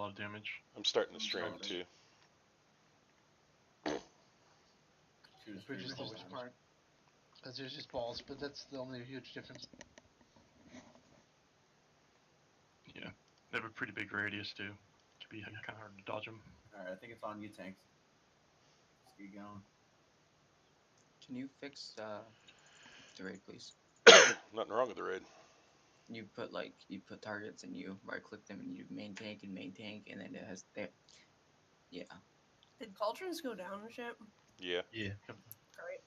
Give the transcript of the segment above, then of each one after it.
lot of damage. I'm starting to stream too. The bridge is the worst part. Because there's just balls, but that's the only huge difference. Yeah, they have a pretty big radius too. Could be kind of hard to dodge them. Alright, I think it's on you, tanks. Let's get going. Can you fix the raid, please? Nothing wrong with the raid. You put targets and you right click them and you main tank, and then it has that. Yeah. Did cauldrons go down and shit? Yeah. Yeah. Great.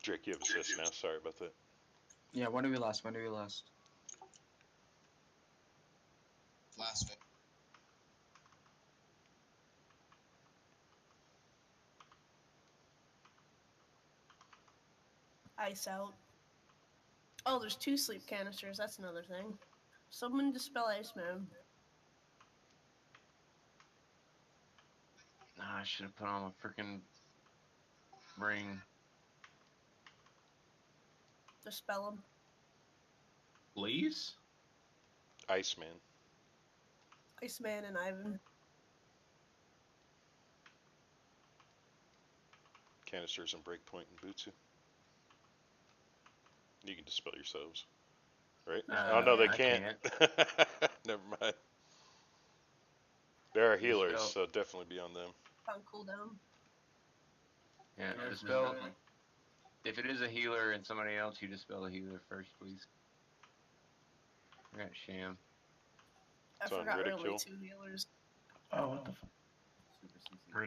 Drake, you have assist now. Sorry about that. Yeah. When do we lost? Last fit. Ice out. Oh, there's 2 sleep canisters. That's another thing. Someone dispel Iceman. Nah, I should have put on a freaking ring. Dispel him. Please? Iceman. Iceman and Ivan. Canisters and breakpoint and Butsu. You can dispel yourselves. Right? Oh, no, they can't. Never mind. There are healers, so definitely be on them. On cooldown. Yeah, dispel. If it is a healer and somebody else, you dispel the healer first, please. I got Sham. I forgot there were only 2 healers. Oh, what the fuck?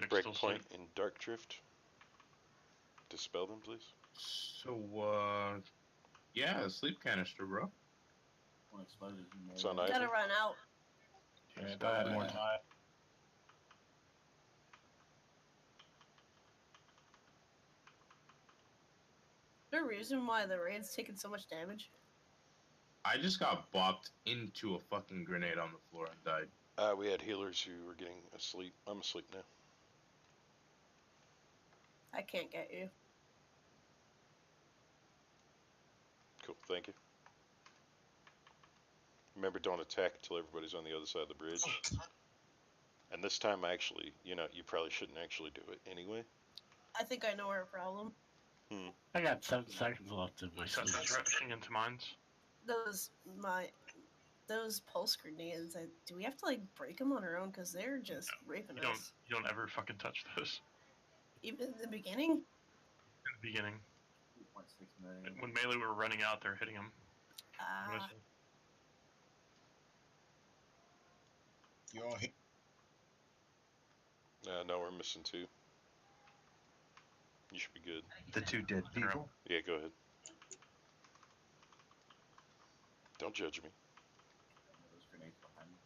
Breakpoint and Dark Drift. Dispel them, please. So, yeah, sleep canister, bro. It's on Ivan. Gotta run out. Yeah, if I had more time. Is there a reason why the raid's taking so much damage? I just got bopped into a fucking grenade on the floor and died. We had healers who were getting asleep. I'm asleep now. I can't get you. Cool, thank you. Remember, don't attack until everybody's on the other side of the bridge. And this time, actually, you probably shouldn't actually do it anyway. I think I know our problem. I got 7 seconds left of my sleep. Rushing into mines. Those pulse grenades. Do we have to break them on our own? Because they're just raping us. You don't ever fucking touch those. Even in the beginning. In the beginning. 2.6 million. When melee were running out, they're hitting them. You all hit. No, we're missing 2. You should be good. The 2 dead people? Yeah, go ahead. Don't judge me. Those grenades behind me.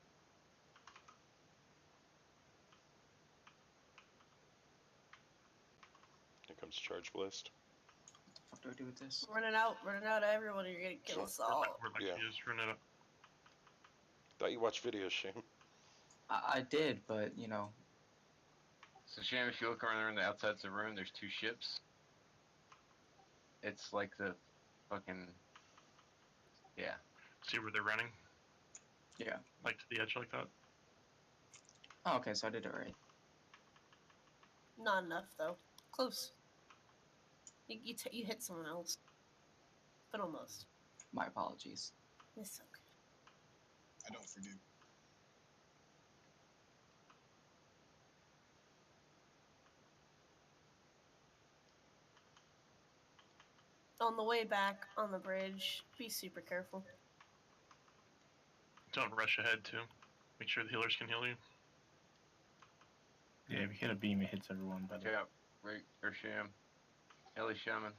Here comes Charge Blast. What the fuck do I do with this? Running out of everyone, you're gonna kill us all. Yeah. You just run it up. Thought you watched videos, Shane. I did, but So Sham, if you look around the outsides of the room, there's 2 ships. It's like the fucking... Yeah. See where they're running? Yeah. Like to the edge like that? Oh, okay, so I did it right. Not enough though. Close. You hit someone else, but almost. My apologies. It's okay. I don't forgive. On the way back on the bridge, be super careful. Don't rush ahead too. Make sure the healers can heal you. Yeah, if you hit a beam, it hits everyone better. Yeah, right, or Sham. Ellie Shaman.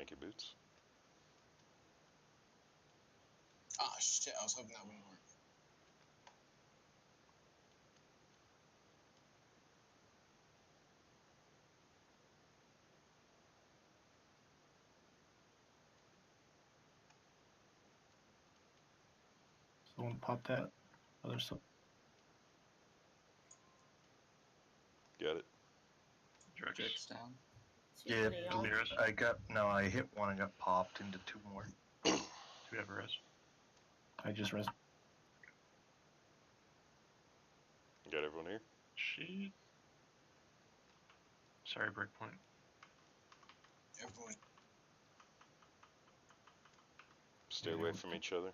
Thank you, Boots. Ah, shit, I was hoping that wouldn't work. Someone pop that other stuff. Got it. Drex. Drake's down. Too Yeah, many, y'all. I hit one and got popped into 2 more. Do we have a res? I just res. Got everyone here? Shit. Sorry, breakpoint. Everyone. Stay away from each other.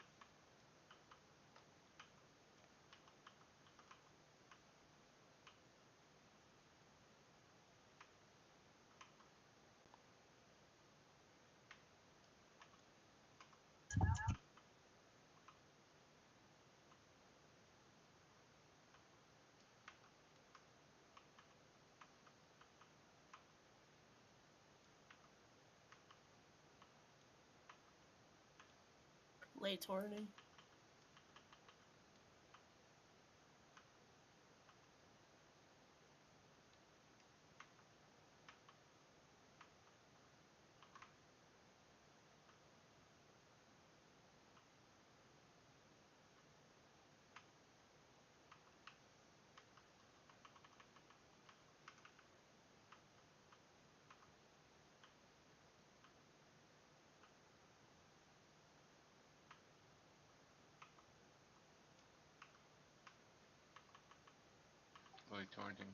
Late turning. Really taunting.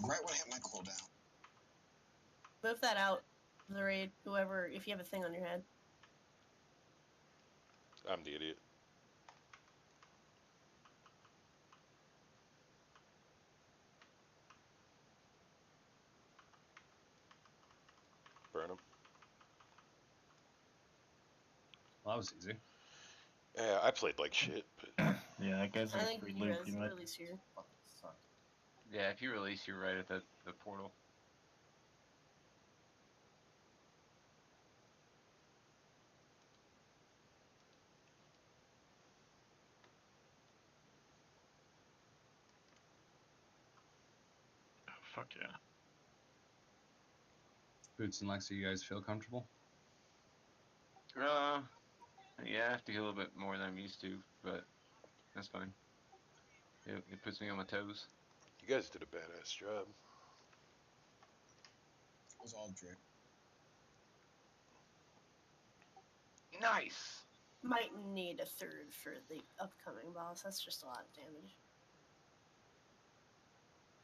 Right when I hit my cooldown. Move that out, the raid, whoever, if you have a thing on your head. I'm the idiot. Burn him. Well, that was easy. Yeah, I played like shit, but Yeah, that guy's I like a think free you loot guys pretty much. release here. Fucking suck. Yeah, if you release, you're right at the portal. Oh, fuck yeah. Boots and Lexi, you guys feel comfortable? Yeah, I have to get a little bit more than I'm used to, but that's fine. It puts me on my toes. you guys did a badass job. It was all drip. Nice! Might need a third for the upcoming boss. That's just a lot of damage.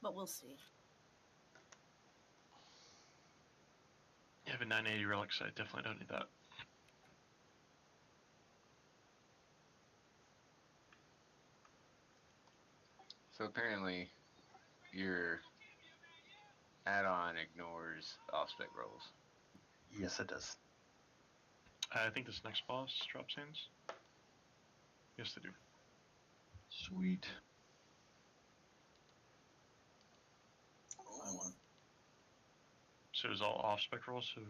But we'll see. You have a 980 relic, so I definitely don't need that. So apparently, your add-on ignores off-spec rolls. Yes, it does. I think this next boss drops hands. Yes, they do. Sweet. I won. So it was all off spec rolls, so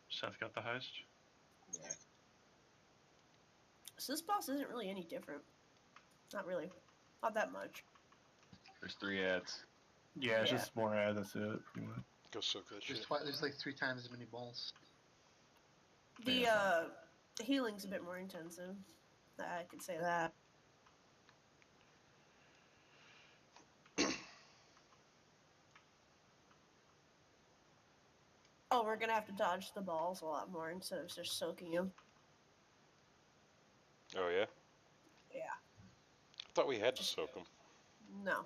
Seth got the highest. Yeah. So this boss isn't really any different. Not really. Not that much. There's 3 ads. Yeah, it's Yeah. just more ad, that's it, pretty much. Go soak that shit. There's like 3 times as many balls. The the healing's a bit more intensive. I could say that. Oh, we're gonna have to dodge the balls a lot more instead of just soaking them. Oh yeah? Yeah. I thought we had to soak them. No.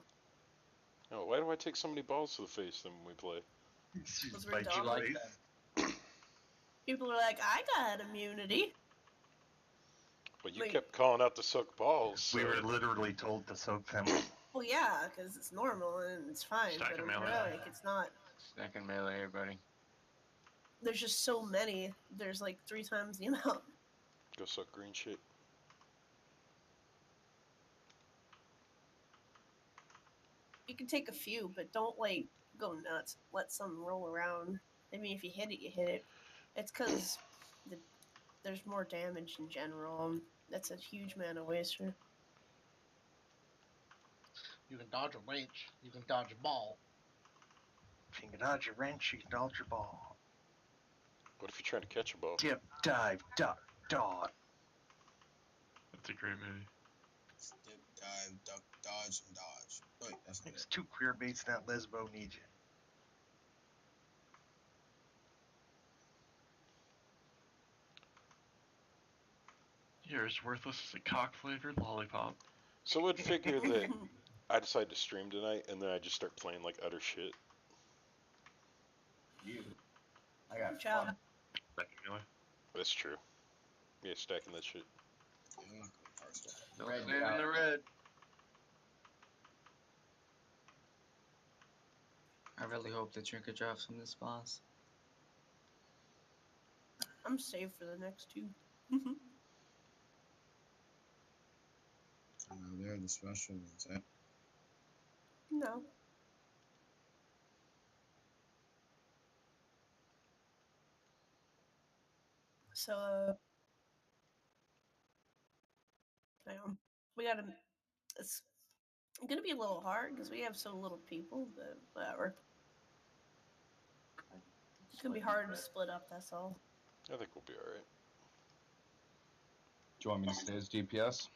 Oh, why do I take so many balls to the face then when we play? Because we're Bite you dumb. like that. People are like, I got immunity. But you Wait. kept calling out to soak balls. So. We were literally told to soak them. Well, yeah, because it's normal and it's fine. Stack but of in melee. heroic, it's not. Stack and melee, everybody. There's just so many. There's like 3 times the amount. Go suck green shit. You can take a few, but don't like go nuts. Let some roll around. I mean, if you hit it, you hit it. It's because there's more damage in general. That's a huge mana waster. You can dodge a wrench. You can dodge a ball. If you can dodge a wrench, you can dodge your ball. What if you're trying to catch a ball? Dip, dive, duck, dodge. That's a great movie. Dip, dive, duck, dodge, and dodge. Wait, that's not There's it. 2 queer baits in that Lesbo need you. You're as worthless as a cock-flavored lollipop. So I would figure that I decide to stream tonight, and then I just start playing like utter shit. You. I got Good job. fun. That's true. Yeah, stacking that shit. Yeah, I'm not going to parse that. No Red saving dot. the red. I really hope the trinket drops from this boss. I'm safe for the next 2. They're the special ones. No. So, we gotta. It's gonna be a little hard because we have so little people, but whatever. It's gonna be hard to split up. That's all. I think we'll be alright. Do you want me to stay as DPS?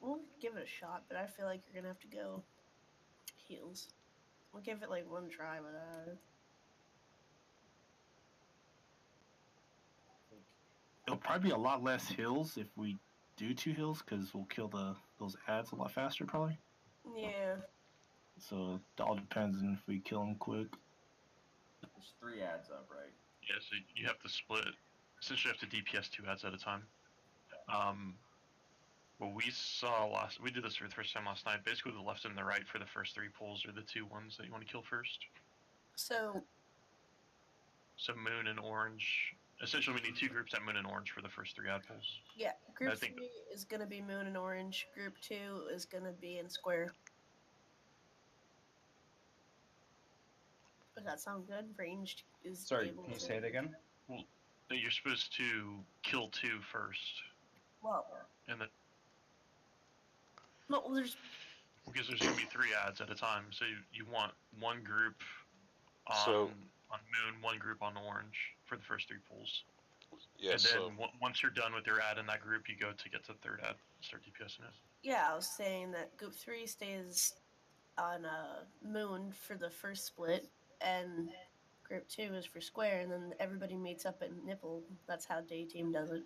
We'll give it a shot, but I feel like you're gonna have to go heals. We'll give it like one try without it. It'll probably be a lot less hills if we do 2 hills, because we'll kill those ads a lot faster, probably. Yeah. So it all depends on if we kill them quick. There's 3 ads up, right? Yeah, so you have to split. Essentially, you have to DPS 2 ads at a time. What we saw we did this for the first time last night. Basically, the left and the right for the first 3 pulls are the 2 ones that you want to kill first. So Moon and orange. Essentially, we need 2 groups at Moon and orange for the first 3 ad pulls. yeah, group I think 3 is gonna be Moon and Orange. Group 2 is gonna be in Square. Does that sound good? Ranged is Sorry, able can you to... say it again? Well, you're supposed to kill 2 first, Well, and then no, there's because there's gonna be 3 ads at a time. So you want 1 group on So- on Moon, 1 group on orange for the first 3 pulls. Yeah, and then so once you're done with your ad in that group, you go to get to the 3rd ad, start DPSing it. yeah. I was saying that group 3 stays on Moon for the first split, and group 2 is for Square, and then everybody meets up at Nipple. That's how Day Team does it.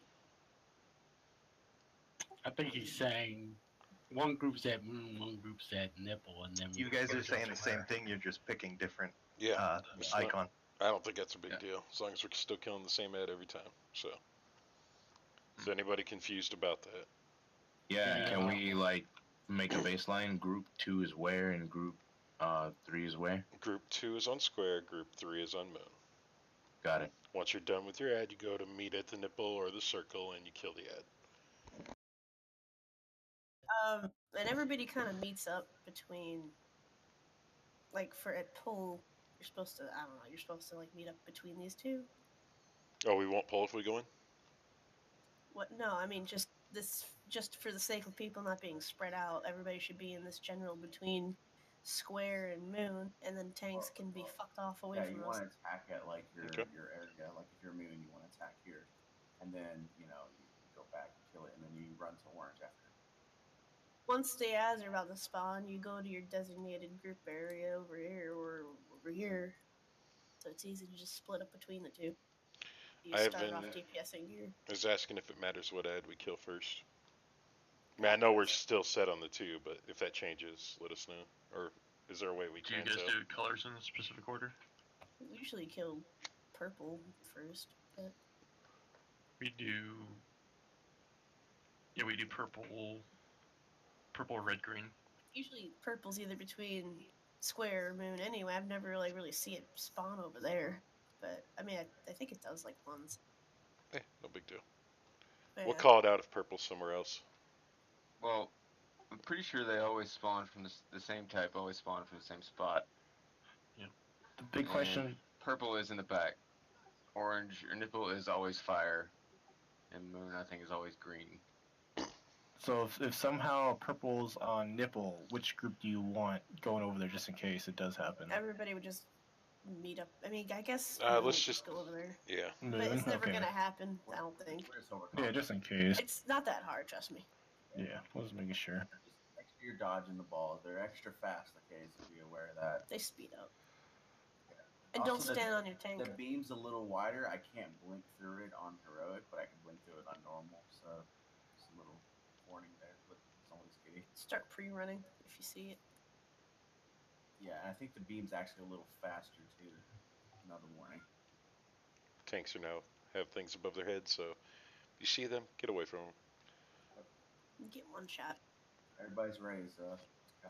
I think he's saying one group's at Moon, one group's at Nipple, and then You guys are saying the same thing, you're just picking different yeah, it's not- icon. I don't think that's a big deal, as long as we're still killing the same ad every time. So, is anybody confused about that? Yeah, can we like make a baseline? Group 2 is where, and group 3 is where? Group 2 is on Square, Group 3 is on Moon. Got it. Once you're done with your ad, you go to meet at the nipple or the circle, and you kill the ad. And everybody kind of meets up between, like, for at pull, you're supposed to, I don't know, you're supposed to, like, meet up between these 2. Oh, we won't pull if we go in? What? No, I mean, just for the sake of people not being spread out, everybody should be in this general between Square and Moon, and then tanks can be fucked off away Yeah, from you us. want to attack at like your Okay. your area. Like if you're Moon, you want to attack here, and then you go back and kill it, and then you run to orange after. Once the ads are about to spawn, you go to your designated group area over here or over here. So it's easy to just split up between the 2. You start off DPSing here. I was asking if it matters what ad we kill first. I mean, I know we're still set on the 2, but if that changes, let us know. Or is there a way we Do you can guys tell? do colors in a specific order? We usually kill purple first, but We do. Yeah, we do purple, red, green. usually purple's either between Square or Moon anyway. I've never really see it spawn over there. But, I mean, I think it does, like, once. No big deal. But, We'll yeah. call it out if purple's somewhere else. Well, I'm pretty sure they always spawn from the same type. Always spawn from the same spot. The big And question. Purple is in the back. Orange or nipple is always fire, and moon I think is always green. So if somehow purple's on nipple, which group do you want going over there just in case it does happen? Everybody would just meet up. I mean, I guess Let's would just go over there. Yeah. Moon? But it's never Okay. gonna happen. I don't think. Yeah, just in case. It's not that hard, trust me. Yeah, I was making sure. Just make sure you're dodging the balls. They're extra fast, okay, so be aware of that. They speed up. And don't Also, stand on your tank. The beam's a little wider. I can't blink through it on heroic, but I can blink through it on normal. So just a little warning there with someone's kitty. Start pre-running if you see it. Yeah, and I think the beam's actually a little faster too. Another warning. Tanks are now have things above their heads, so if you see them, get away from them. You get one shot. Everybody's raised. Let's go.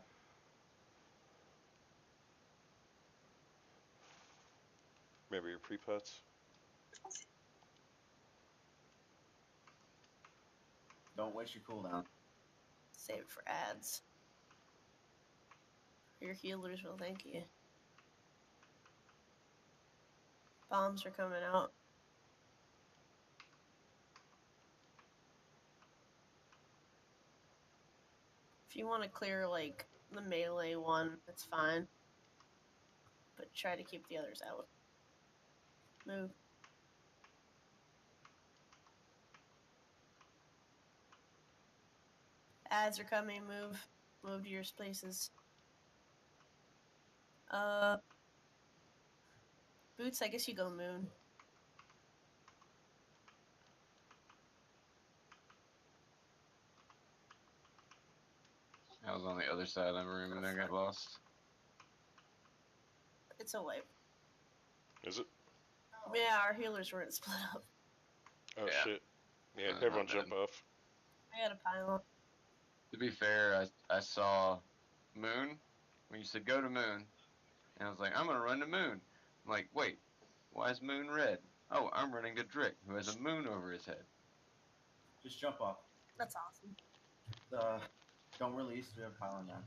Remember your pre-pots? Don't waste your cooldown. Save it for ads. Your healers will thank you. Bombs are coming out. If you want to clear, like, the melee one, that's fine. But try to keep the others out. Move. Ads are coming, move. Move to your places. Boots, I guess you go moon. I was on the other side of the room and I got lost. It's a wipe. Is it? Yeah, our healers weren't split up. Oh Yeah. shit. Yeah, Not everyone bad. jump off. I had a pylon. To be fair, I saw moon when you said go to moon, and I was like, I'm gonna run to moon. I'm like, wait, why is moon red? Oh, I'm running to Drick, who has a moon over his head. Just jump off. That's awesome. Don't release. We have pylon down.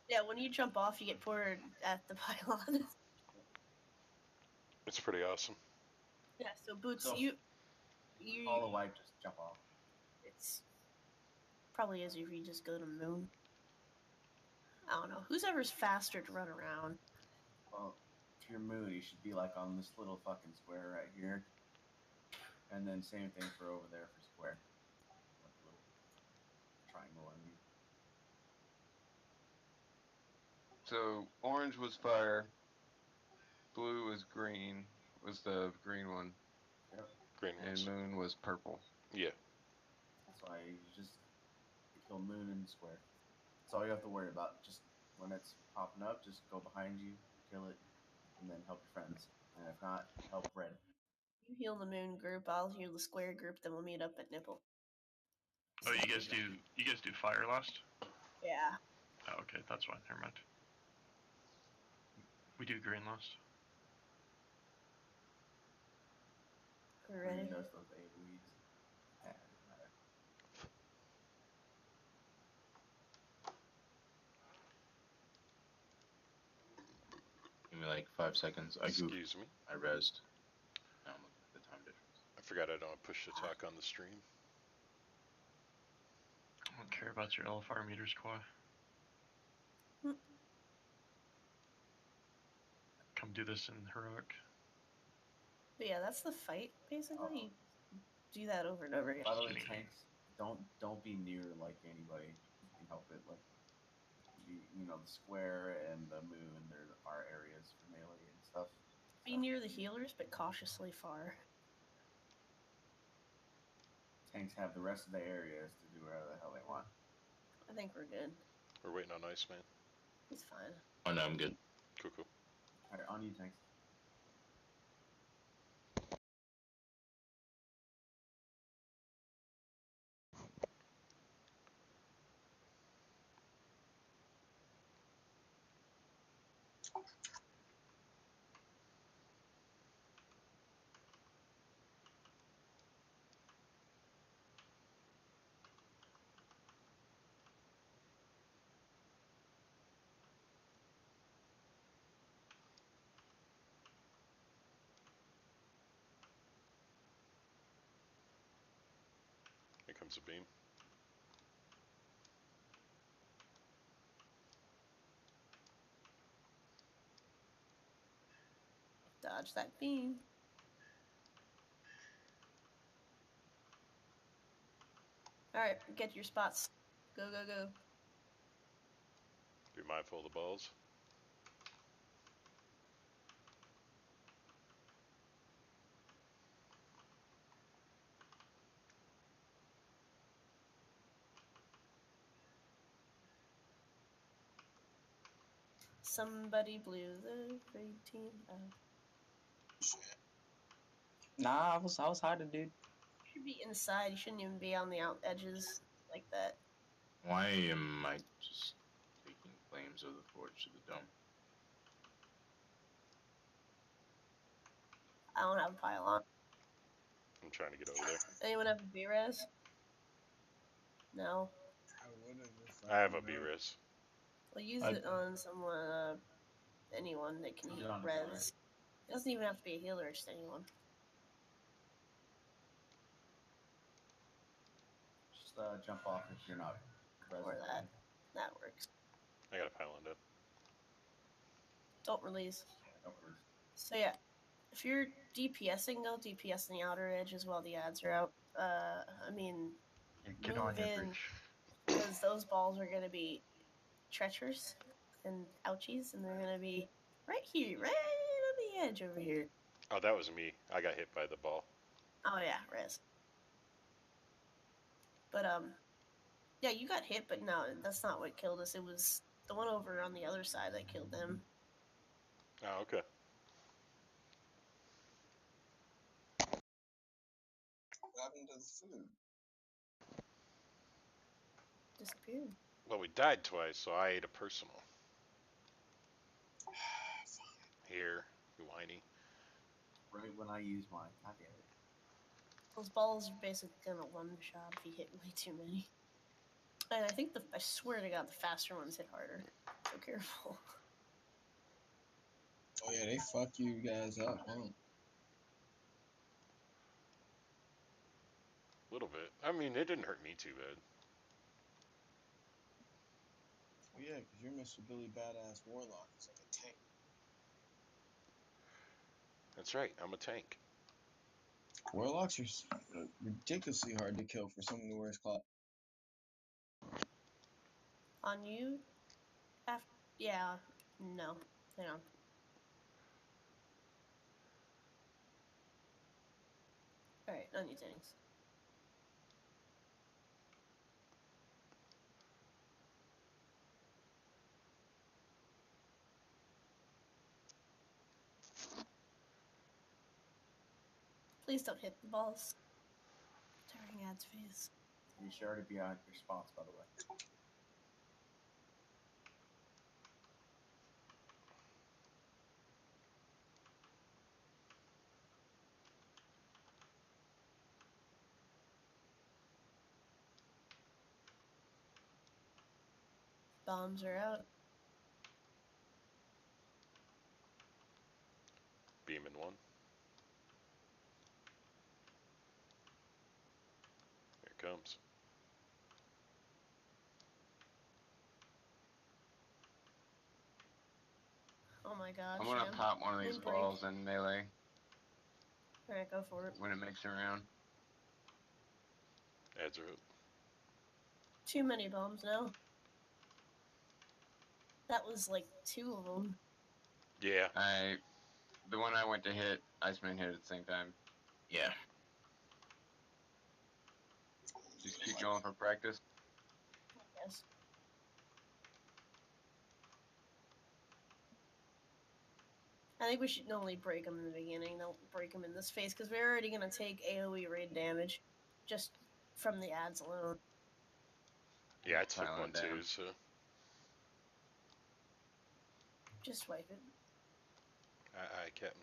Yeah, when you jump off, you get poured at the pylon. It's pretty awesome. Yeah, so Boots, So- you All the wipe, just jump off. it's probably easier if you just go to moon. I don't know. Who's ever's faster to run around? Well, if you're moon, you should be like on this little fucking square right here. And then same thing for over there for square. Like a little triangle, I mean. So orange was fire, blue was green, was the green one, Green and ones. moon was purple. Yeah. That's why you just kill moon and square. That's all you have to worry about. Just when it's popping up, just go behind you, kill it, and then help your friends. And if not, help red. You heal the moon group, I'll heal the square group, then we'll meet up at nipple. Oh, you guys do fire last? Yeah. Oh, okay, that's fine. Never mind. We do green last. We're ready. Green does those AoEs. Yeah, it doesn't matter. Give me like 5 seconds. I goofed. Excuse me. I rezzed. Now I'm looking at the time difference. I forgot I don't push to talk on the stream. I don't care about your LFR meters, Kawhi. Come do this in heroic. But yeah, that's the fight, basically. You do that over and over again. By the way, tanks, don't be near like anybody. You can help it. Like you know, the square and the moon. There are areas for melee and stuff. Be near the healers, but cautiously far. Tanks have the rest of the areas to do whatever the hell they want. I think we're good. We're waiting on Iceman. He's fine. Oh no, I'm good. Cool, cool. Alright, on you, tanks. one's a beam. Dodge that beam. Alright, get your spots. Go, go, go. Be mindful of the balls. Somebody blew the raid team out. Nah, I was hiding, dude. You should be inside. You shouldn't even be on the out edges like that. Why am I just taking flames of the forge to the dome? I don't have a pylon. I'm trying to get over there. Anyone have a B-res? No. I would have if I have a knew. B-res. Well, use it on someone, anyone that can res. It doesn't even have to be a healer, just anyone. Just jump off if you're not Or present. that. That works. I got a pylon down. Don't release. Don't worry. So yeah, if you're DPSing, go DPS in the outer edges while the ads are out. I mean, Yeah, get on move your in, bridge. because those balls are going to be treacherous and ouchies, and they're going to be right here, right on the edge over here. Oh, that was me. I got hit by the ball. Oh yeah, res. But yeah, you got hit, but no, that's not what killed us. It was the one over on the other side that killed them. Oh, okay. What happened to the food? Disappeared. Well, we died twice, so I ate a personal. Here, you whiny. Right when I use mine. God damn it. Those balls are basically gonna one-shot if you hit way too many. And I think I swear to God, the faster ones hit harder. So careful. Oh yeah, they fuck you guys up, huh? A little bit. I mean, it didn't hurt me too bad. Oh yeah, because you're Mr. Billy Badass Warlock. It's like a tank. That's right. I'm a tank. Warlocks are ridiculously hard to kill for some of the worst class. On you? Yeah. No. Hang on. Alright, on you, Jennings. Please don't hit the balls. During ads phase. You should already be on your spots, by the way. Bombs are out. Beam in one. Here it comes. Oh my god, I'm gonna Sham. pop one of these Windbreak. balls in melee Alright, go for it. when it makes it around. Ads are up. Too many bombs now. That was like 2 of them. Yeah. The one I went to hit, Iceman hit at the same time. Yeah. Just keep going for practice. Yes. I think we should normally break them in the beginning. Don't break them in this phase, because we're already going to take AoE raid damage just from the ads alone. Yeah, I took Pylon one down. too, so. Just wipe it. Aye, Captain.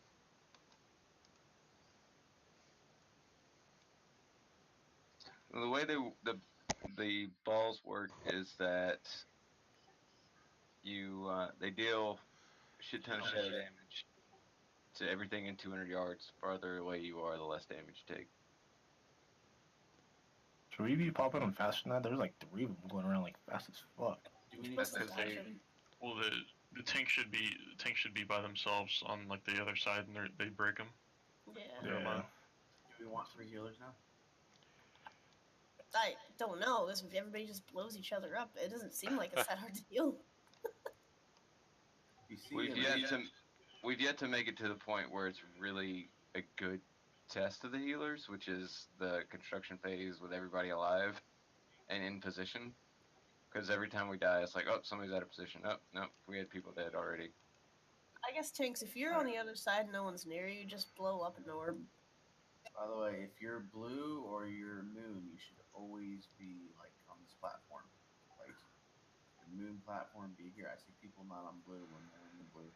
The way the balls work is that they deal a shit ton of shadow damage to everything in 200 yards. Farther away you are, the less damage you take. Should we be popping them faster than that? There's like 3 of them going around like fast as fuck. Do we need What's to the Because they, faction? well, the tank should be by themselves on like the other side, and they break them. Yeah. Yeah. Do we want 3 healers now? I don't know, because if everybody just blows each other up, it doesn't seem like it's that hard to deal. You see, We've yet to make it to the point where it's really a good test of the healers, which is the construction phase with everybody alive and in position. Because every time we die, it's like, oh, somebody's out of position. Oh, no, we had people dead already. I guess, Tinks, if you're on the other side and no one's near you, just blow up an orb. by the way, if you're blue or you're moon, you should always be like on this platform. Like the moon platform, be here. I see people not on blue when they're in the blue.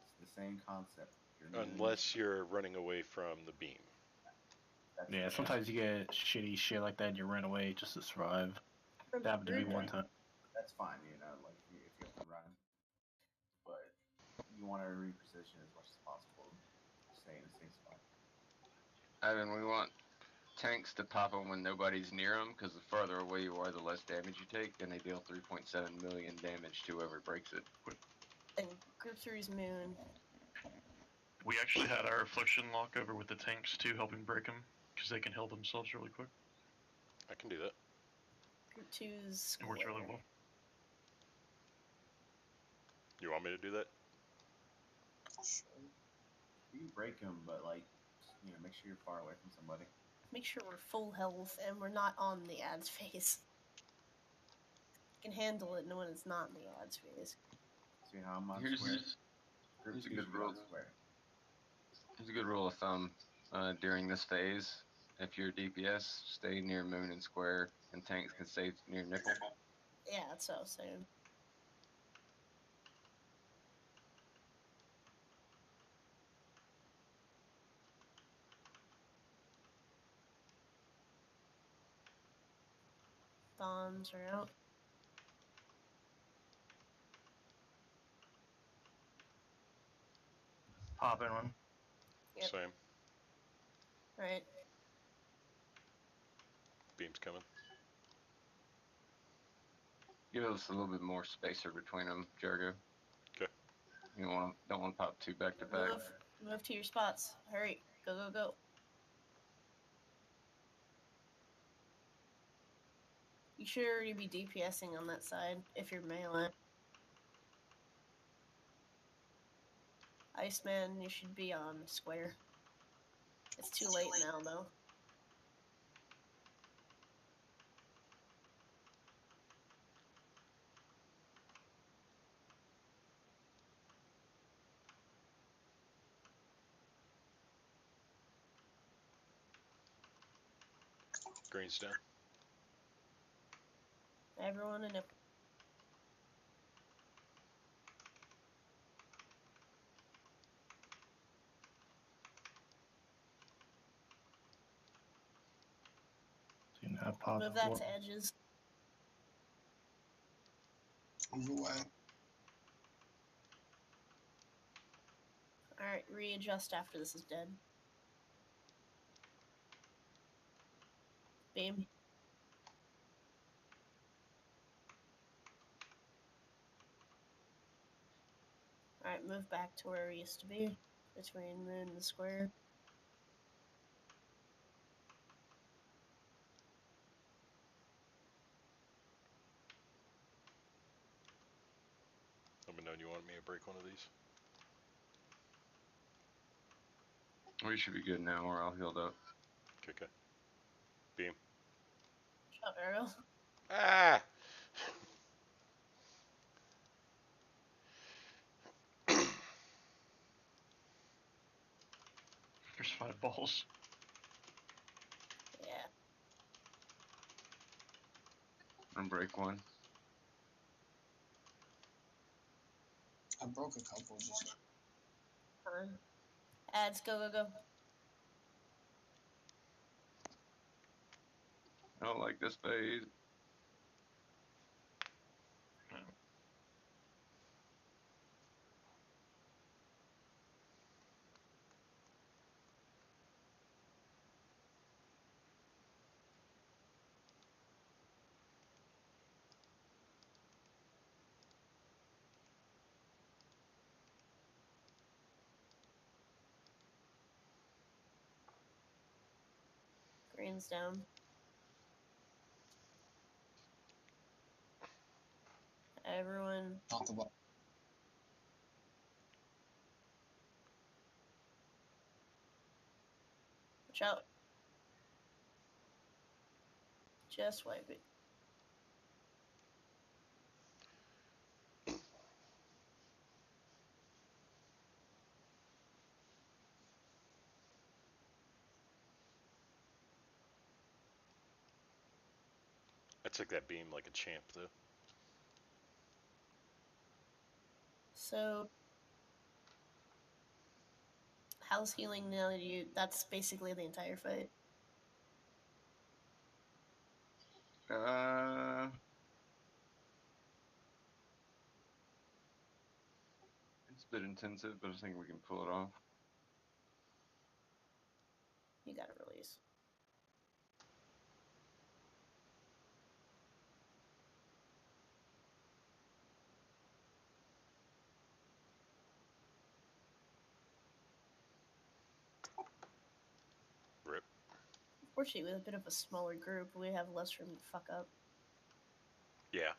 It's the same concept. Unless you're running away from the beam. Yeah, sometimes you get shitty shit like that and you run away just to survive. That happened to me one time. That's fine, you know, like if you have to run. But you want to reposition as much as possible. Stay in the same spot. Ivan, we want tanks to pop them when nobody's near them, because the farther away you are, the less damage you take, and they deal 3.7 million damage to whoever breaks it. And Group 3's moon. We actually had our affliction lock over with the tanks too, helping break them because they can heal themselves really quick. I can do that. Group 2's It works really well. You want me to do that? You can break them, but like, you know, make sure you're far away from somebody. Make sure we're full health and we're not on the ads phase. You can handle it when it's not in the ads phase. See how I'm on Here's square? here's a Group 2 good should be rule. on square. Here's a good rule of thumb. During this phase, if you're DPS, stay near moon and square, and tanks can stay near nickel. Yeah, that's what I was saying. Bombs are out. Popping one. Yep. Same. Right. Beam's coming. Give us a little bit more spacer between them, Jargo. Okay. You don't want to pop 2 back to back. Move to your spots. Hurry. Go, go, go. You should already be DPSing on that side if you're melee. Iceman, you should be on square. It's too late now, though. Green's down. Everyone in it. So you now pop Move that to edges. Move away. Alright, readjust after this is dead. Beam. Alright, move back to where we used to be. Between moon and square. Let me know when you want me to break one of these. We should be good now. We're all healed up. Okay. Beam. Shut Ariel. Ah! There's 5 balls. Yeah. And break 1. I broke a couple just Fine. Ads, go, go, go. I don't like this phase. Train's down. Everyone. Talk about. Watch out. Just wipe it. I took that beam like a champ, though. So, how's healing now? That's basically the entire fight. It's a bit intensive, but I think we can pull it off. You gotta release. Rip. Unfortunately, with a bit of a smaller group, we have less room to fuck up. Yeah.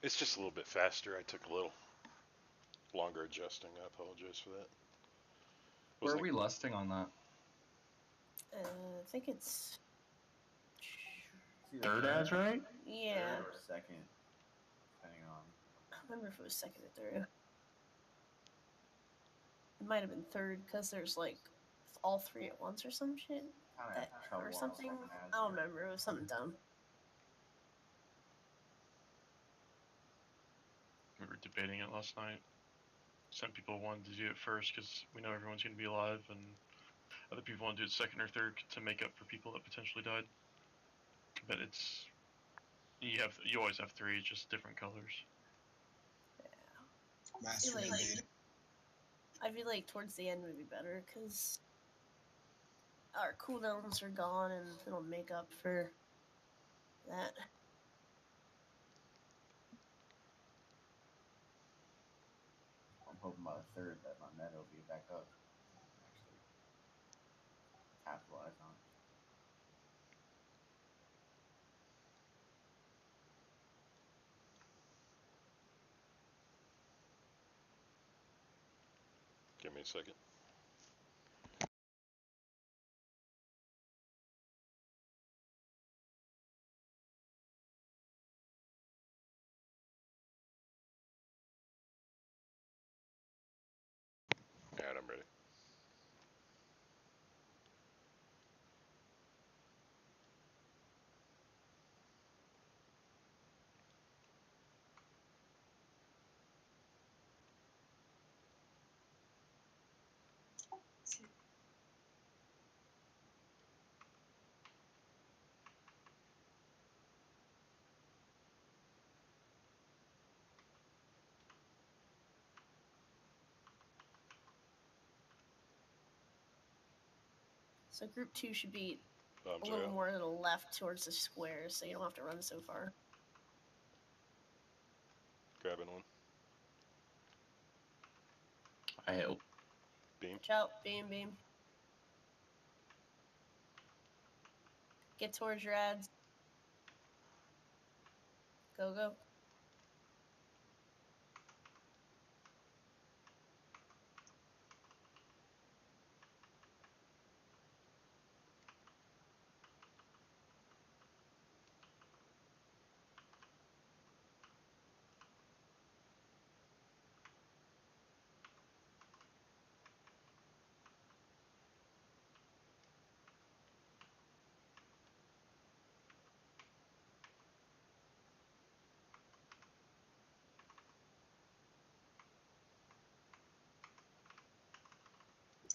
It's just a little bit faster. I took a little longer adjusting. I apologize for that. Where are we lusting on that? I think it's Third as, right? Yeah. Third or second, depending on. I remember if it was second or third. It might have been third because there's like all three at once or some shit. Or something. I don't remember. It was something dumb. We were debating it last night. Some people wanted to do it first because we know everyone's going to be alive, and other people want to do it second or third to make up for people that potentially died. But you always have three, just different colors. Yeah. I feel like towards the end would be better because our cooldowns are gone and it'll make up for that. I'm hoping by the third that my meta will be back up. Actually, capitalize on it. Give me a second. Alright, I'm ready. So group 2 should be Bombs a little out. more to the left towards the square, so you don't have to run so far. Grabbing one. I help. Beam. Watch out, beam, beam. Get towards your ads. Go, go.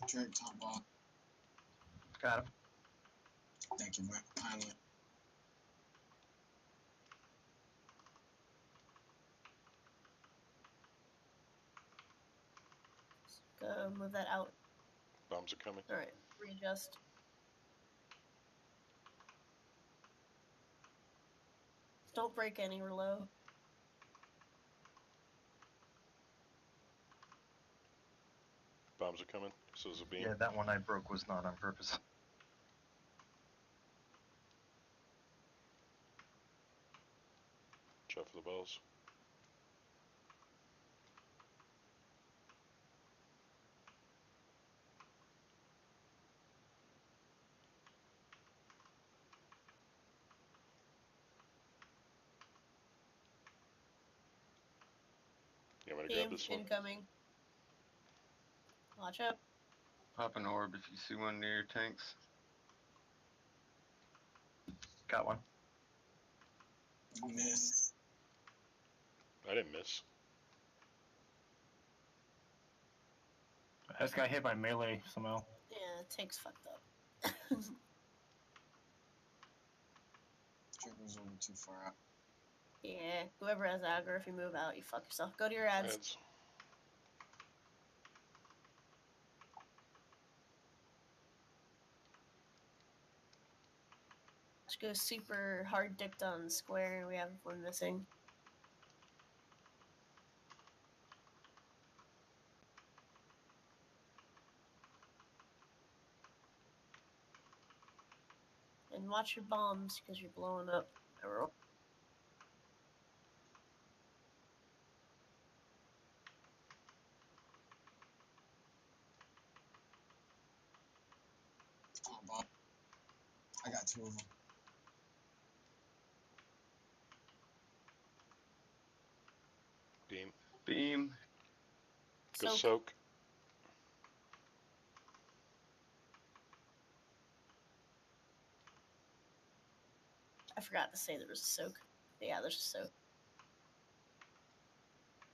Drake top ball. Got him. Thank you, pilot. Go, move that out. Bombs are coming. Alright, readjust. Don't break any, we're low. Bombs are coming. So is a beam. Yeah, that one I broke was not on purpose. Watch out for the balls. You want me to grab Beam this one? incoming. Watch out. Pop an orb if you see one near your tanks. Got one. Missed. I didn't miss. I just got hit by melee somehow. Yeah, tank's fucked up. Trigger's a little too far out. Yeah, whoever has aggro, if you move out, you fuck yourself. Go to your ads. Ads. Let's go super hard dicked on square, and we have one missing. And watch your bombs, because you're blowing up. Arrow. Come on, Bob. I got 2 of them. Beam. Beam. Go Soak. soak. I forgot to say there was a soak. But yeah, there's a soak.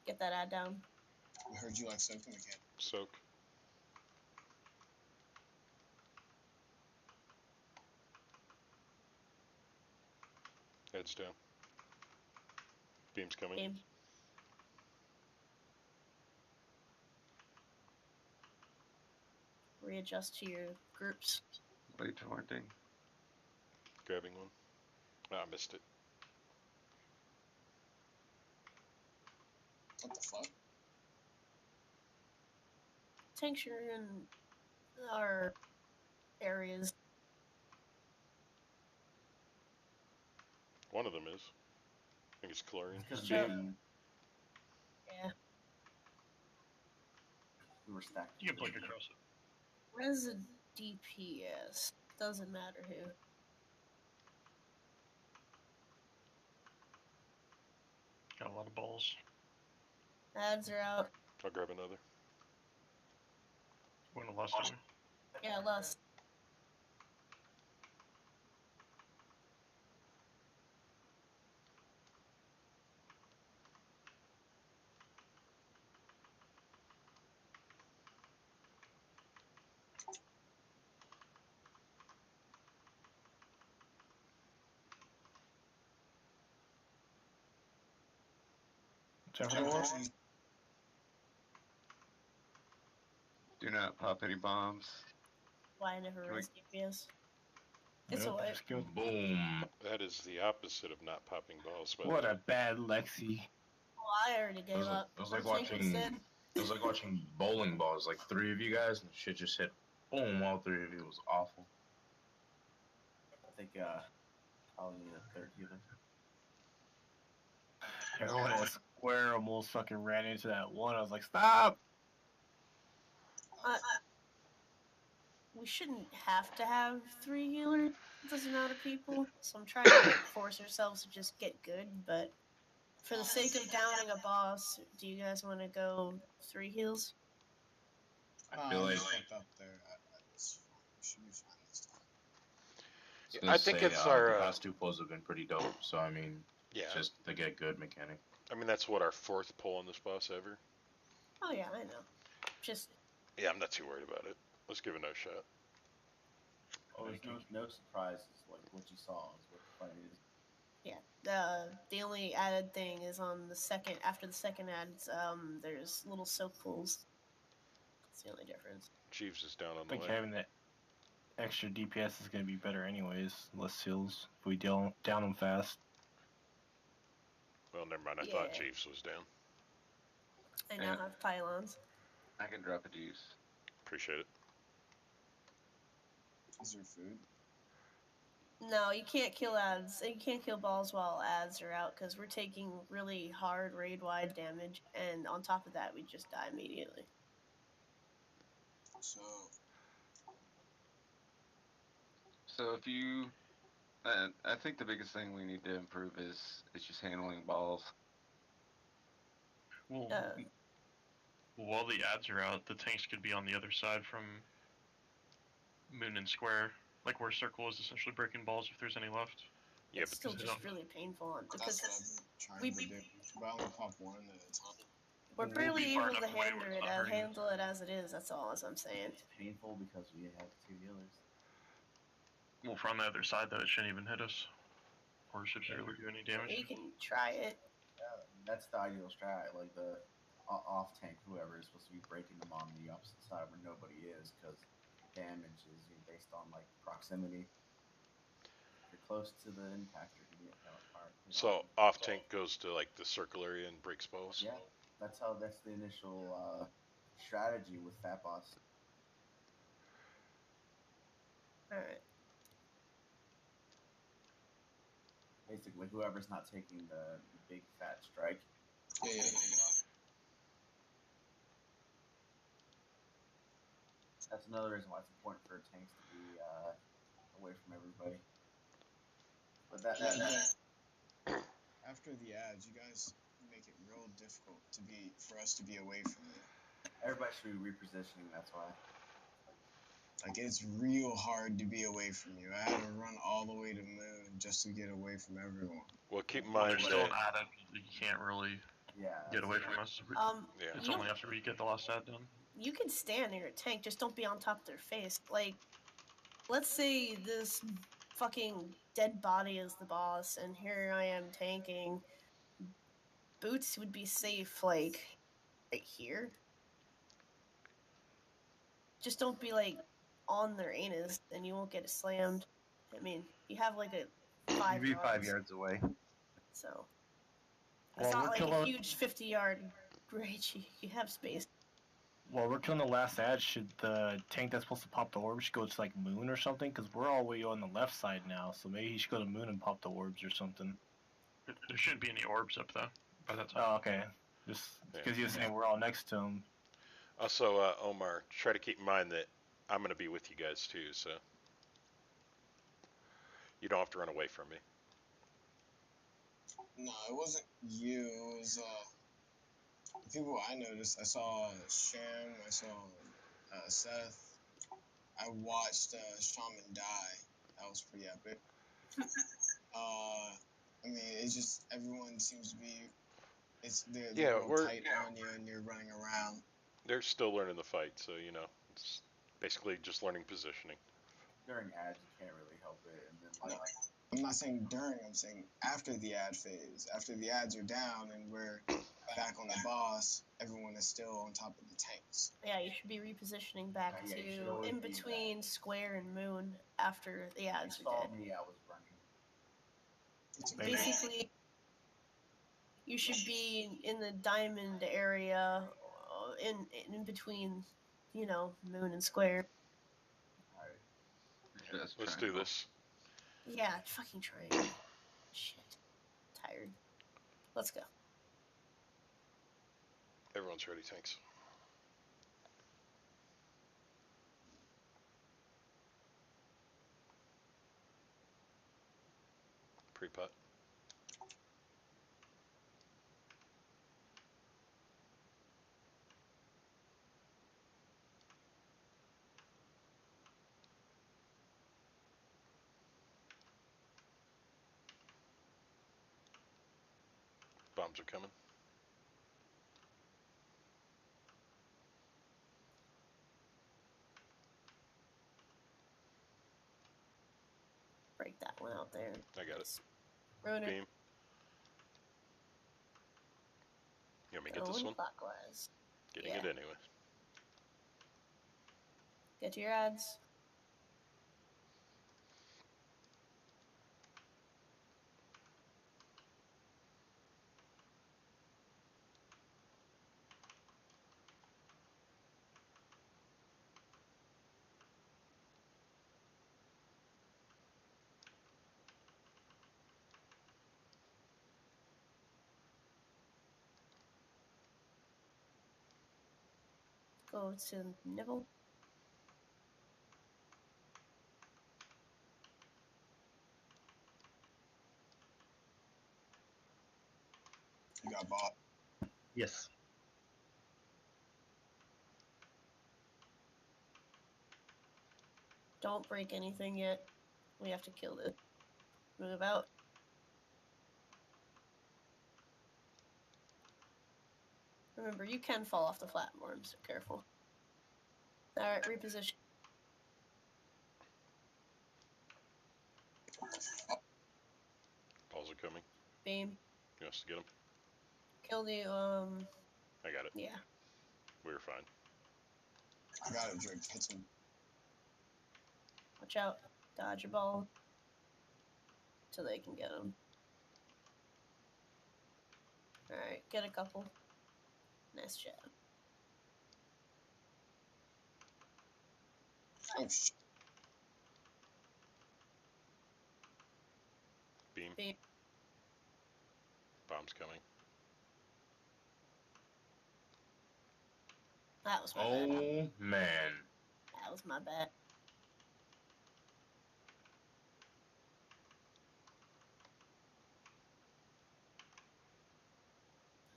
Get that ad down. We heard you like soaking again. Soak. Heads down. Beam's coming. Beam. Readjust to your groups. Wait taunting. Grabbing one. Ah, I missed it. What the fuck? Tanks are in our areas. One of them is. I think it's chlorine. Because Sure. Yeah. we were stacked. You can blink across it. Res a DPS. Doesn't matter who. Got a lot of balls. Ads are out. I'll grab another. When the last time? Yeah, less. Do not pop any bombs. Why I never Can we- res DPS. It's a Yep, wipe. that's good. Boom. That is the opposite of not popping balls. By What the way. a bad Lexi. Well, I already gave up. It was like Our tank was watching. dead. It was like watching bowling balls. Like 3 of you guys, and shit just hit. Boom! All 3 of you. It was awful. I think I'll need a third healer. Everyone at square almost fucking ran into that one. I was like, stop! We shouldn't have to have 3 healers with this amount of people, so I'm trying to like, force ourselves to just get good, but for the sake of downing a boss, do you guys want to go 3 heals? I feel like. Up there. It's fine. We should be fine this time. Yeah, I think it's our. The past 2 pulls have been pretty dope. So I mean, Yeah. just to get good mechanic. I mean, that's what our 4th pull on this boss ever. Oh yeah, I know. Just Yeah, I'm not too worried about it. Let's give it no shot. There's no surprises. Like what you saw is what the fight is. yeah. The only added thing is on the second after the second ads, there's little soak pools. That's the only difference. Jeeves is down on I the think way. having that extra DPS is going to be better anyways. Less heals if we down them fast. Well, never mind. I thought Yeah. Jeeves was down. I now Yeah. have pylons. I can drop a deuce. Appreciate it. Is there food? No, you can't kill ads. You can't kill balls while ads are out because we're taking really hard raid-wide damage, and on top of that, we just die immediately. So if you, I think the biggest thing we need to improve is just handling balls. Well, while the ads are out, the tanks could be on the other side from Moon and Square, like where Circle is essentially breaking balls if there's any left. Yeah, It's but still just really painful because That's what I've been trying to do. But I only pop one at a time. we're We'll barely be far able to enough away where it's not hurting. handle it as it is. That's all as I'm saying. It's painful because we have 2 healers. Well, from the other side though, it shouldn't even hit us, or should barely do any damage. You can try it. Yeah, I mean, that's the ideal strat. Like the off tank, whoever is supposed to be breaking them on the opposite side where nobody is, because damage is based on like proximity. If you're close to the impactor, you can get hard. So off tank goes to like the circle area and breaks balls. Yeah, that's the initial strategy with Fat Boss. All right. Basically, whoever's not taking the big fat strike. Yeah. That's another reason why it's important for tanks to be away from everybody. But after the ads, you guys make it real difficult for us to be away from you. Everybody should be repositioning. That's why. Like, it's real hard to be away from you. I had to run all the way to Moon just to get away from everyone. Well, keep in mind Still an that ad, you can't really get away from us. It's only after we get the last ad done. You can stand near a tank, just don't be on top of their face. Like, let's say this fucking dead body is the boss, and here I am tanking. Boots would be safe, like, right here. Just don't be, like, on their anus, and you won't get slammed. I mean, you have, like, a 5 You'd be yards. 5 yards away. So, it's not like a huge 50-yard range. You have space. While we're killing the last ad, should the tank that's supposed to pop the orbs go to like Moon or something? Because we're all the way on the left side now, so maybe he should go to Moon and pop the orbs or something. There shouldn't be any orbs up though by that time. Oh, okay. Just because he was saying we're all next to him. also Omar, try to keep in mind that I'm gonna be with you guys too, so you don't have to run away from me. No, it wasn't you. It was the people I noticed. I saw Sham. I saw Seth. I watched Shaman die. That was pretty epic. I mean, it's just everyone seems to be. They're real tight on you, and you're running around. They're still learning the fight, so it's basically just learning positioning. During ads, you can't really help it, and then like. I'm not saying during, I'm saying after the ad phase. After the ads are down and we're back on the boss, everyone is still on top of the tanks. Yeah, you should be repositioning back to in between Square and Moon after the ads are dead. Me, I was running. Basically, you should be in the diamond area, in between, Moon and Square. Alright. Let's do this. Yeah, fucking triangle. Shit. Tired. Let's go. Everyone's ready, tanks. Pre-putt. Bombs are coming. Break that one out there. I got it. Ruin it. Beam. You want me to get this one? Clockwise. Getting it anyway. Get to your ads. go to Nibble. You got bought. Yes. Don't break anything yet. We have to kill this. Move out. Remember, you can fall off the platform, so careful. Alright, reposition. Balls are coming. Beam. You want us to get them? Kill the, I got it. yeah. We're fine. I got it, Drake. Hit him. Watch out. Dodge your ball. So they can get them. Alright, get a couple. Nice job. Oh, shit. Beam. Beam. Bomb's coming. That was my bad. Oh man. That was my bad.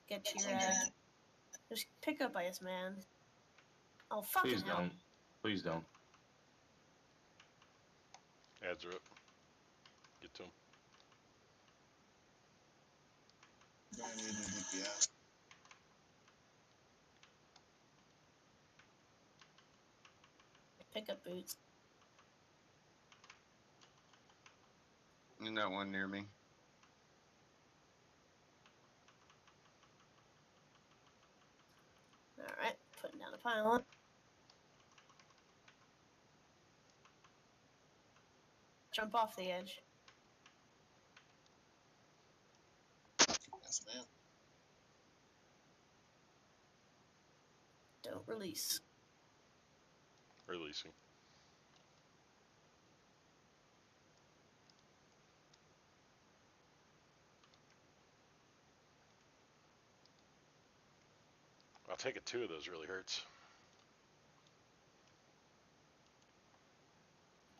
Get your, just pick up ice, man. Oh, fucking Please hell. don't. Please don't. Ads are up. Get to him. Going to need a DPS. Pick up boots. There's not one near me. Alright, putting down a pylon. Jump off the edge. Yes, ma'am. Don't release. Releasing. I'll take it. 2 of those really hurts.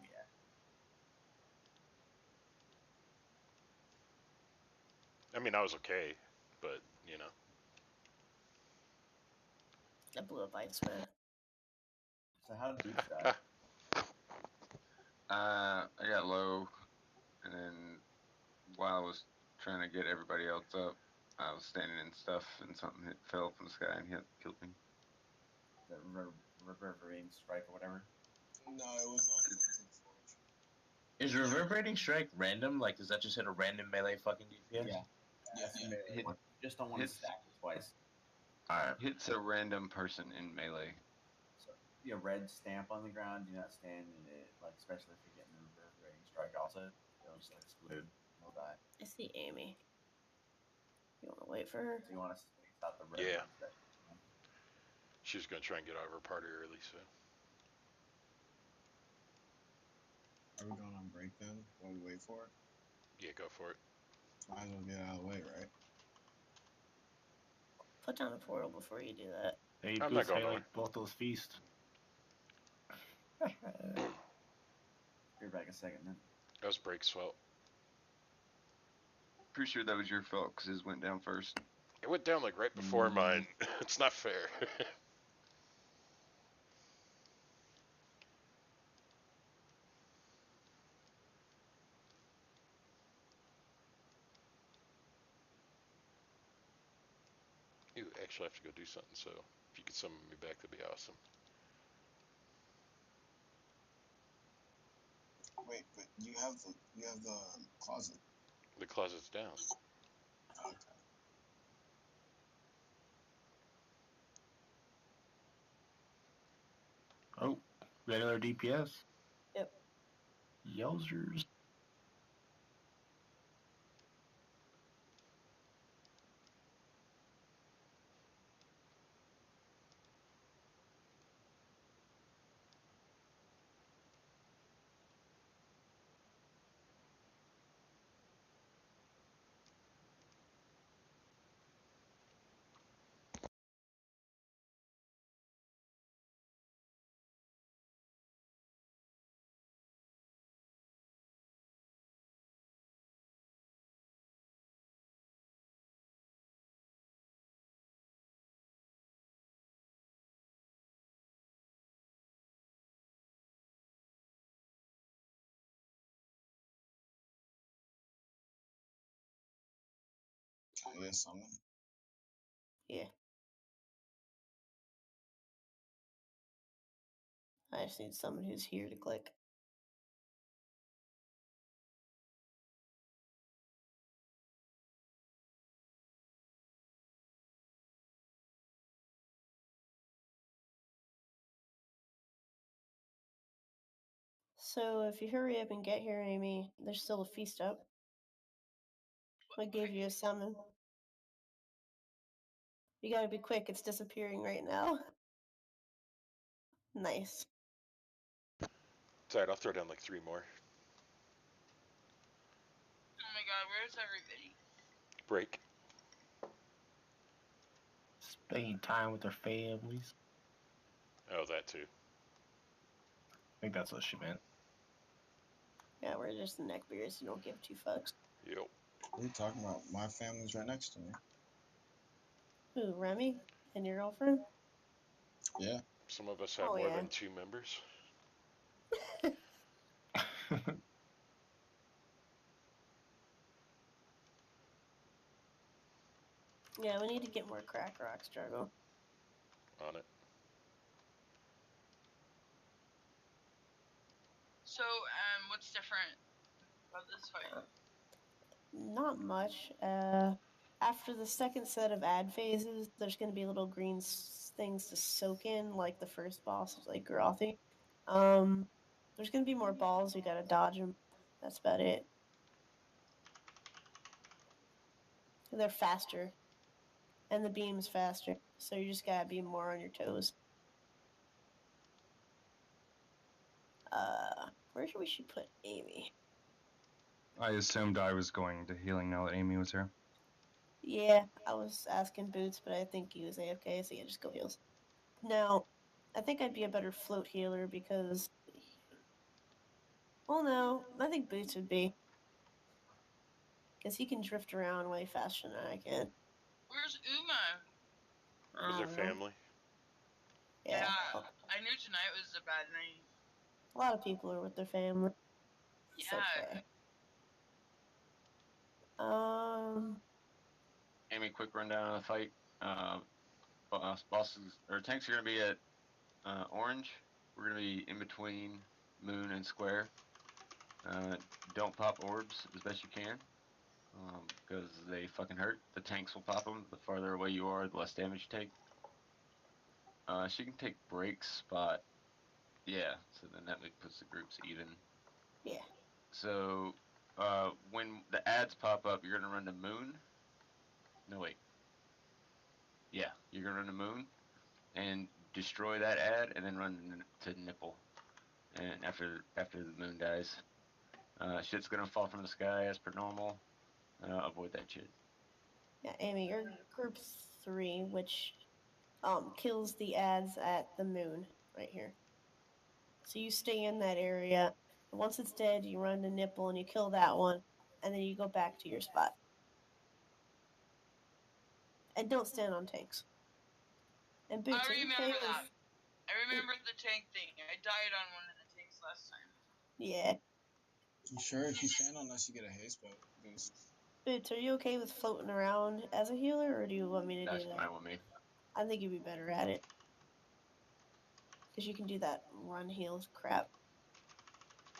Yeah. I mean, I was okay, but, you know. I blew up ice, man. So how did Boots die? I got low, and then while I was trying to get everybody else up, I was standing in stuff, and something fell from the sky and killed me. The reverberating strike or whatever? No, it was like into the forge. Is reverberating strike random? Like, does that just hit a random melee fucking DPS? Yeah. Yeah. You just don't want to Hits. stack it twice. Alright. Hits a random person in melee. So be a red stamp on the ground, do not stand in it, like especially if you're getting a reverberating strike also. It'll just explode. They'll die. I see Amy. You want to wait for her? So you want to space out the red Yeah. ones that She was going to try and get out of her party early, so. Are we going on break then while we wait for it? Yeah, go for it. Might as well get out of the way, right? Put down a portal before you do that. Hey, I'm Boots not going highlight both those feasts. Be back a second then. That was Break's fault. Pretty sure that was your fault because his went down first. It went down like right before mine. It's not fair. You actually have to go do something, so if you could summon me back, that'd be awesome. Wait, but you have the closet. The closet's down. Okay. Oh, regular DPS. Yep. Yowzers. Yeah, summon. Yeah. I just need someone who's here to click. So if you hurry up and get here, Amy, there's still a feast up. I gave you a summon. You gotta be quick, it's disappearing right now. Nice. It's alright, I'll throw down like 3 more. Oh my god, where's everybody? Break. Spending time with their families. Oh, that too. I think that's what she meant. Yeah, we're just neckbeards who don't give 2 fucks. Yep. What are you talking about? My family's right next to me. Who, Remy? And your girlfriend? Yeah. Some of us have Oh, more yeah. than 2 members. Yeah, we need to get more crack rocks, Jargo. On it. So, what's different about this fight? Not much. After the second set of ad phases, there's going to be little green things to soak in, like the first boss was like grothy. There's going to be more balls. We got to dodge them. That's about it. They're faster, and the beam's faster, so you just gotta be more on your toes. Where should we put Amy? I assumed I was going to healing now that Amy was here. Yeah, I was asking Boots, but I think he was AFK, so yeah, just go heals. Now, I think I'd be a better float healer because... Well, no, I think Boots would be. Because he can drift around way faster than I can. Where's Uma? With her family. Yeah. I knew tonight was a bad night. A lot of people are with their family. It's Yeah. okay. Amy, quick rundown of the fight. Bosses or tanks are gonna be at orange. We're gonna be in between moon and square. Don't pop orbs as best you can, because they fucking hurt. The tanks will pop them. The farther away you are, the less damage you take. She can take break spot. Yeah, so then that puts the groups even. Yeah. So, when the ads pop up, you're gonna run to moon. No, wait. Yeah, you're gonna run to moon and destroy that ad, and then run to nipple. And after the moon dies, shit's gonna fall from the sky as per normal. Avoid that shit. Yeah, Amy, you're group 3, which kills the ads at the moon right here. So you stay in that area. Once it's dead, you run to nipple and you kill that one, and then you go back to your spot. And don't stand on tanks. And Boots, I are you remember okay that. with... I remember the tank thing. I died on one of the tanks last time. Yeah. You sure? If you stand on us, you get a haze boost. Boots, are you okay with floating around as a healer, or do you want me to That's do that? fine with me. I think you'd be better at it. Because you can do that run heals crap.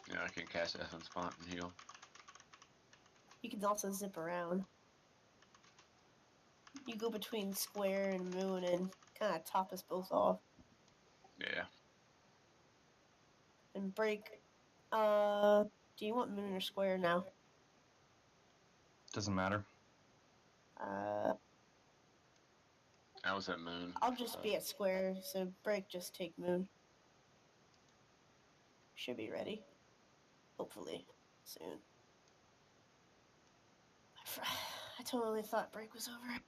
Yeah, I can cast F on spot and heal. You can also zip around. You go between square and moon and kind of top us both off. Yeah. And break. Do you want moon or square now? Doesn't matter. I was at moon. I'll just be at square, so break just take moon. Should be ready. Hopefully. Soon. I totally thought break was over.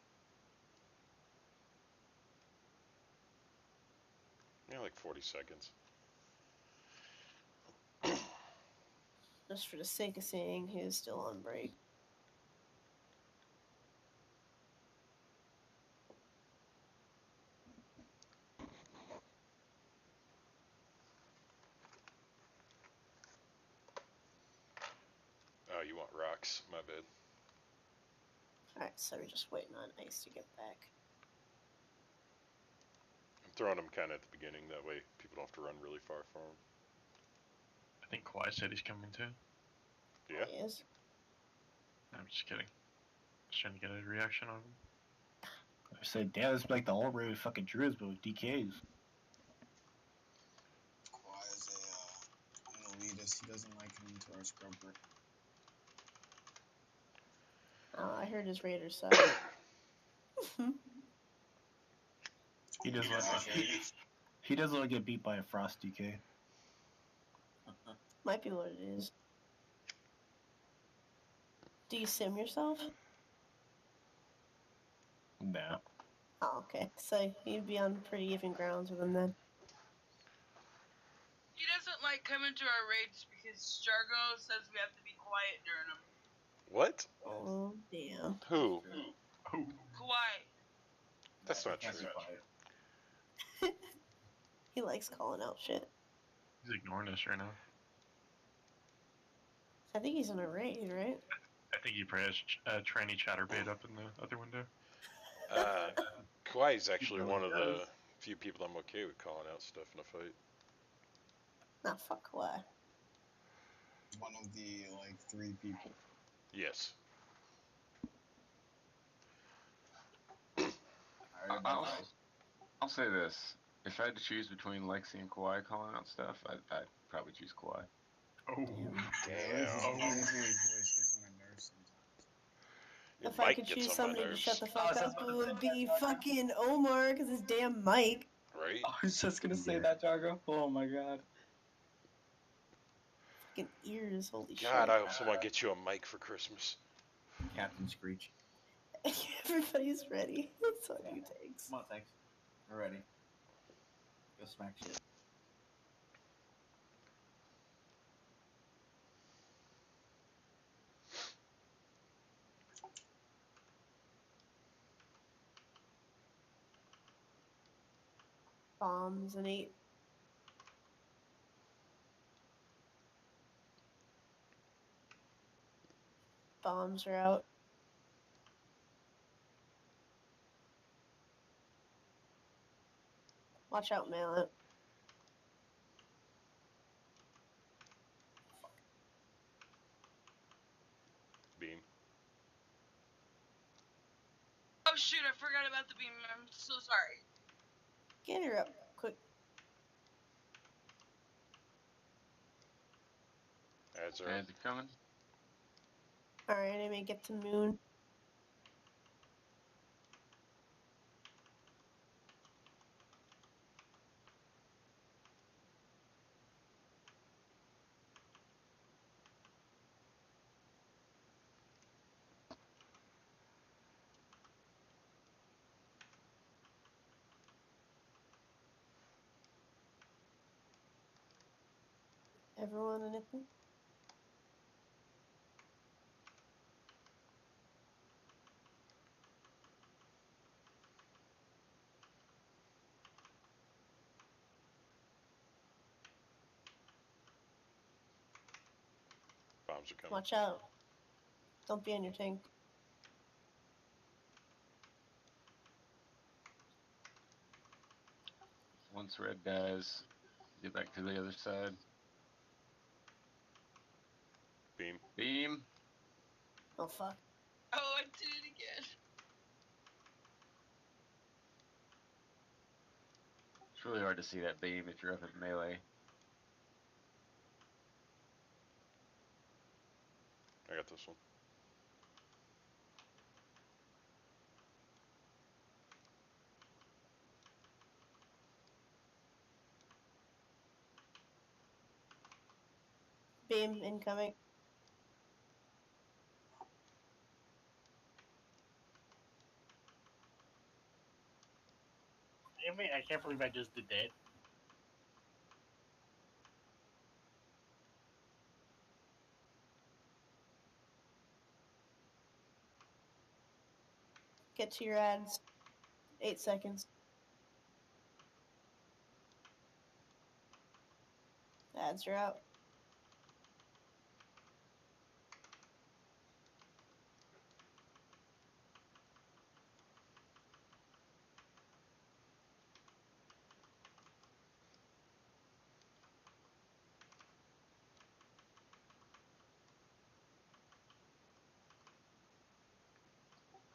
Yeah, like 40 seconds. Just for the sake of saying who's still on break. Oh, you want rocks? My bad. Alright, so we're just waiting on Ice to get back. I'm throwing him kind of at the beginning. That way people don't have to run really far for him. I think Kawhi said he's coming too. Yeah. He is. I'm just kidding. Just trying to get a reaction on him. I said, damn, this is like the old way with fucking druids, but with DKs. Kawhi is an elitist. He doesn't like coming to our scrub group. Oh, I heard his Raiders suck. He doesn't he doesn't want to get beat by a Frost DK. Might be what it is. Do you sim yourself? Nah. Oh, okay. So you'd be on pretty even grounds with him then. He doesn't like coming to our raids because Jargo says we have to be quiet during them. What? Oh, damn. Who? Quiet. That's not true. He likes calling out shit. He's ignoring us right now. I think he's in a raid, right? I think he probably has tranny chatterbait up in the other window. Kawhi's actually one of the few people I'm okay with calling out stuff in a fight. Nah, fuck Kawhi. One of the, like, 3 people. Yes. I'll say this. If I had to choose between Lexi and Kawhi calling out stuff, I'd probably choose Kawhi. Oh, damn. If I could choose somebody to shut the fuck up, it would be fucking Omar, because his damn mic. Right? I was just gonna say that, Jargo. Oh my god. Fucking ears, holy shit. God, I hope someone gets you a mic for Christmas. Captain Screech. Everybody's ready. That's what you takes. Come on, thanks. We're ready. Go smack shit. Bombs and 8. Bombs are out. Watch out, Mallet. Beam. Oh shoot, I forgot about the beam. I'm so sorry. Get her up quick. Ads are Ads are coming. Alright, I may get to Moon. Everyone anything? bombs are coming. Watch out. Don't be on your tank. Once red dies, get back to the other side. Beam. Beam. Oh, fuck. Oh, I did it again. It's really hard to see that beam if you're up in melee. I got this one. Beam incoming. I can't believe I just did that. Get to your ads. 8 seconds. Ads are out.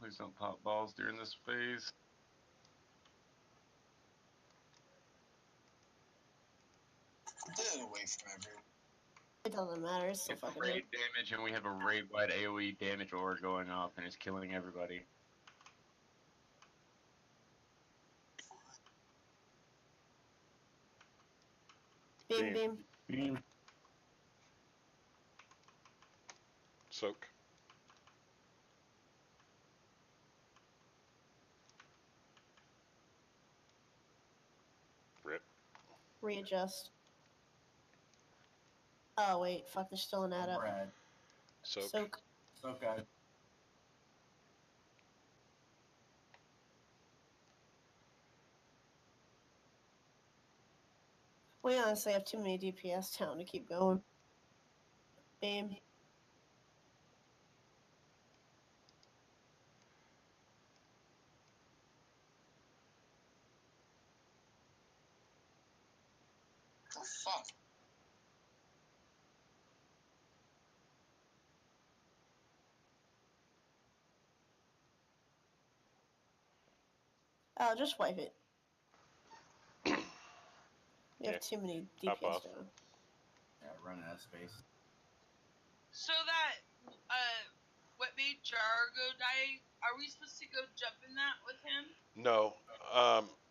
Please don't pop balls during this phase. Get away from everyone. It doesn't matter. It's still It's fucking raid hit. damage, and we have a raid-wide AoE damage aura going off, and it's killing everybody. Beam, Beam. beam. Soak. Rip. Readjust. Oh wait, fuck. There's still an add up. Brad. Soak. Soak. Soak guy. We honestly have too many DPS down to keep going. Beam. Oh, fuck. Oh, just wipe it. We have Yeah. too many Hop DPS off. down. Yeah, running out of space. So that, what made Jargo die? Are we supposed to go jump in that with him? No.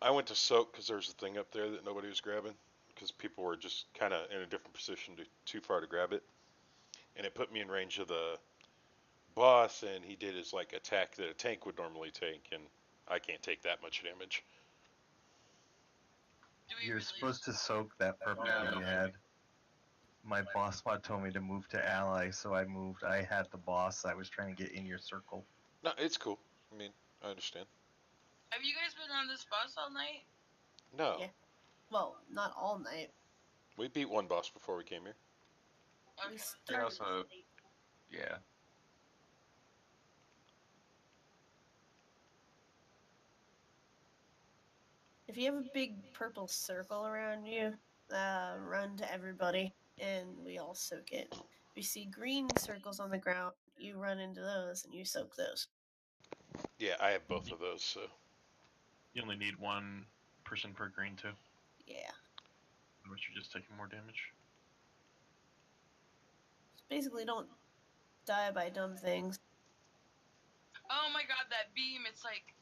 I went to soak because there's a thing up there that nobody was grabbing because people were just kind of in a different position too far to grab it, and it put me in range of the boss, and he did his like attack that a tank would normally take, and I can't take that much damage. You're supposed to soak that purple that you had. My boss mod told me to move to ally, so I moved. I had the boss. I was trying to get in your circle. No, it's cool. I mean, I understand. Have you guys been on this bus all night? No. Yeah. Well, not all night. We beat one boss before we came here. We We started also, yeah. If you have a big purple circle around you, run to everybody, and we all soak it. If you see green circles on the ground, you run into those and you soak those. Yeah, I have both of those, so. You only need one person per green too. Yeah. Otherwise you're just taking more damage. Just basically don't die by dumb things. Oh my god, that beam, it's like,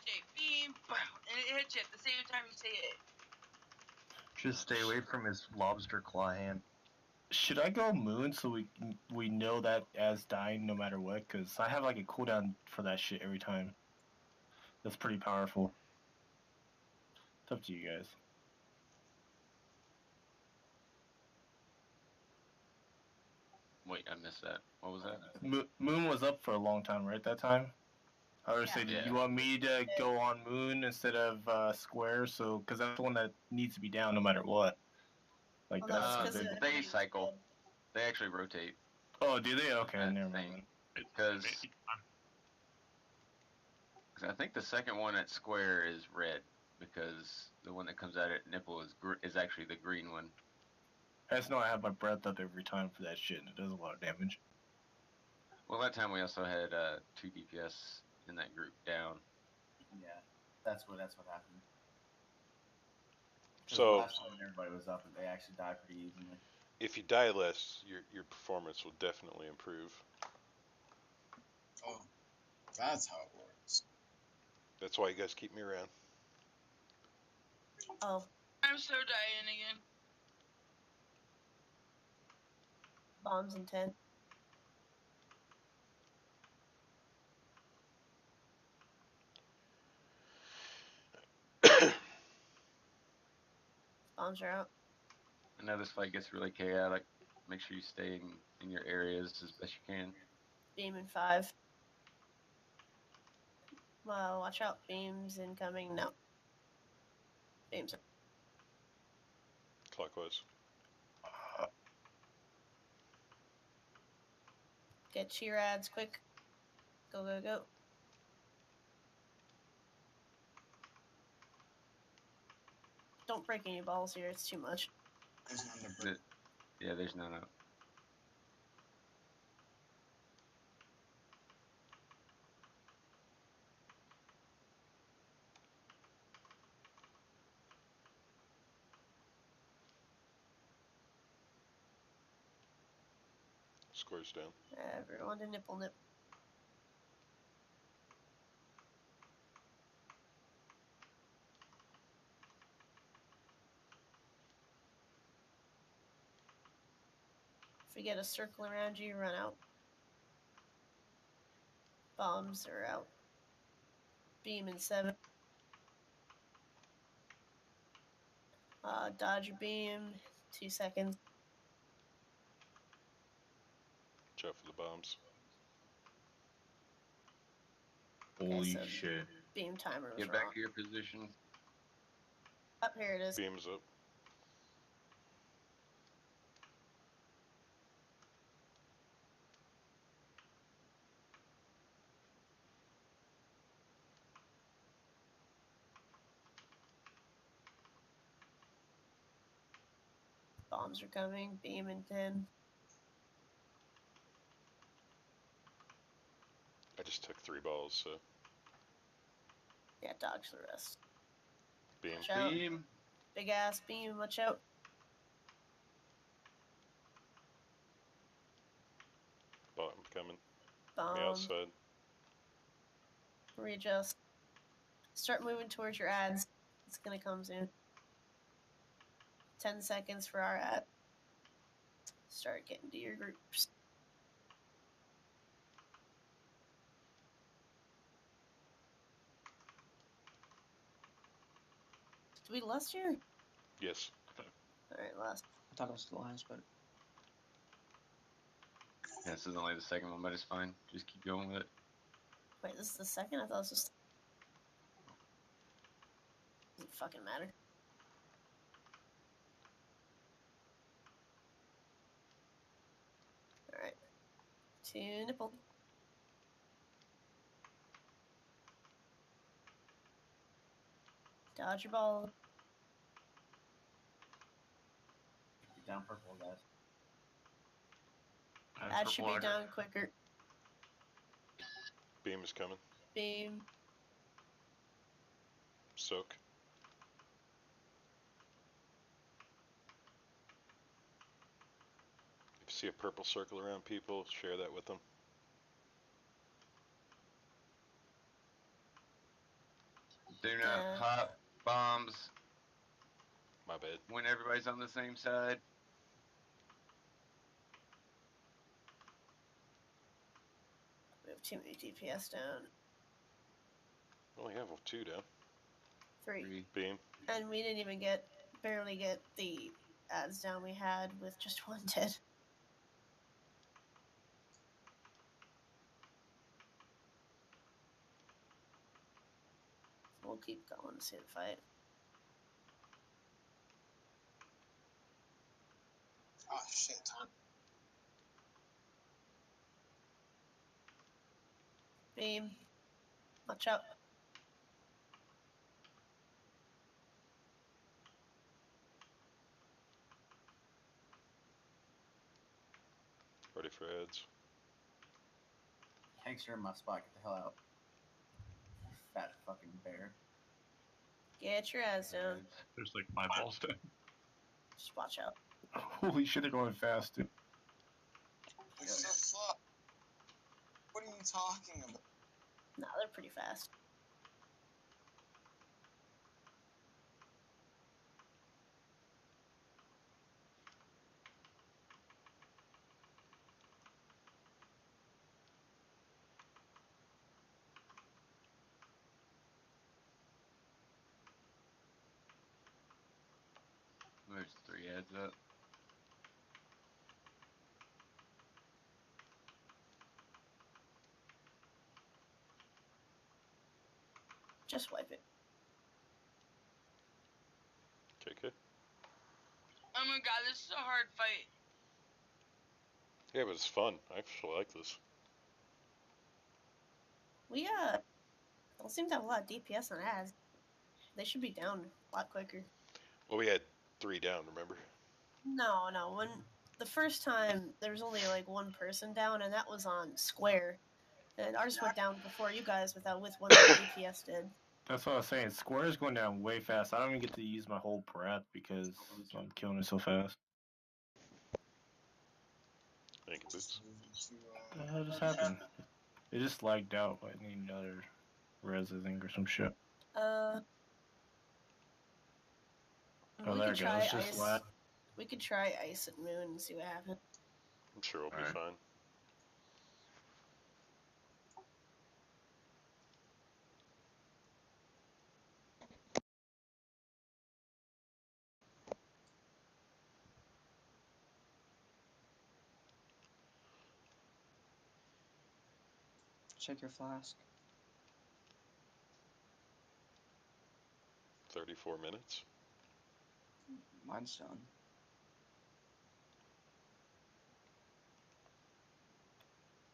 say beam, boom, and it hits you at the same time you say it. Just stay away from his lobster claw hand. Should I go moon so we know that as dying no matter what? Because I have like a cooldown for that shit every time. That's pretty powerful. It's up to you guys. Wait, I missed that. What was that? Moon was up for a long time, right? That time. I would say, Yeah. you want me to go on moon instead of square? So, because that's the one that needs to be down no matter what. Like Well, that's that's the 'cause big. of- They cycle. They actually rotate. Oh, do they? Okay, that never thing. mind. Because I think the second one at square is red, because the one that comes out at nipple is actually the green one. I just know I have my breath up every time for that shit, and it does a lot of damage. Well, that time we also had 2 DPS in that group down. Yeah, that's what happened. 'Cause So last time when everybody was up, they actually died pretty evenly. if you die less, your performance will definitely improve. Oh, that's how it works. That's why you guys keep me around. Oh, I'm so dying again. bombs in 10. Bombs are out. I know this fight gets really chaotic. Make sure you stay in your areas as best you can. Beam in 5. Well, watch out. Beams incoming. No. Beams. Clockwise. Get cheer ads quick. Go, go, go. Don't break any balls here. It's too much. There's none to break. Yeah, there's none up. Square's down. Everyone to nipple nip. If we get a circle around you, run out. Bombs are out. Beam in 7. Dodge your beam. 2 seconds. Watch out for the bombs. Holy so shit. Beam timer was Get wrong. back to your position. Up here it is. Beams up. Bombs are coming. Beam in 10. I just took 3 balls, so. Yeah, dodge the rest. Beam. Watch out. Beam. Big ass beam, watch out. Bomb coming. Bomb. On the outside. Readjust. Start moving towards your ads. It's gonna come soon. 10 seconds for our ad. Start getting to your groups. Did we last year? Yes. Alright, last. I thought it was the last, but Yeah, this is only the second one, but it's fine. Just keep going with it. Wait, this is the second? I thought it was just. Doesn't fucking matter. Alright. 2 nipple. Dodge your ball. Get down purple, guys. That should be down quicker. Beam is coming. Beam. Soak. If you see a purple circle around people, share that with them. Do not pop bombs My bad. when everybody's on the same side. We have too many DPS down. Only have 2 down. 3. Beam. And we didn't even barely get the ads down we had with just 1 dead. We'll keep going, see the fight. Oh shit, Tom. Beam. Watch out. Ready for ads. Tanks are in my spot. Get the hell out. You fat fucking bear. Get your ass down. There's like 5 balls down. Just watch out. Holy shit, they're going fast, dude. They're so slow. What are you talking about? No, they're pretty fast. There's 3 ads up. Just wipe it. KK. Oh my god, this is a hard fight. Yeah, but it's fun. I actually like this. We don't seem to have a lot of DPS on ads. They should be down a lot quicker. Well, we had 3 down, remember? No. When the first time there was only like 1 person down, and that was on square. And ours went down before you guys with 1 DPS did. That's what I was saying. Square is going down way fast. I don't even get to use my whole breath because I'm killing it so fast. Thank you, Boots. What the hell just happened? It just lagged out. I need another res, I think, or some shit. Oh, We there could it try goes. Just ice. lag. We could try ice at Moon and see what happens. I'm sure we'll be Alright. fine. Check your flask. 34 minutes. Mine's done.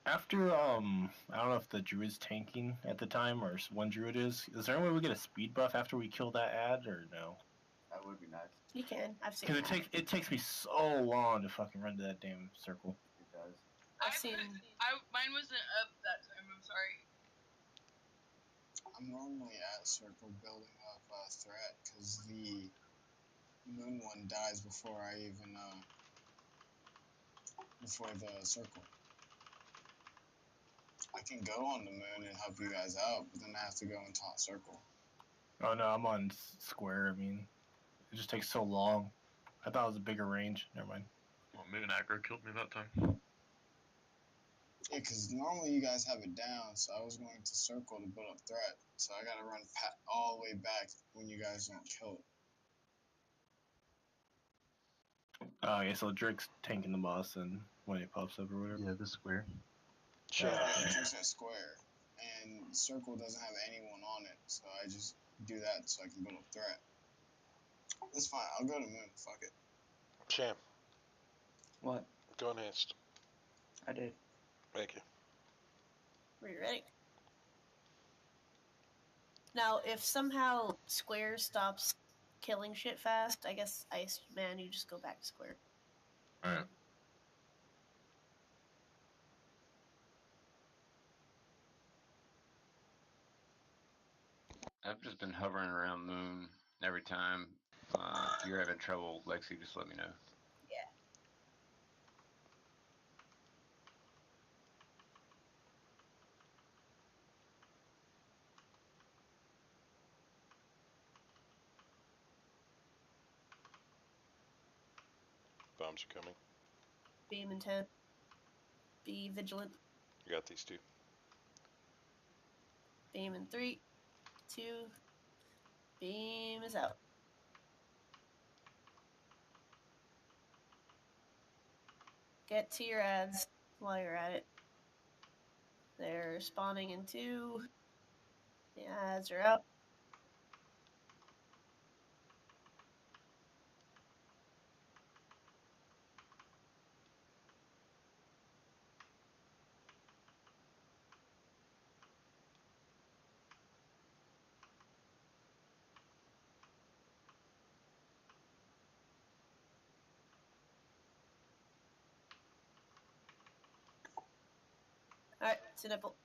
After, I don't know if the druid's tanking at the time, or one druid is. Is there any way we get a speed buff after we kill that ad, or no? That would be nice. You can. I've seen. Because it takes me so long to fucking run to that damn circle. It does. I've seen. Mine wasn't up that time. I'm sorry. I'm normally at circle building up a threat because the moon one dies before I even before the circle. I can go on the moon and help you guys out, but then I have to go and taunt circle. Oh no, I'm on square. I mean, it just takes so long. I thought it was a bigger range. Never mind. Well, Moon aggro killed me that time. Yeah, because normally you guys have it down, so I was going to circle to build up threat, so I gotta run all the way back when you guys don't kill it. Oh, yeah, so Drake's tanking the boss, and when it pops up or whatever. Yeah, the square. Sure. Yeah, Drake's at square, and circle doesn't have anyone on it, so I just do that so I can build up threat. It's fine. I'll go to moon. Fuck it. Sham, What? go enhanced. I did. Thank you. Were you ready? Now, if somehow square stops killing shit fast, I guess ice man, you just go back to square. Alright. I've just been hovering around Moon every time. If you're having trouble, Lexi, just let me know. Yeah. Bombs are coming. Beam intent. Be vigilant. You got these two. Beam in 3, 2. Beam is out. Get to your ads while you're at it. They're spawning in 2. The ads are out. Alright, it's a nipple.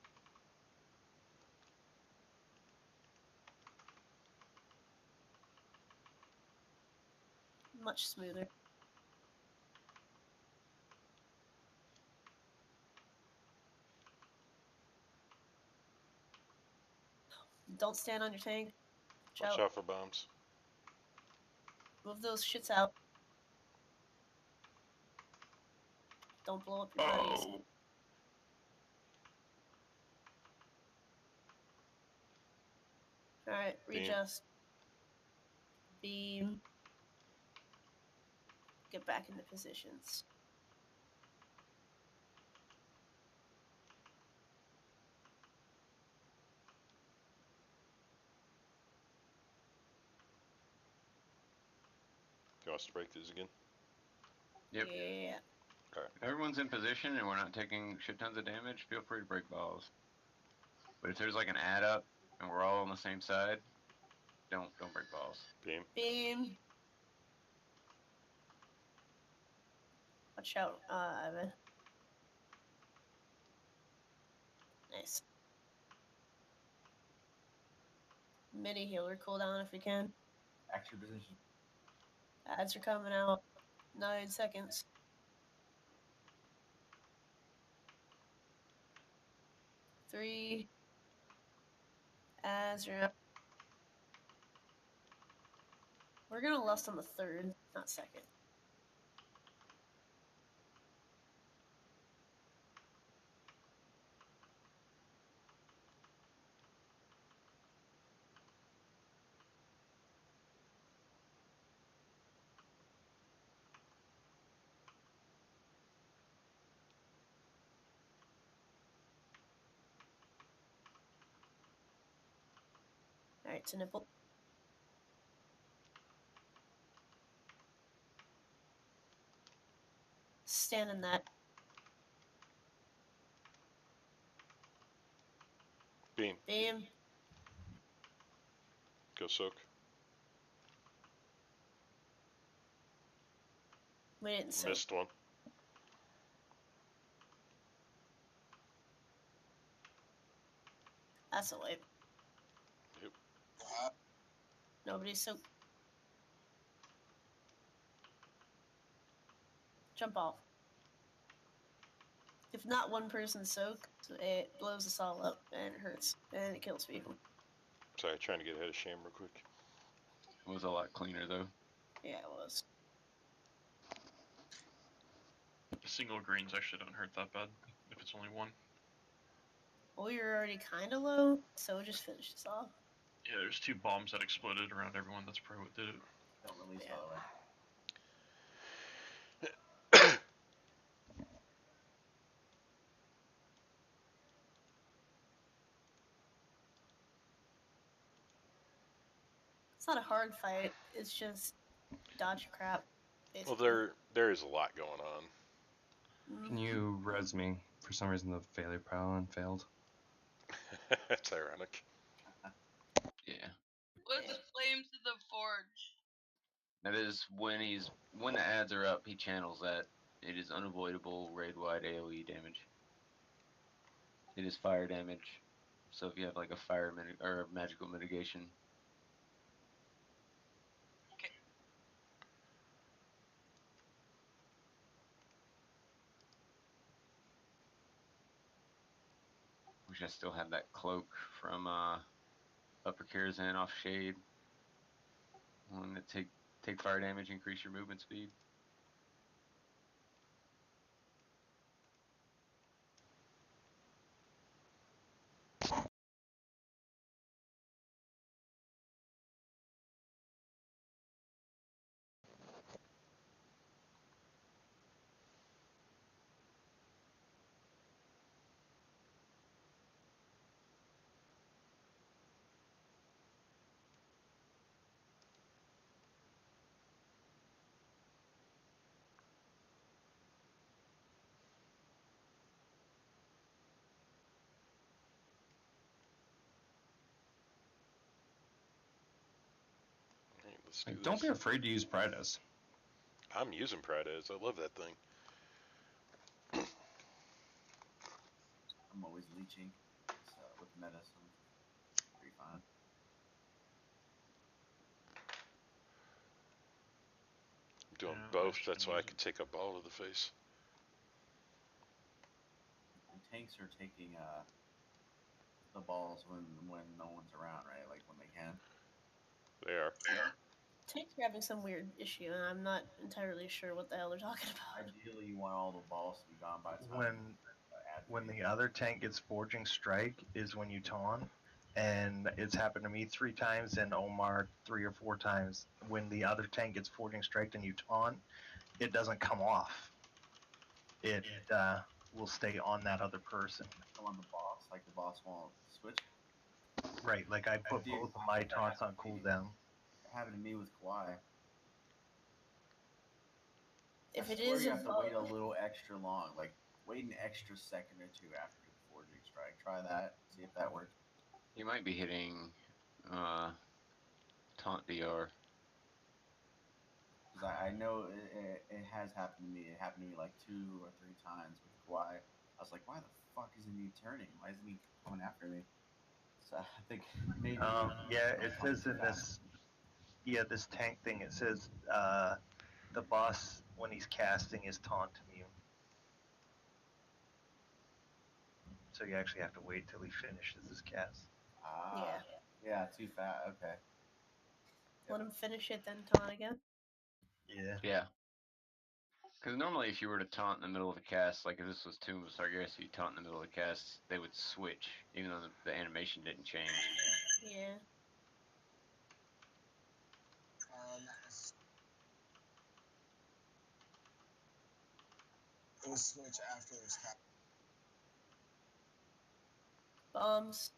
Much smoother. Don't stand on your tank. Watch out for bombs. Move those shits out. Don't blow up your buddies. Oh. Alright, readjust. Beam. Get back into positions. You want us to break these again? Yep. Yeah. If everyone's in position and we're not taking shit tons of damage, feel free to break balls. But if there's like an add up and we're all on the same side, don't break balls. Beam. Beam. Watch out, Ivan. Nice. Mini healer cooldown if we can. Action position. Ads are coming out. 9 seconds. 3. Azure. We're gonna lust on the 3rd, not 2nd. Alright, to nipple. Stand in that. Beam. Beam. Go soak. We didn't soak. Missed one. That's a wipe. Yep. Nobody soaked. Jump off. If not one person soak, it blows us all up and it hurts and it kills people. Sorry, trying to get ahead of Sham real quick. It was a lot cleaner though. Yeah, it was. Single greens actually don't hurt that bad if it's only one. Well, we were already kind of low, so it just finishes off. Yeah, there's 2 bombs that exploded around everyone. That's probably what did it. Don't release Yeah. all the way. It's not a hard fight. It's just dodge crap. Well, Basically. there is a lot going on. Can you res me? For some reason, the failure pylon failed. That's ironic. Yeah. What's Flames of the Forge? That is when the ads are up, he channels that. It is unavoidable raid-wide AoE damage. It is fire damage. So if you have like a fire or a magical mitigation. Okay. Wish I still had that cloak from Upper Karazhan off Shade. One that take fire damage, increase your movement speed. Alright, let's do Like, this. don't be afraid to use Pridus. I'm using Pridus. I love that thing. I'm always leeching with medicine. Pretty fine. I'm doing Yeah, both. actually That's why I use can take a ball to the face. And tanks are taking the balls when no one's around, right? Like when they can. They are. Tanks are having some weird issue, and I'm not entirely sure what the hell they're talking about. Ideally, you want all the balls to be gone by the time. When the other tank gets Forging Strike is when you taunt, and it's happened to me 3 times and Omar 3 or 4 times. When the other tank gets Forging Strike and you taunt, it doesn't come off. It will stay on that other person. Come on the boss, like the boss won't switch. Right, like I put both of my taunts on cooldown. It happened to me with Kawhi. If I it swear is you a have to wait a little extra long, like wait an extra second or 2 after the Forging Strike. Try that, see if that works. You might be hitting taunt DR. Because I know it has happened to me. It happened to me like 2 or 3 times with Kawhi. I was like, why the fuck isn't he turning? Why isn't he going after me? So I think maybe. Yeah, it says in this. Yeah, this tank thing. It says the boss when he's casting is taunt immune. So so you actually have to wait till he finishes his cast. Ah. Yeah. Yeah, too fat. Okay. Let him finish it, then taunt again. Yeah. Yeah. Because normally, if you were to taunt in the middle of a cast, like if this was Tomb of Sargeras, you taunt in the middle of the cast, they would switch, even though the animation didn't change. Yeah. It was switch after his cap. Bombs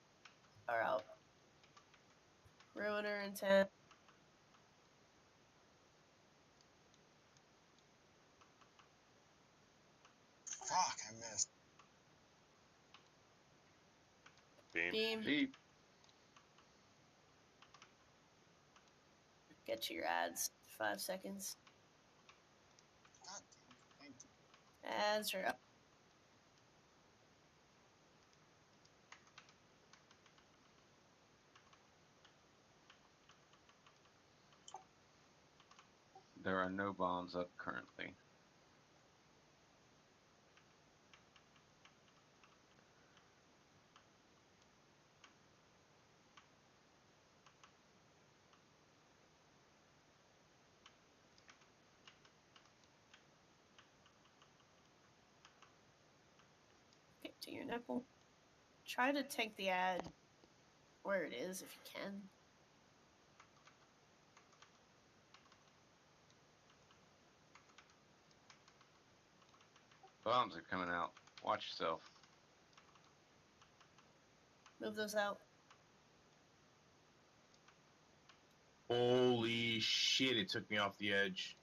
are out. Ruiner and 10. Fuck, I missed. Beam. Beam. Get to your ads. 5 seconds. God damn. Thank you. Ads are up. There are no bombs up currently. Get to your nipple. Try to take the ad where it is if you can. Bombs are coming out. Watch yourself. Move those out. Holy shit, it took me off the edge.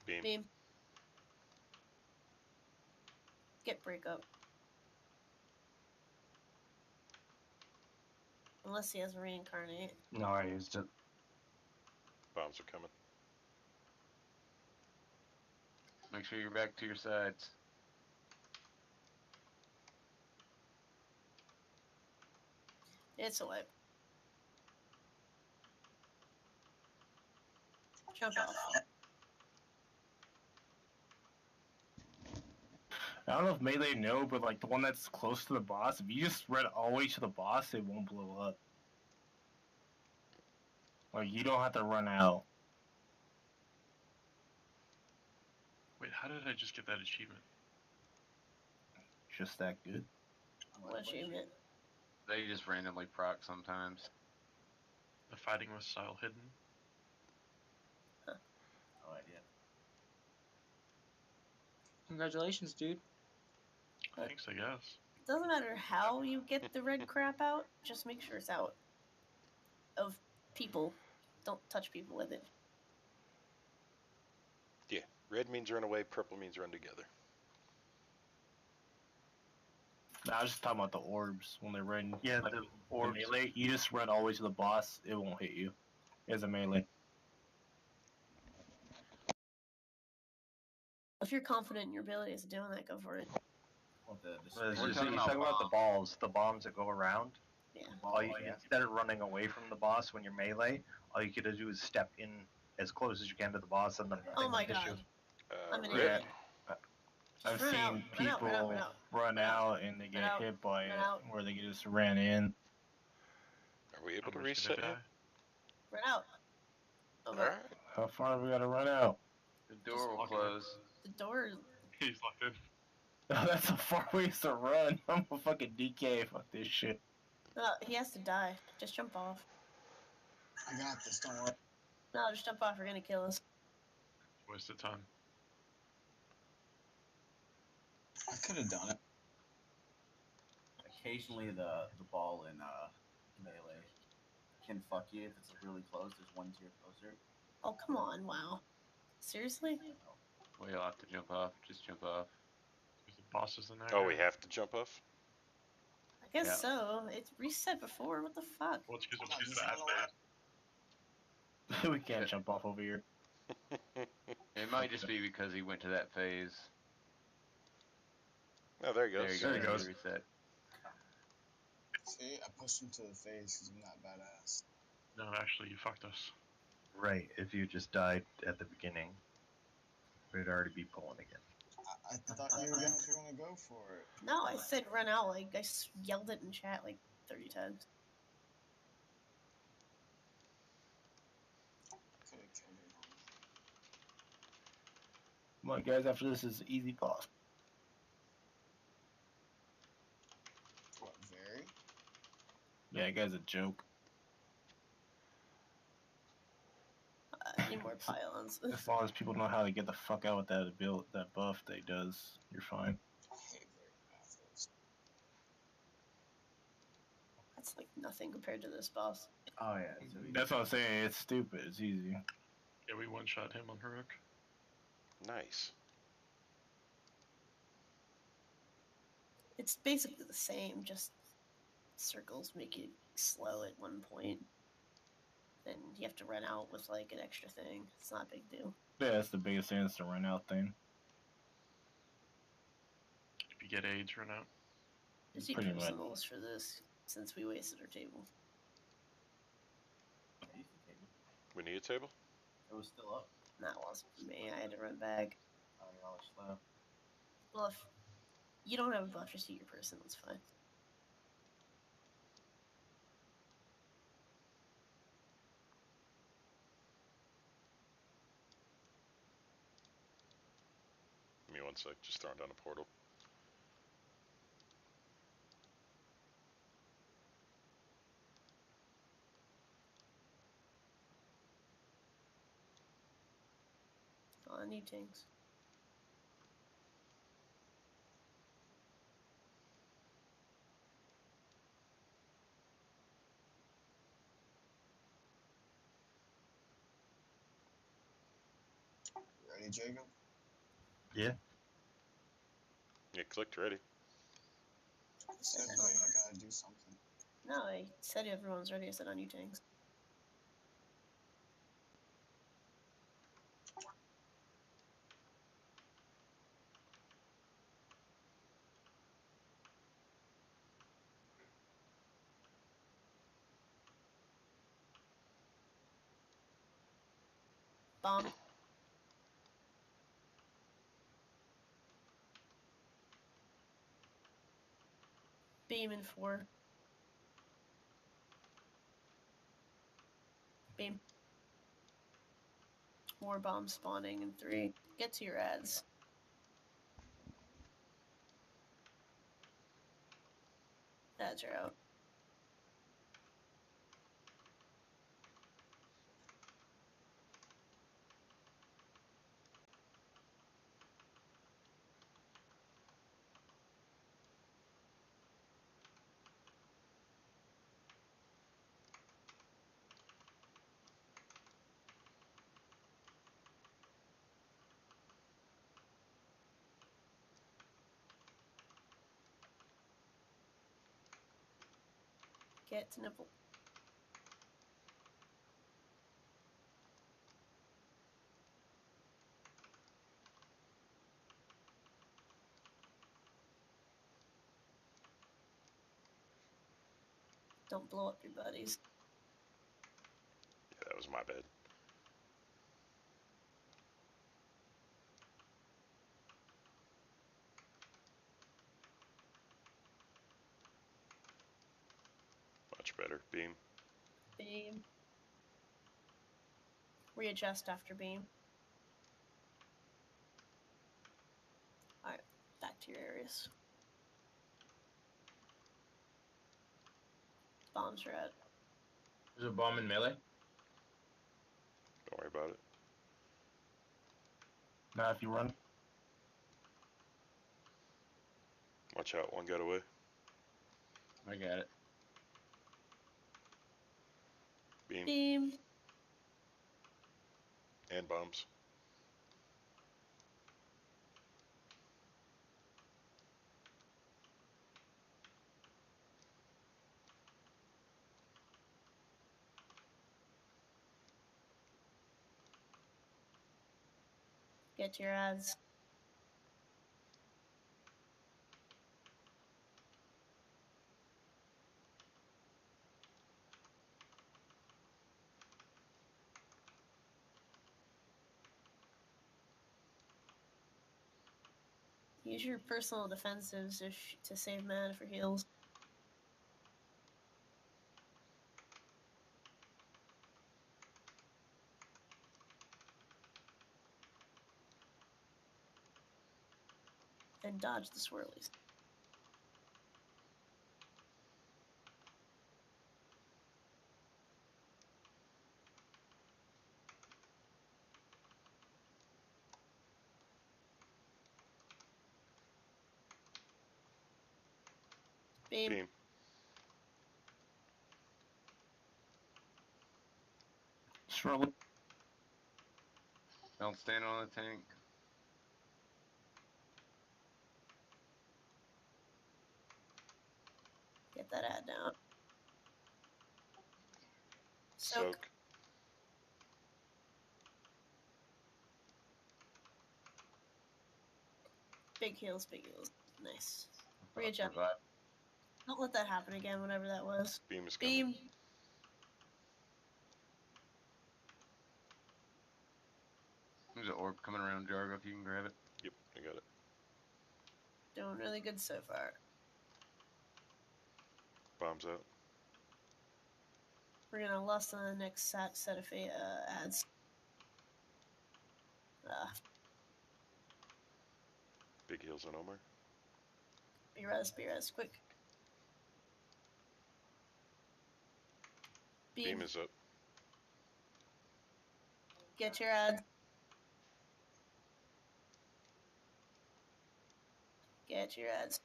Beam. Beam. Get break up. Unless he has a reincarnate. No, I used it. Bombs are coming. Make sure you're back to your sides. It's a wipe. Jump off. I don't know if Melee know, but like the one that's close to the boss, if you just run all the way to the boss, it won't blow up. Like you don't have to run out. Wait, how did I just get that achievement? Just that good. What achievement? They just randomly proc sometimes. The fighting with style hidden. No idea. Congratulations, dude. Thanks, I guess. Doesn't matter how you get the red crap out, just make sure it's out of people. Don't touch people with it. Yeah. Red means run away. Purple means run together. No, I was just talking about the orbs when they run. Yeah, like, the the orbs. melee. You just run all the way to the boss. It won't hit you. As a melee. If you're confident in your abilities of doing that, go for it. What the He's We're talking talking about about the balls, the bombs that go around. Yeah. All you, instead of running away from the boss when you're melee, all you gotta do is step in as close as you can to the boss, and then the Oh thing my will hit you. god. I'm an Red. idiot. I've Just run out, seen run out, people run out, run out. run Run out. out and they get Run out. hit by Run it, out. where they just ran in. Are we able to I'm just reset gonna yet? die. Run out. Oh, Alright. How far have we got to run out? The door will close. The door. He's locked in. Oh, that's a far ways to run. I'm a fucking DK. Fuck this shit. No, he has to die. Just jump off. I got this, don't worry. No, just jump off. You're gonna kill us. Waste of time. I could have done it. Occasionally, the ball in melee can fuck you if it's really close. There's one tier closer. Oh, come on. Wow. Seriously? Well, you'll have to jump off. Just jump off. Because the boss is in that. Oh, guy. we have to jump off? I guess Yeah. so. It's reset before. What the fuck? Well, it's because Hold on, it's he's fast. on the We can't jump off over here. It might just be because he went to that phase. Oh, there he goes. There he goes. Reset. See, I pushed him to the face because I'm not badass. No, actually, you fucked us. Right, if you just died at the beginning. but it'd already be pulling again. I thought you guys were gonna go for it. No, I said run out. Like I yelled it in chat like 30 times. Could have killed it. Come on, guys. After this is easy boss. What, very? Yeah, that guy's a joke. Need more pylons. As long as people know how to get the fuck out with that buff that he does, you're fine. I hate very battles. That's like nothing compared to this boss. Oh yeah. It's so easy. That's what I'm saying. It's stupid. It's easy. Yeah, we one-shot him on Haruk. Nice. It's basically the same, just circles make you slow at one point. Then you have to run out with like an extra thing. It's not a big deal. Yeah, that's the biggest thing. Is the run out thing. If you get AIDS, run out. Just use Pretty much. personals for this, since we wasted our table. Yeah, you can take it. We need a table? It was still up. That wasn't for me. I had to run back. Oh, you're all slow. Well, if you don't have a buff, just use your person. That's fine. Give me one sec, just throwing down a portal. Oh, I need tanks. Ready, Jacob? Yeah. Yeah, clicked ready. You said, wait, I gotta do something. No, I said everyone's ready. I said on you tanks. Bomb. Beam in 4. Beam. More bombs spawning in 3. Get to your ads. Ads are out. Get to nipple. Don't blow up your buddies. Yeah, that was my bad. Much better. Beam. Beam. Readjust after beam. Alright, back to your areas. Bombs are out. There's a bomb in melee. Don't worry about it. Now if you run, Watch out, one got away. I got it. Beam. Beam. And bombs. Get to your ads. Use your personal defensives to save mana for heals. And dodge the swirlies. Beam. Beam. Swirly. Don't stand on the tank. Get that ad down. Soak. Big heals, big heals. Nice. Readjust. Revive. Don't let that happen again, whatever that was. Beam is coming. Beam. There's an orb coming around Jargo if you can grab it. Yep, I got it. Doing really good so far. Bombs out. We're gonna lust on the next set of ads. Big heals on Omar. Be res, quick. Beam is up. Get your ads. Get your ads.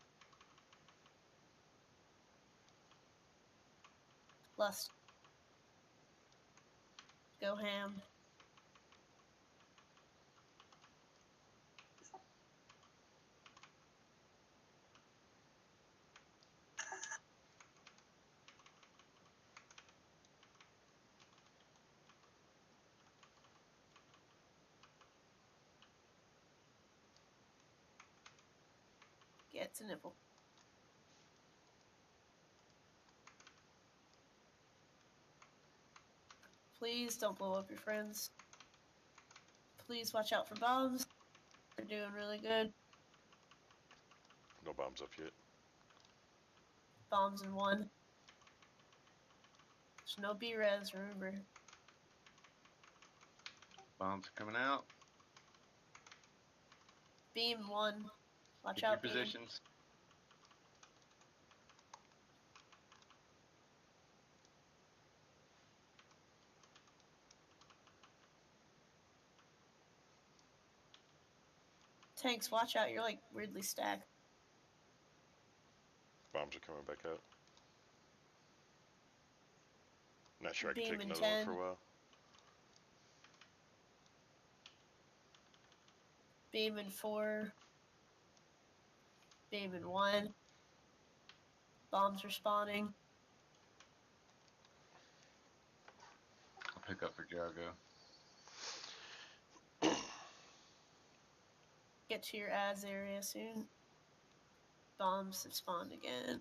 Lust. Go ham. Get to nipple. Please don't blow up your friends. Please watch out for bombs. They're doing really good. No bombs up yet. Bombs in 1. There's no B-res, remember. Bombs are coming out. Beam 1. Watch Keep out, your beam. positions. Tanks, watch out. You're like weirdly stacked. Bombs are coming back out. Not sure I can Beam take in another 10. one for a while. Beam in 4. Beam in 1. Bombs are spawning. I'll pick up for Jargo. Get to your ads area soon. Bombs have spawned again.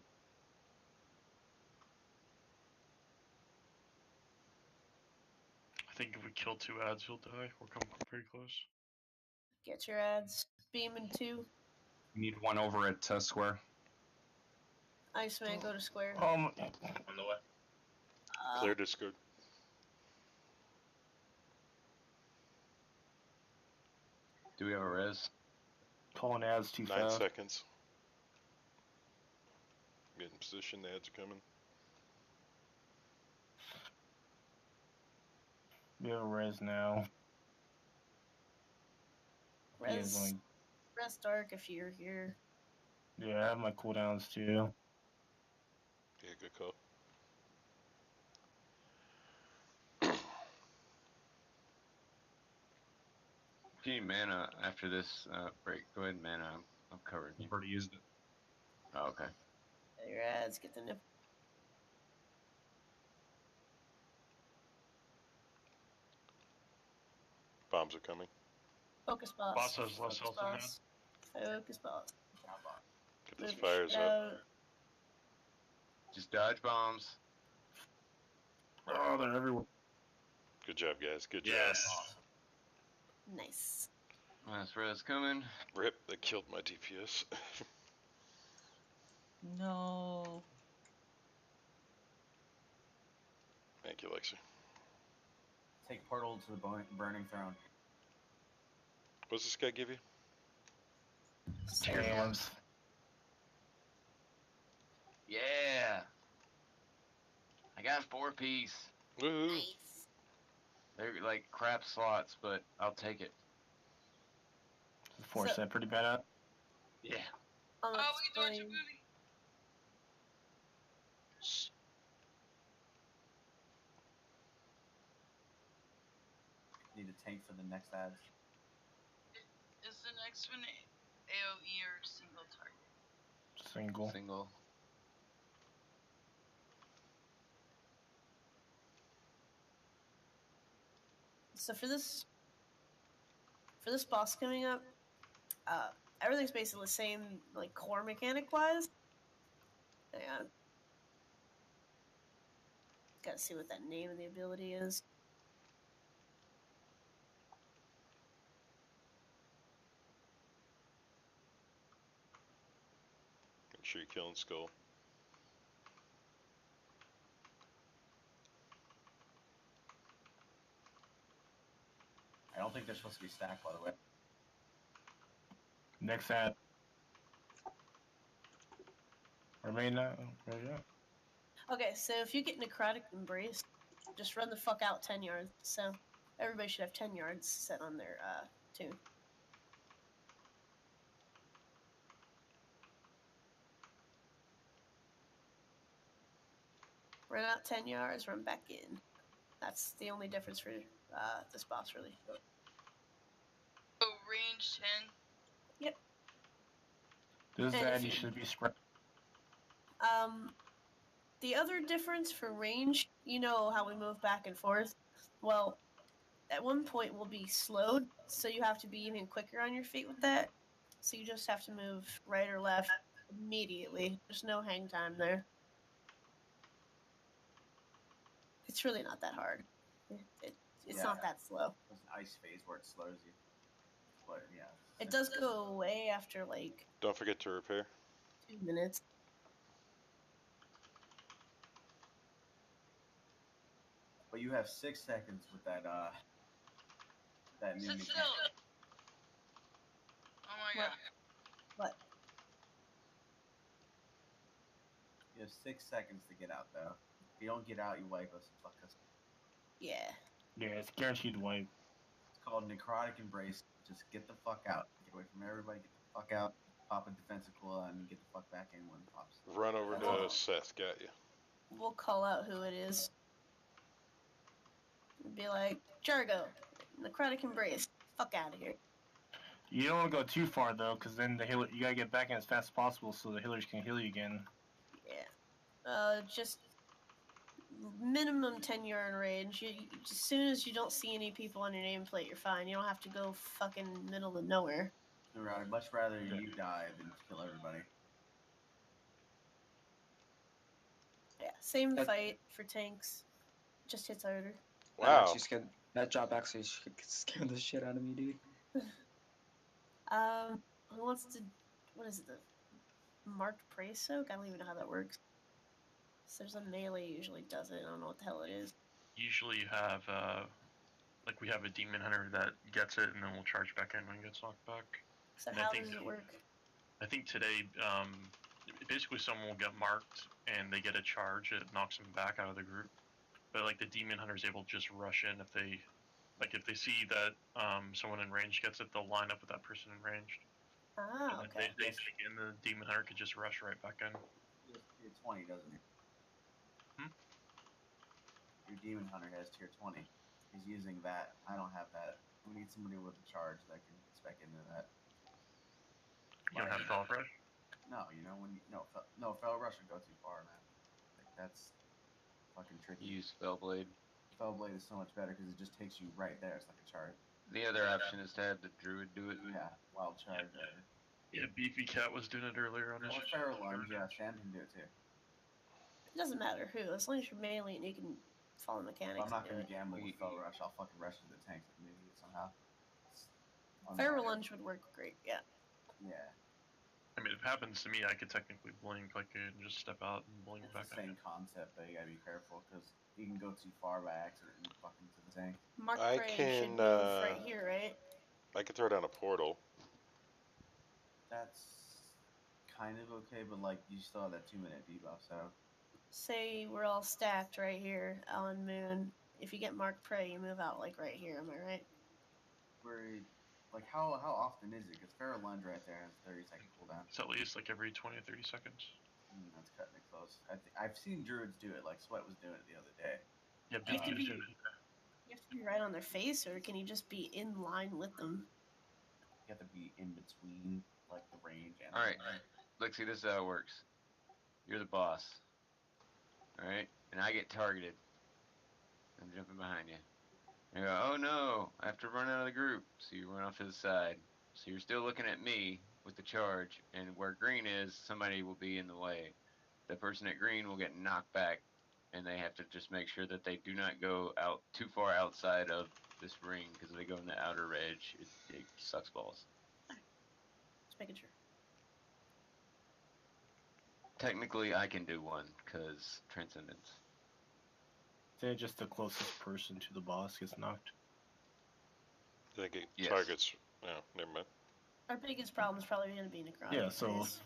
I think if we kill 2 ads, he'll die. We're coming pretty close. Get your ads. Beam in 2. We need one over at square. Iceman, go to square. On the way. Clear Discord. Do we have a res? Calling ads too 9 fast. seconds. Get in position, the ads are coming. We have a res now. He is Res, going- res dark if you're here. Yeah, I have my cooldowns too. Yeah, good call. If you need mana after this break, go ahead and mana. I'm covered. You've already used it. Oh, okay. Get your ads. Get the nip. Bombs are coming. Focus boss. Boss has less Focus health than boss. Focus boss. Get those Move your fires shit up. out. Just dodge bombs. Oh, they're everywhere. Good job, guys. Good job. Yes. Nice. Last res coming. Rip, that killed my DPS. No. Thank you, Lexi. Take portal to the burning throne. What's this guy give you? Tams. Yeah. I got 4-piece. Woohoo. Nice. They're like crap slots, but I'll take it. 4 set pretty bad up. Yeah. Oh, we can do it to movie. Need a tank for the next ads. Is the next one AOE or single target? Single. Single. So for this boss coming up, everything's basically the same, like core mechanic wise. Hang on. Gotta see what that name of the ability is. Make sure you're killing Skull. I don't think they're supposed to be stacked, by the way. Next ad. Remain now. Where you at? Okay, so if you get Necrotic Embrace, just run the fuck out 10 yards. So everybody should have 10 yards set on their tune. Run out 10 yards, run back in. That's the only difference for this boss, really. Oh, range 10. Yep. This And ad if you you- should be spread. The other difference for range, you know how we move back and forth? Well, at one point we'll be slowed, so you have to be even quicker on your feet with that. So you just have to move right or left immediately. There's no hang time there. It's really not that hard. It's Yeah. not that slow. There's an ice phase where it slows you. But yeah. It does go away after like Don't forget to repair. 2 minutes. But you have 6 seconds with that new Sit mechanic. still. Oh my god. What? You have 6 seconds to get out though. If you don't get out, you wipe us and fuck us. Yeah. Yeah, it's guaranteed wipe. It's called Necrotic Embrace. Just get the fuck out. Get away from everybody. Get the fuck out. Pop a defensive cooldown and get the fuck back in when it pops. Run over That's to all. Seth. Got you. We'll call out who it is. Be like, Jargo, Necrotic Embrace. Fuck out of here. You don't want to go too far though, because then the healer, you gotta get back in as fast as possible so the healers can heal you again. Yeah. Just minimum 10-yard range. As soon as you don't see any people on your nameplate, you're fine. You don't have to go fucking middle of nowhere. I'd much rather you die than kill everybody. Yeah, same fight for tanks. Just hits harder. Wow. That drop actually scared the shit out of me, dude. Who wants to? What is it? The marked prey soak? I don't even know how that works. So there's a melee usually does it. I don't know what the hell it is. Usually you have, like we have a demon hunter that gets it and then we'll charge back in when it gets knocked back. So And how does it work? I think today, basically someone will get marked and they get a charge, it knocks them back out of the group. But like the demon hunter is able to just rush in if they, like if they see that someone in range gets it, they'll line up with that person in range. Ah, And okay. They take it, and the demon hunter could just rush right back in. Tier 20, doesn't he? Your demon hunter has tier 20. He's using that. I don't have that. We need somebody with a charge that can spec into that. You don't have Fellow Rush? No, you know when no Fellow Rush would go too far, man. Like that's fucking tricky. Use Spellblade. Spellblade is so much better because it just takes you right there. It's like a charge. The other option is to have the druid do it. Yeah, wild charge. Yeah, Beefy Cat was doing it earlier on his. Or Feral Lunge, yeah, Sam can do it too. It doesn't matter who, as long as you're melee and you can follow mechanics. I'm not and do gonna it. gamble with Fellow Rush. I'll fucking rush to the tanks if needed somehow. Feral lunge would work great. Yeah. Yeah. I mean, if it happens to me, I could technically blink, like, and just step out and blink It's back the at same you. concept, but you gotta be careful because you can go too far by accident and fuck into the tank. Mark I Prey should can, move right here, right? I can throw down a portal. That's kind of okay, but like you still have that 2-minute debuff, so Say we're all stacked right here on Moon. If you get Mark Prey, you move out like right here. Am I right? we're like how often is it? Because Feral Lunge right there has 30-second cooldown. It's at least like every 20 or 30 seconds. That's cutting it close. I've seen druids do it. Like Sweat was doing it the other day. Yeah, You have to BQ be. is doing it. You have to be right on their face, or can you just be in line with them? You have to be in between like the range and. All right, look, see, this is how it works. You're the boss, all right, and I get targeted. I'm jumping behind you. You go, oh no, I have to run out of the group. So you run off to the side. So you're still looking at me with the charge, and where green is, somebody will be in the way. The person at green will get knocked back, and they have to just make sure that they do not go out too far outside of this ring, because if they go in the outer edge, it sucks balls. Just making sure. Technically, I can do one, because Transcendence. Then just the closest person to the boss gets knocked. I think it Yes. targets. No, never mind. Our biggest problem is probably going to be necrotic. Yeah, so phase.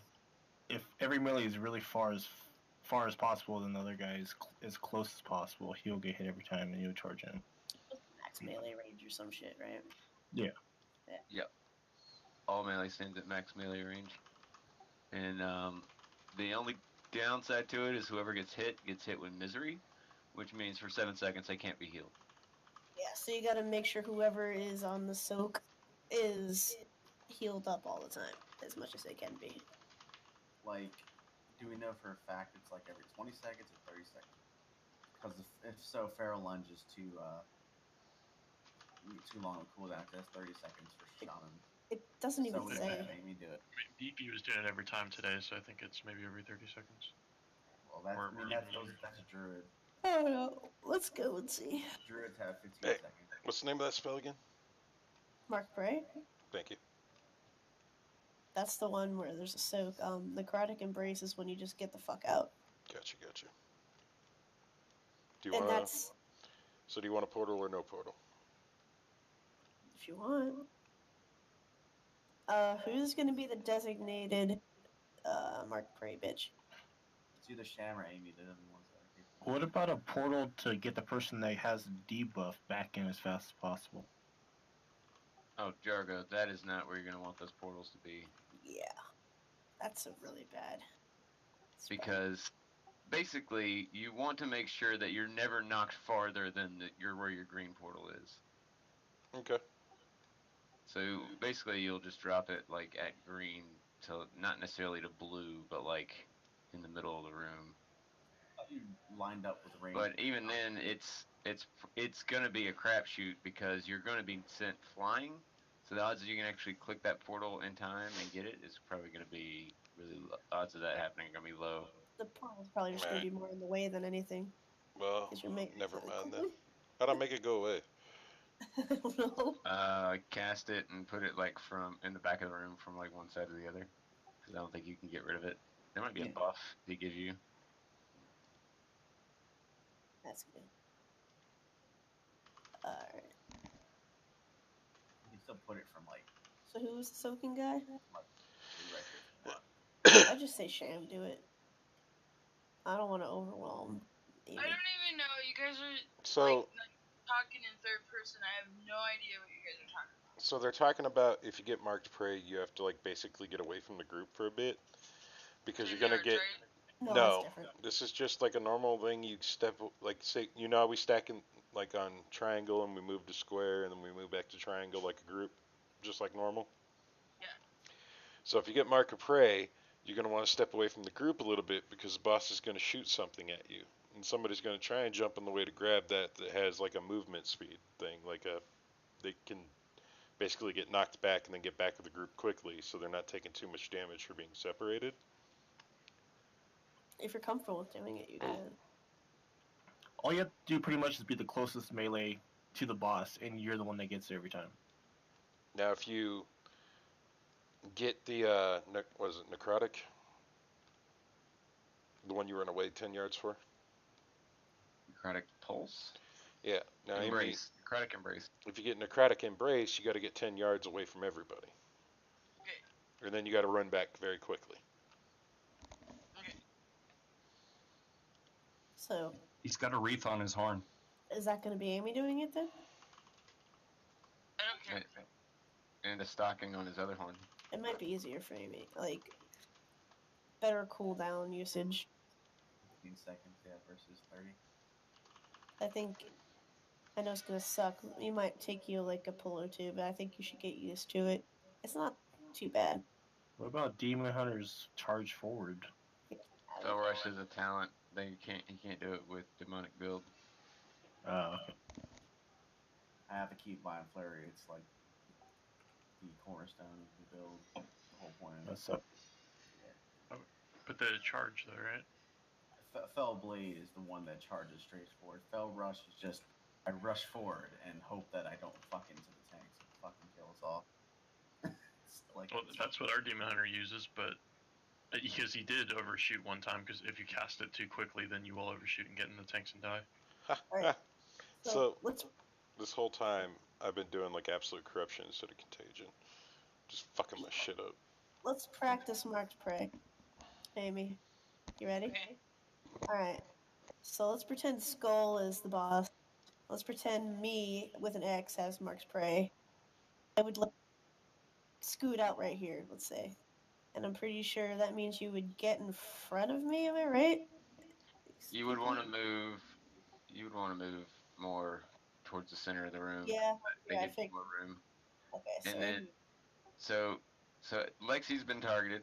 if every melee is really far as possible, then the other guy is as close as possible. He'll get hit every time, and you'll charge him. Max melee range or some shit, right? Yeah. Yep. All melee stands at max melee range. And the only downside to it is whoever gets hit with misery, which means for 7 seconds they can't be healed. Yeah, so you gotta make sure whoever is on the soak is healed up all the time, as much as they can be. Like, do we know for a fact it's like every 20 seconds or 30 seconds? Because if so, Feral Lunge is too long of cooldown. That's 30 seconds for Shaman. It doesn't even So say. make me do it. I mean, DP was doing it every time today, so I think it's maybe every 30 seconds. Well, that's a druid. I don't know. Let's go and see. Druids have 15 Hey. seconds. What's the name of that spell again? Mark Prey. Thank you. That's the one where there's a soak. Necrotic Embrace is when you just get the fuck out. Gotcha. Do you And want? that's So do you want a portal or no portal? if you want. Who's gonna be the designated Mark Prey bitch? It's either Sham or Amy. They're the only ones that are capable. What about a portal to get the person that has debuff back in as fast as possible? Oh, Jargo, that is not where you're going to want those portals to be. Yeah, that's a really bad. Because basically, you want to make sure that you're never knocked farther than where your green portal is. Okay. So basically, you'll just drop it like at green to not necessarily to blue, but like in the middle of the room. You lined up with range. But even then, it's gonna be a crapshoot because you're gonna be sent flying. So the odds that you can actually click that portal in time and get it is probably gonna be really low. Odds of that happening are gonna be low. The portal's probably just gonna be more in the way than anything. Well, You're making never mind then. How'd I make it go away? I don't know. Cast it and put it like from in the back of the room from like one side to the other. Because I don't think you can get rid of it. There might be a buff they give you. That's good. Alright. You can still put it from like. So who's the soaking guy? Right here. I just say Sham, do it. I don't want to overwhelm. I don't even know. You guys are So. like talking in third person. I have no idea what you guys are talking about. So they're talking about if you get marked prey, you have to like basically get away from the group for a bit because you're gonna get. No, this is just like a normal thing. You step like say how we stack in like on triangle and we move to square and then we move back to triangle like a group, just like normal. Yeah. So if you get mark of prey, you're gonna want to step away from the group a little bit because the boss is gonna shoot something at you and somebody's gonna try and jump in the way to grab that has like a movement speed thing, they can basically get knocked back and then get back to the group quickly, so they're not taking too much damage for being separated. If you're comfortable with doing it, you can. All you have to do pretty much is be the closest melee to the boss, and you're the one that gets it every time. Now, if you get the what is it, necrotic, the one you run away 10 yards for. Necrotic pulse. Yeah. Now, Embrace. Necrotic embrace. if you get necrotic embrace, you got to get 10 yards away from everybody. Okay. And then you got to run back very quickly. Okay. So, He's got a wreath on his horn. is that going to be Amy doing it then? I don't care. And a stocking on his other horn. It might be easier for Amy. Like, better cooldown usage. 15 seconds, yeah, versus 30. I know it's going to suck. It might take you like a pull or two, but I think you should get used to it. It's not too bad. What about Demon Hunter's charge forward? Fell Rush is a talent. He can't do it with demonic build. Oh, okay. I have to keep buying flurry. It's like the cornerstone of the build. The whole point of it. That's up. Yeah. But the charge though, right? Fell Blade is the one that charges straight forward. Fell Rush is just I rush forward and hope that I don't fuck into the tanks and fucking kill us all. Well, that's what our Demon Hunter uses, but because he did overshoot one time, because if you cast it too quickly, then you will overshoot and get in the tanks and die. Alright. So let's. this whole time I've been doing like absolute corruption instead of contagion, just fucking my shit up. Let's practice Mark's Prey. Amy, you ready? Okay. Alright. So let's pretend Skull is the boss. Let's pretend me with an X has Mark's Prey. I would scoot out right here, let's say. And I'm pretty sure that means you would get in front of me, am I right? You would want to move. You would want to move more towards the center of the room. Yeah, They I get figured. more room. Okay, And then, so Lexi's been targeted.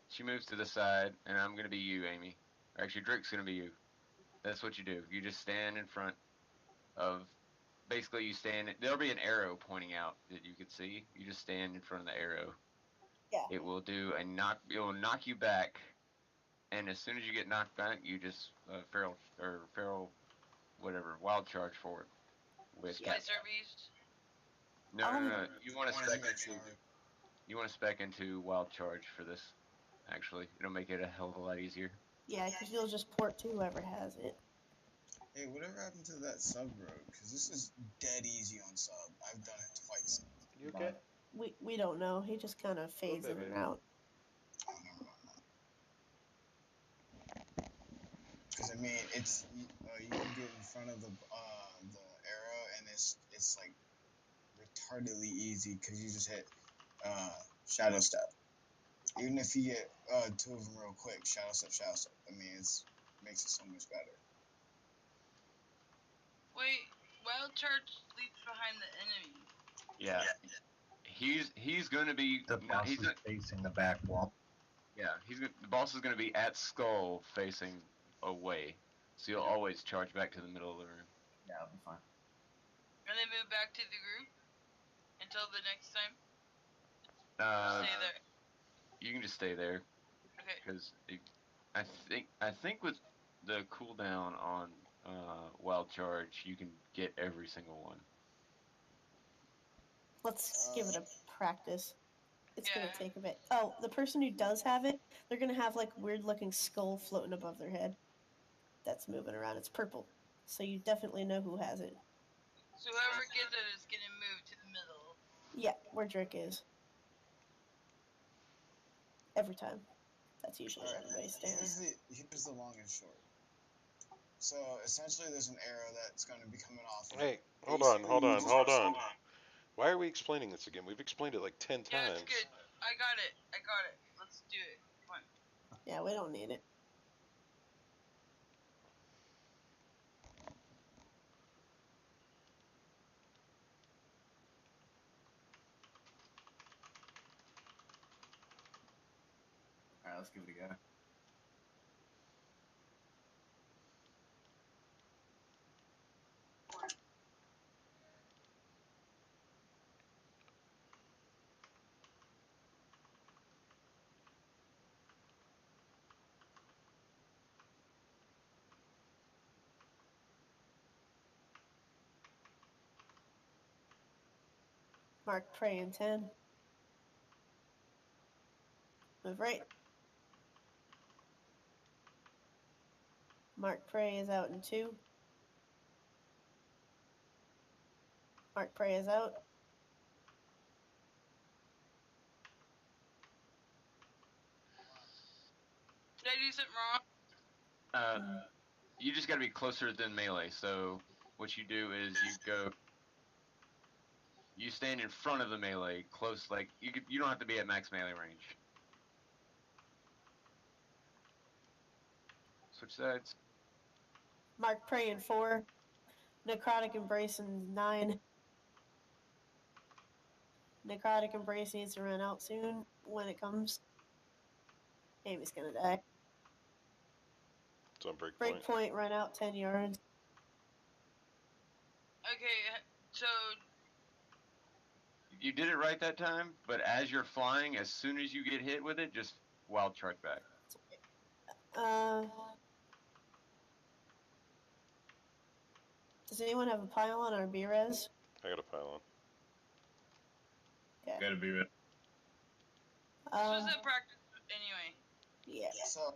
She moves to the side, and I'm gonna be you, Amy. Or actually, Drick's gonna be you. That's what you do. You just stand in front of. Basically, you stand. There'll be an arrow pointing out that you can see. You just stand in front of the arrow. Yeah. It will do a knock. It will knock you back, and as soon as you get knocked back, you just feral, whatever, wild charge forward. With Slicer beast. No. You want to spec into. You want to spec into wild charge for this. Actually, it'll make it a hell of a lot easier. Yeah, because you'll just port to whoever has it. Hey, whatever happened to that sub road? Because this is dead easy on sub. I've done it twice. You okay? We don't know. He just kind of fades in and out. Because I mean, it's you can get in front of the arrow, and it's like retardedly easy because you just hit shadow step. Even if you get two of them real quick, shadow step, shadow step. I mean, makes it so much better. Wait, wild charge leaves behind the enemy. Yeah. He's going to be. The boss is facing the back wall. Yeah, the boss is going to be at Skull facing away, so you'll always charge back to the middle of the room. Yeah, I'll be fine. And then move back to the group until the next time. Stay there. You can just stay there. Okay. Because I think with the cooldown on wild charge, you can get every single one. Let's give it a practice. It's gonna take a bit. Oh, the person who does have it, they're gonna have like weird looking skull floating above their head. That's moving around. It's purple, so you definitely know who has it. So whoever gets it is gonna move to the middle. Yeah, where Drake is. Every time. That's usually where everybody stands. Here's the long and short. So essentially, there's an arrow that's going to be coming off. Hey, hold on. Why are we explaining this again? We've explained it like 10 times. Yeah, it's good. I got it. Let's do it. Come on. Yeah, we don't need it. Alright, let's give it a go. Mark prey in 10. Move right. Mark prey is out in 2. Mark prey is out. Did I do something wrong? You just gotta be closer than melee. So what you do is you stand in front of the melee, close. Like you don't have to be at max melee range. Switch sides. Mark prey in 4. Necrotic embrace in 9. Necrotic embrace needs to run out soon when it comes. Amy's gonna die. It's on break point. Breakpoint run out 10 yards. Okay, so You did it right that time, but as you're flying, as soon as you get hit with it, just wild charge back. Does anyone have a pylon or a B-res? I got a pylon. Okay. Gotta be ready. this was a practice anyway. Yeah. So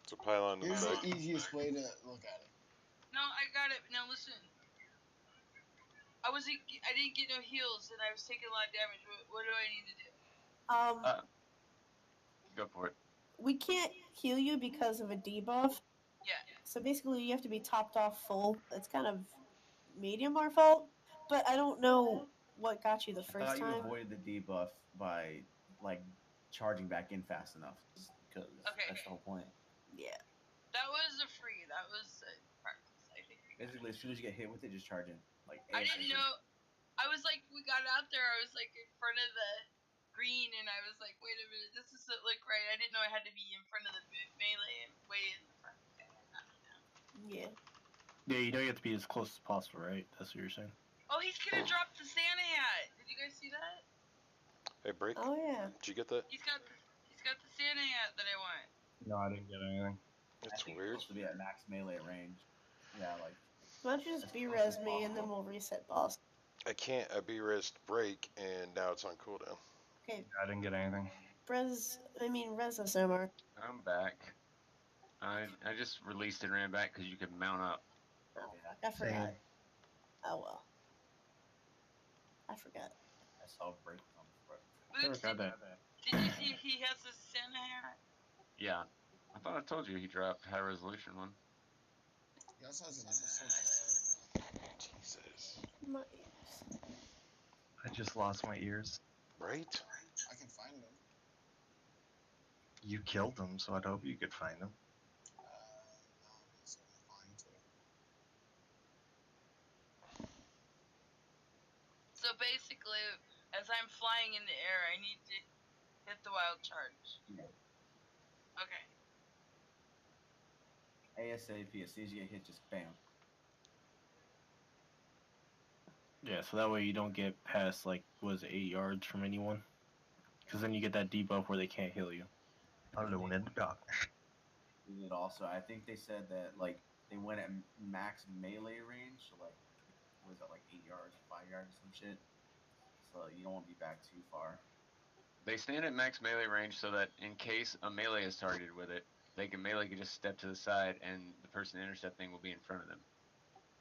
It's a pylon in the here's back. the easiest way to look at it. No, I got it. Now listen. I didn't get no heals, and I was taking a lot of damage. What do I need to do? Go for it. We can't heal you because of a debuff. Yeah. So basically, you have to be topped off full. It's kind of medium our fault, but I don't know what got you the I first thought you time. avoided the debuff by like charging back in fast enough, because Okay. that's the whole point. Yeah. That was a free. That was a practice. I think. Basically, as soon as you get hit with it, just charge in. Like I didn't ASAP. know. I was like, we got out there. I was like in front of the green, and I was like, wait a minute, this doesn't look right. I didn't know I had to be in front of the melee and way in the front. Okay, I got it now. Yeah. Yeah, you know you have to be as close as possible, right? That's what you're saying. Oh, he's gonna drop the Santa hat. Did you guys see that? Hey, break. Oh yeah. Did you get that? He's got the Santa hat that I want. No, I didn't get anything. It's I think weird. It's supposed to be at max melee range. Yeah, like. Why don't you just B-res me and then we'll reset boss? I can't. I B-resed break, and now it's on cooldown. Okay. I didn't get anything. Res us, Omar. I'm back. I just released it and ran back because you could mount up. I forgot. Same. Oh well. I forgot. I saw break on Boots, Never got that. did you see he has a Santa hat? Yeah. I thought I told you he dropped high resolution one. He also has a Jesus. My ears. I just lost my ears. Right? I can find them. You killed them, so I'd hope you could find them. No, I'm not so inclined to. So basically, as I'm flying in the air, I need to hit the wild charge. Yeah. Okay. ASAP. As soon as you get hit, just bam. Yeah, so that way you don't get past, like, what is it, 8 yards from anyone? Because then you get that debuff where they can't heal you. Alone in the darkness. And also, I think they said that like they went at max melee range, so like what is that, like 8 yards, 5 yards, or some shit. So you don't want to be back too far. They stand at max melee range so that in case a melee is targeted with it, melee can just step to the side and the person intercepting will be in front of them.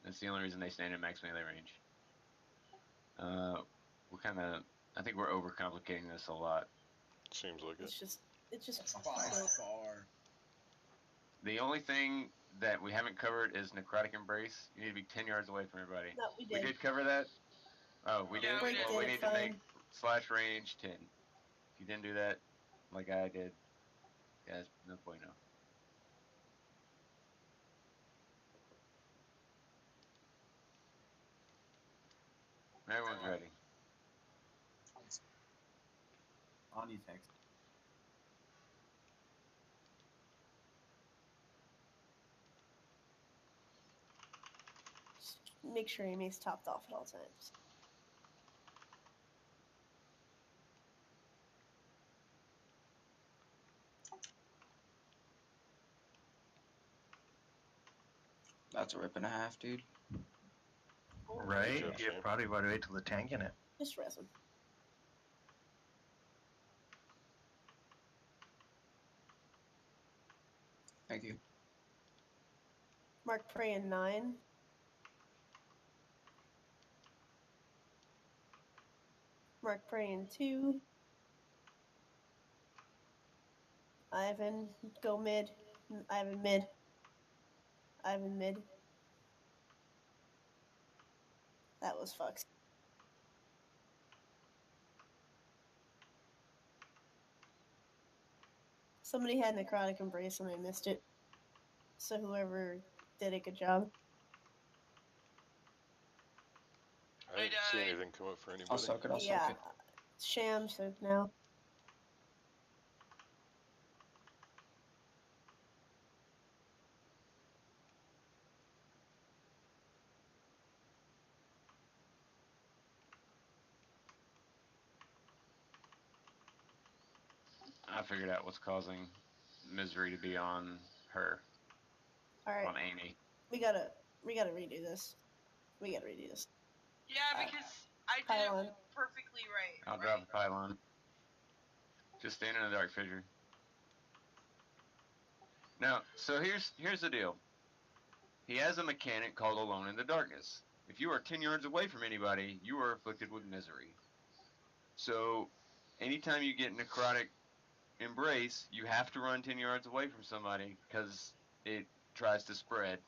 That's the only reason they stand at max melee range. I think we're overcomplicating this a lot. Seems like it. It's just By far. The only thing that we haven't covered is necrotic embrace. You need to be 10 yards away from everybody. No, we did. We did cover that? Oh, we did? Yeah, we did. Well, we Did need fine. to make slash range 10. If you didn't do that, like I did, guys, no bueno. Everyone's ready. On you, text. Just make sure Amy's topped off at all times. That's a rip and a half, dude. Right? Good job, You Sam. probably want to wait till the tank in it. Just res him. Thank you. Mark prey in 9. Mark prey in 2. Ivan, go mid. Ivan mid. Ivan mid. That was fucked. Somebody had necrotic embrace and I missed it. So whoever did it, good job. I didn't see anything come up for anybody. I'll soak it. I'll Yeah, soak it. Sham soak now. I figured out what's causing misery to be on her. All right. On Amy. We gotta redo this. Yeah, because I did pylon. it perfectly right. I'll drop a pylon. Just stand in the dark fissure. Now, so here's the deal. He has a mechanic called Alone in the Darkness. If you are 10 yards away from anybody, you are afflicted with misery. So, anytime you get necrotic embrace, you have to run 10 yards away from somebody because it tries to spread.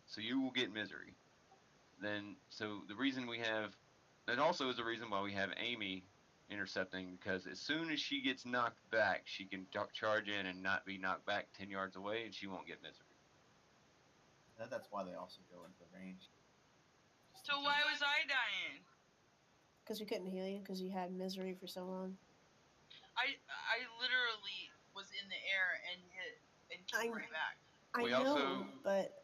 So you will get misery. So the reason we have, that also is the reason why we have Amy intercepting, because as soon as she gets knocked back, she can charge in and not be knocked back 10 yards away, and she won't get misery. That's why they also go into the range. So why was I dying? Because we couldn't heal you because you had misery for so long. I literally was in the air and hit and came right back. We also, but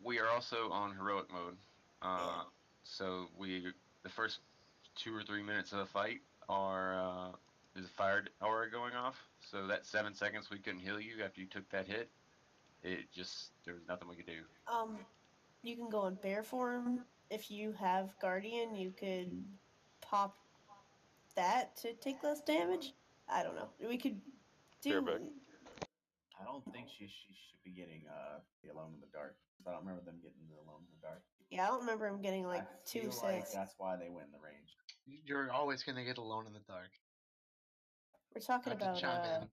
we are also on heroic mode. Yeah. So the first 2 or 3 minutes of the fight are is a fire aura going off. So that 7 seconds we couldn't heal you after you took that hit. There was nothing we could do. You can go in bear form. If you have guardian, you could pop that to take less damage. I don't know. We could do. Bareback. I don't think she should be getting the Alone in the Dark. I don't remember them getting the Alone in the Dark. Yeah, I don't remember him getting like I 2 feel sets. like that's why they went in the range. You're always going to get Alone in the Dark. We're talking Not to about chime in.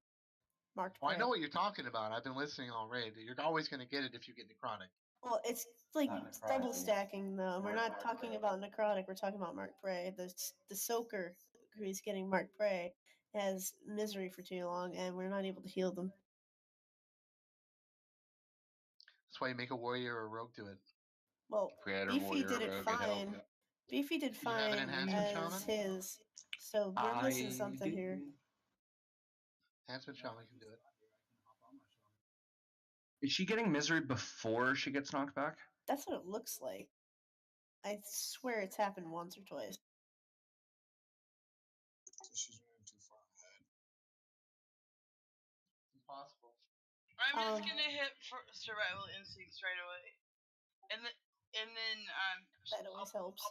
marked Well, I prey. know what you're talking about. I've been listening all raid. You're always going to get it if you get necrotic. Well, it's like Not necrotic, double it's stacking though. We're not Mark talking Prey. about necrotic. We're talking about marked prey. The soaker who's getting marked prey has misery for too long, and we're not able to heal them. That's why you make a warrior or a rogue do it. Well, If we had a Beefy warrior did or it rogue, it helped. fine. Beefy did You have an fine enhancement as shaman? his. So we're missing something here. Enhancement shaman can do it. Is she getting misery before she gets knocked back? That's what it looks like. I swear it's happened once or twice. So she's running too far ahead. Impossible. I'm just gonna hit for survival instincts right away, and then That always helps.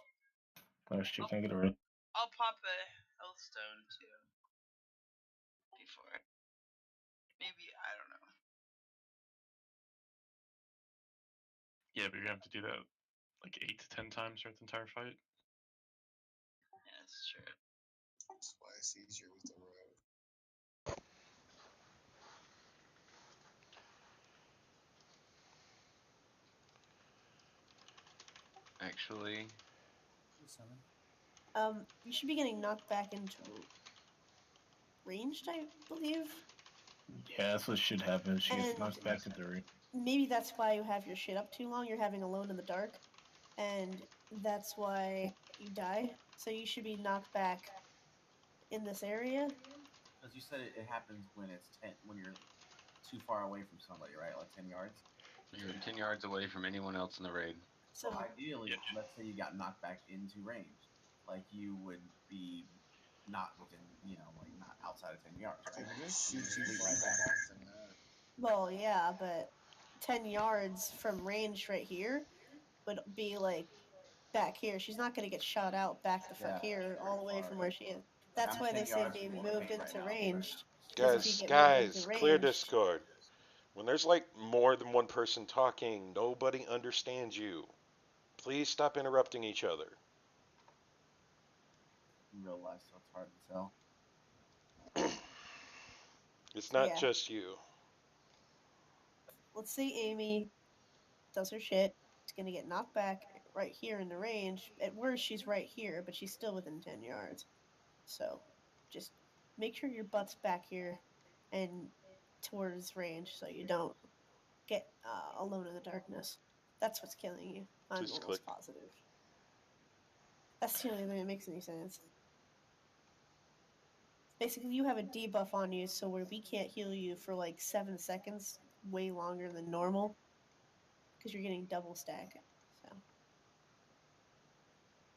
Oh shit, can I get a red? I'll pop a health stone too. Before, maybe I don't know. Yeah, but you're gonna have to do that like 8 to 10 times throughout the entire fight. Yeah, that's true. That's why it's easier with the rogue. Actually, You should be getting knocked back into ranged, I believe. Yeah, that's what should happen. She gets And- knocked back to the ring. Maybe that's why you have your shit up too long. You're having Alone in the Dark, and that's why you die. So you should be knocked back in this area. Because you said it happens when it's when you're too far away from somebody, right? Like 10 yards. you're 10 yards away from anyone else in the raid. So ideally, let's say you got knocked back into range, like you would be not within, like not outside of 10 yards, right? They just shoot you Leap farther right back. back than that. Well, yeah, but 10 yards from range right here would be like back here. She's not going to get shot out back the fuck here, all the way from where she is. That's why they say be moved into ranged. Because if you get moved into Guys, clear ranged, Discord. When there's like more than one person talking, nobody understands you. Please stop interrupting each other. In real life, so it's hard to tell. It's not Yeah. just you. Let's say Amy does her shit. It's gonna get knocked back right here in the range. At worst, she's right here, but she's still within 10 yards. So just make sure your butt's back here and towards range so you don't get alone in the darkness. That's what's killing you. I'm Just almost click. positive. That's the only thing that makes any sense. Basically, you have a debuff on you, so where we can't heal you for like 7 seconds, way longer than normal, because you're getting double stack. So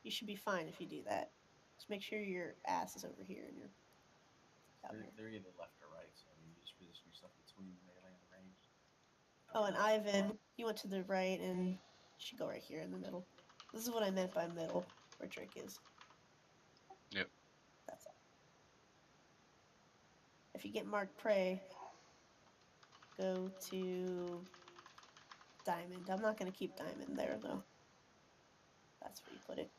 you should be fine if you do that. Just make sure your ass is over here and your They're either left or right, so you just position yourself between the melee and the range. Oh, and Ivan, he went to the right and should go right here in the middle. This is what I meant by middle, where Drake is. Yep. That's all. If you get marked prey, go to diamond. I'm not going to keep diamond there, though. That's where you put it.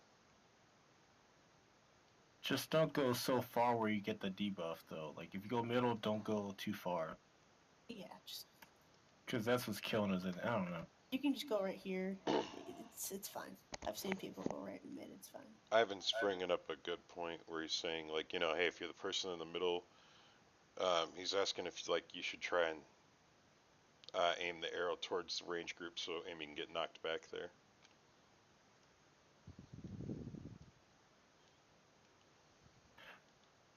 Just don't go so far where you get the debuff, though. Like, if you go middle, don't go too far. Yeah, just... Because that's what's killing us, and I don't know. You can just go right here. It's fine. I've seen people go right in mid. It's fine. Ivan's bringing up a good point where he's saying, like, you know, hey, if you're the person in the middle, he's asking if, like, you should try and aim the arrow towards the range group so Amy can get knocked back there.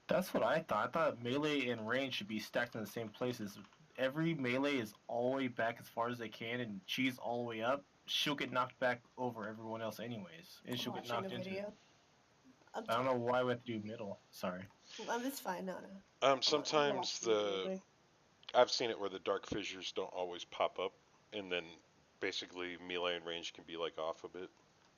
That's what I thought. I thought melee and range should be stacked in the same places. Every melee is all the way back as far as they can, and she's all the way up. She'll get knocked back over everyone else anyways, and she'll get Watching knocked the into. video. I don't know why we have to do middle. Sorry. It's fine. No. Sometimes I've seen it where the dark fissures don't always pop up, and then basically melee and range can be like off a bit.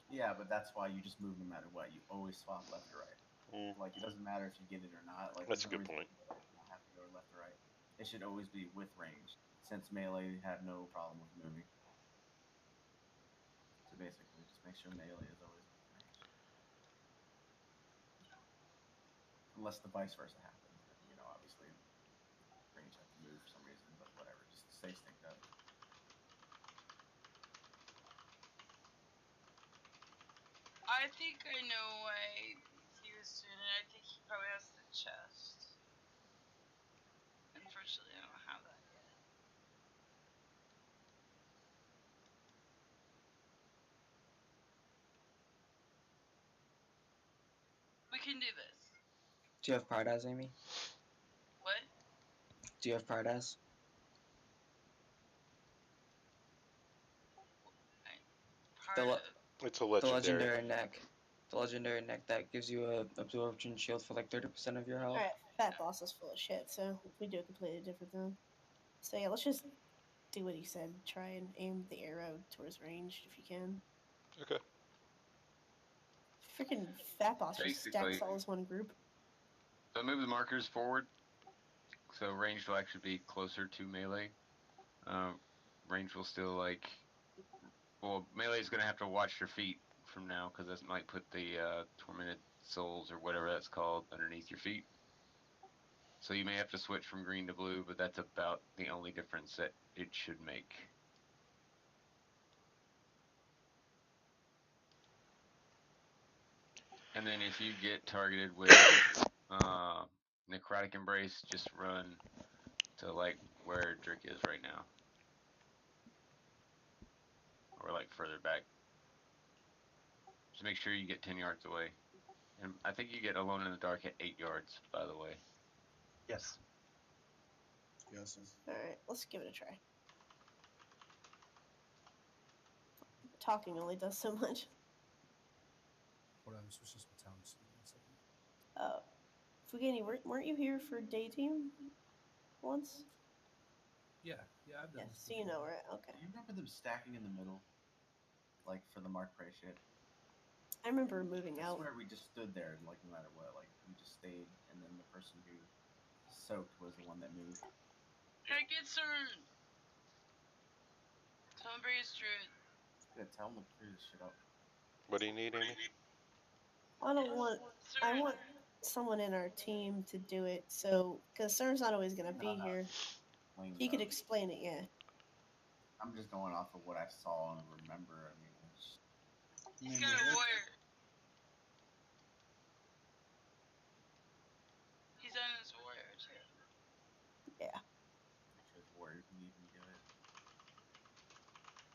Yeah, but that's why you just move no matter what. You always swap left or right. Like, it doesn't matter if you get it or not. Like, that's a good point. You don't have to go left or right. It should always be with range, since melee have no problem with moving. So basically, just make sure melee is always with range. Unless the vice versa happens, then, you know, obviously range have to move for some reason, but whatever, just stay sticked up. I think I know why he was doing it. I think he probably has the chest. Unfortunately, I don't have that yet. We can do this. Do you have Pride Eyes, Amy? What? Do you have Pride Eyes? It's a legendary. The legendary neck. The legendary neck that gives you a absorption shield for like 30% of your health. Alright, Fat Boss is full of shit, so we do a completely different thing. So yeah, let's just do what he said. Try and aim the arrow towards range if you can. Okay. Freaking Fat Boss just stacks all as one group. So move the markers forward. So range will actually be closer to melee. Range will still like... Well, melee is going to have to watch your feet from now, because that might put the Tormented Souls, or whatever that's called, underneath your feet. So you may have to switch from green to blue, but that's about the only difference that it should make. And then if you get targeted with Necrotic Embrace, just run to like where Drake is right now. Or like further back. Just make sure you get 10 yards away. And I think you get Alone in the Dark at 8 yards, by the way. Yes. Yes. Alright, let's give it a try. Talking only does so much. Hold on, switch this with towns. 1 second. Fugini, weren't you here for day team once? Yeah, I've done this. So you know, right? Okay. Do you remember them stacking in the middle? Like, for the Mark Prey shit? I remember moving out. I swear we just stood there, like, no matter what. Like, we just stayed, and then the person who soaked was the one that moved. Heck, it's Someone bring us Druid. Yeah, tell him to clear this shit up. What do you need, Amy? I don't want. I want someone in our team to do it. So, because Sir's not always gonna be here, he could explain it. Yeah. I'm just going off of what I saw and remember. I mean, He's got a warrior. He's on his warrior too. Yeah. His warrior can even do it.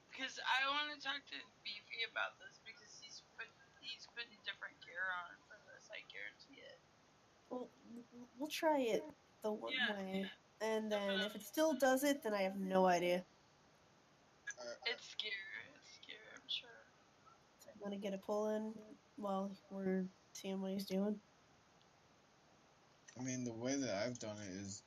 Because I want to talk to Beefy about this because he's putting different gear on for this. I guarantee it. Well, we'll try it the one way, and then if it still does it, then I have no idea. It's scary. It's scary. I'm sure. So I'm gonna get a pull in while we're seeing what he's doing. I mean, the way that I've done it is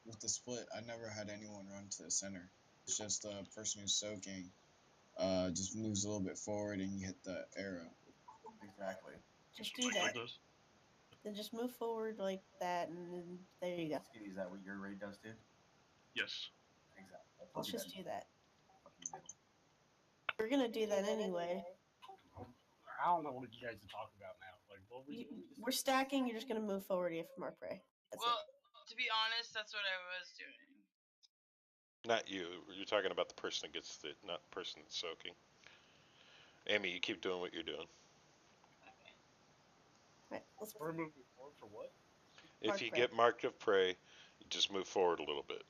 with the split. I never had anyone run to the center. It's just the person who's soaking just moves a little bit forward and you hit the arrow. Exactly. Just do that. Then just move forward like that, and then there you go. Is that what your raid does too? Yes. Exactly. Let's just do that. We're gonna do that anyway. I don't know what you guys are talking about now. Like, what were you? We're stacking. You're just gonna move forward from our prey. That's Well, to be honest, that's what I was doing. Not you. You're talking about the person that gets the, not the person that's soaking. Amy, you keep doing what you're doing. Right, let's We're moving forward for what? If you get marked of prey, you just move forward a little bit.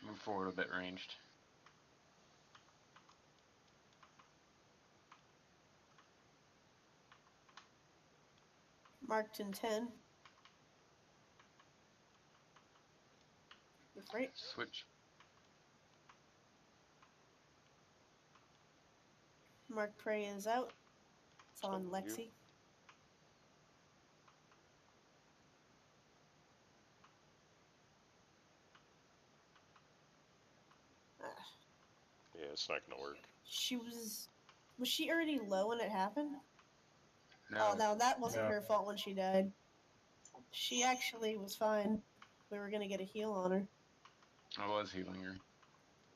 Move forward a bit ranged. marked in 10. Move right. Switch. Mark prey is out. It's on Lexi. Yeah, it's not gonna work. She was she already low when it happened? No. Oh, no, that wasn't her fault when she died. She actually was fine. We were gonna get a heal on her. I was healing her.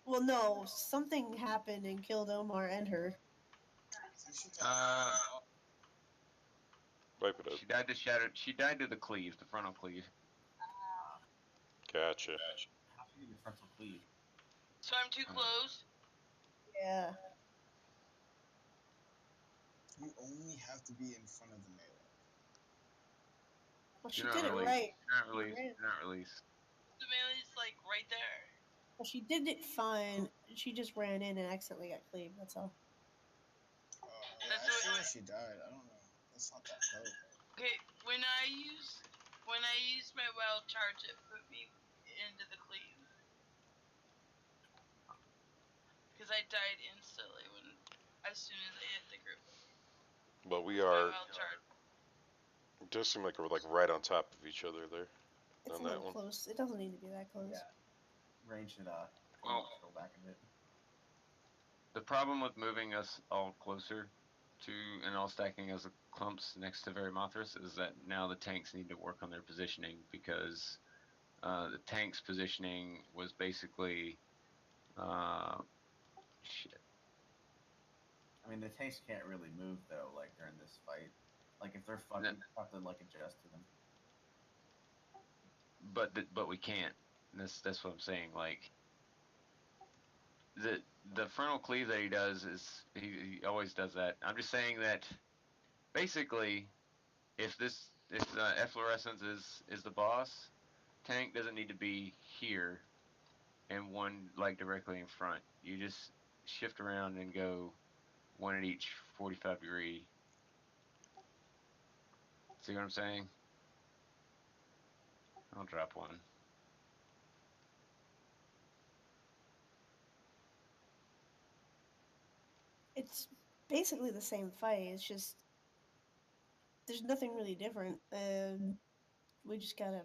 Well, no, something happened and killed Omar and her. Wipe it up. She died to shatter. She died to the cleave, the frontal cleave. Gotcha. How should you do frontal cleave? So I'm too close? Yeah. You only have to be in front of the melee. Well, she did it right. Not release. Not release. The melee's like right there. Well, she did it fine. She just ran in and accidentally got cleaved. That's all. I see where she died. I don't know. That's not that close. Okay, when I use my wild charge, it put me into the cleave. Because I died instantly as soon as I hit the group. Well, we are. It does seem like we're like right on top of each other there. It's on a that little one. close. It doesn't need to be that close. Yeah. Range should go back a bit. The problem with moving us all closer to and all stacking as clumps next to Varimathras is that now the tanks need to work on their positioning because the tank's positioning was basically shit. I mean, the tanks can't really move though, like during this fight. Like if they're fucking, you have to like adjust to them. But we can't. That's what I'm saying. Like the frontal cleave that he does is he always does that. I'm just saying that basically if efflorescence is the boss, tank doesn't need to be here and one like directly in front. You just shift around and go one at each 45-degree. See what I'm saying? I'll drop one. It's basically the same fight. It's just there's nothing really different. We just gotta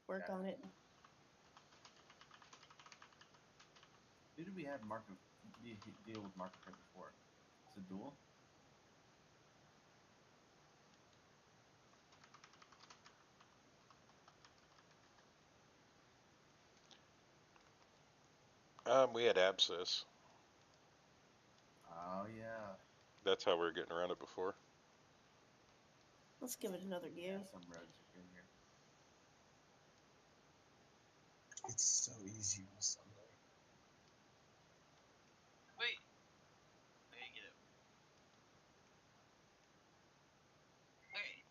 work on it. Who did we have deal with Market Print before? Is it Duel? We had abscess. Oh yeah. That's how we were getting around it before. Let's give it another Yeah, go. some roads are good here. It's so easy on Sunday. Wait. I gotta get it. Okay.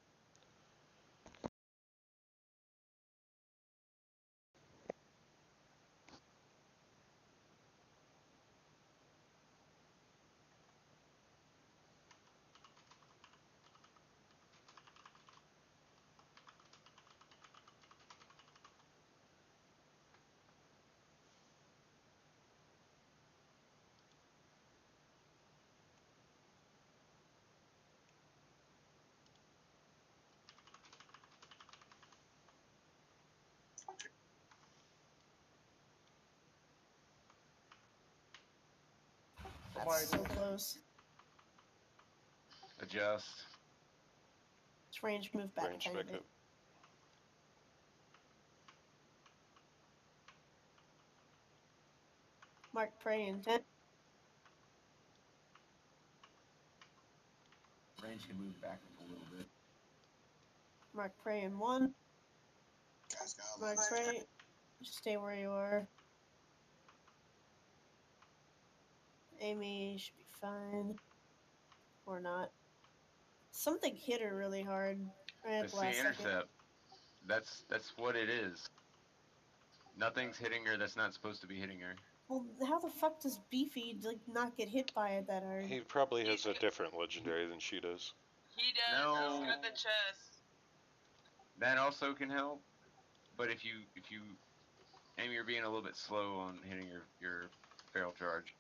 That's so close. Adjust. Its range moved back Range a tiny back bit. up. Mark prey intent. Range can move back up a little bit. Mark prey in 1. Guys got Mark lights. prey. Stay where you are. Amy should be fine. Or not. Something hit her really hard right at It's the the last second. intercept. That's what it is. Nothing's hitting her that's not supposed to be hitting her. Well, how the fuck does Beefy like not get hit by it that hard? He probably has a different legendary than she does. He does. No. He's got the chest. That also can help, but if you Amy, you're being a little bit slow on hitting your feral charge.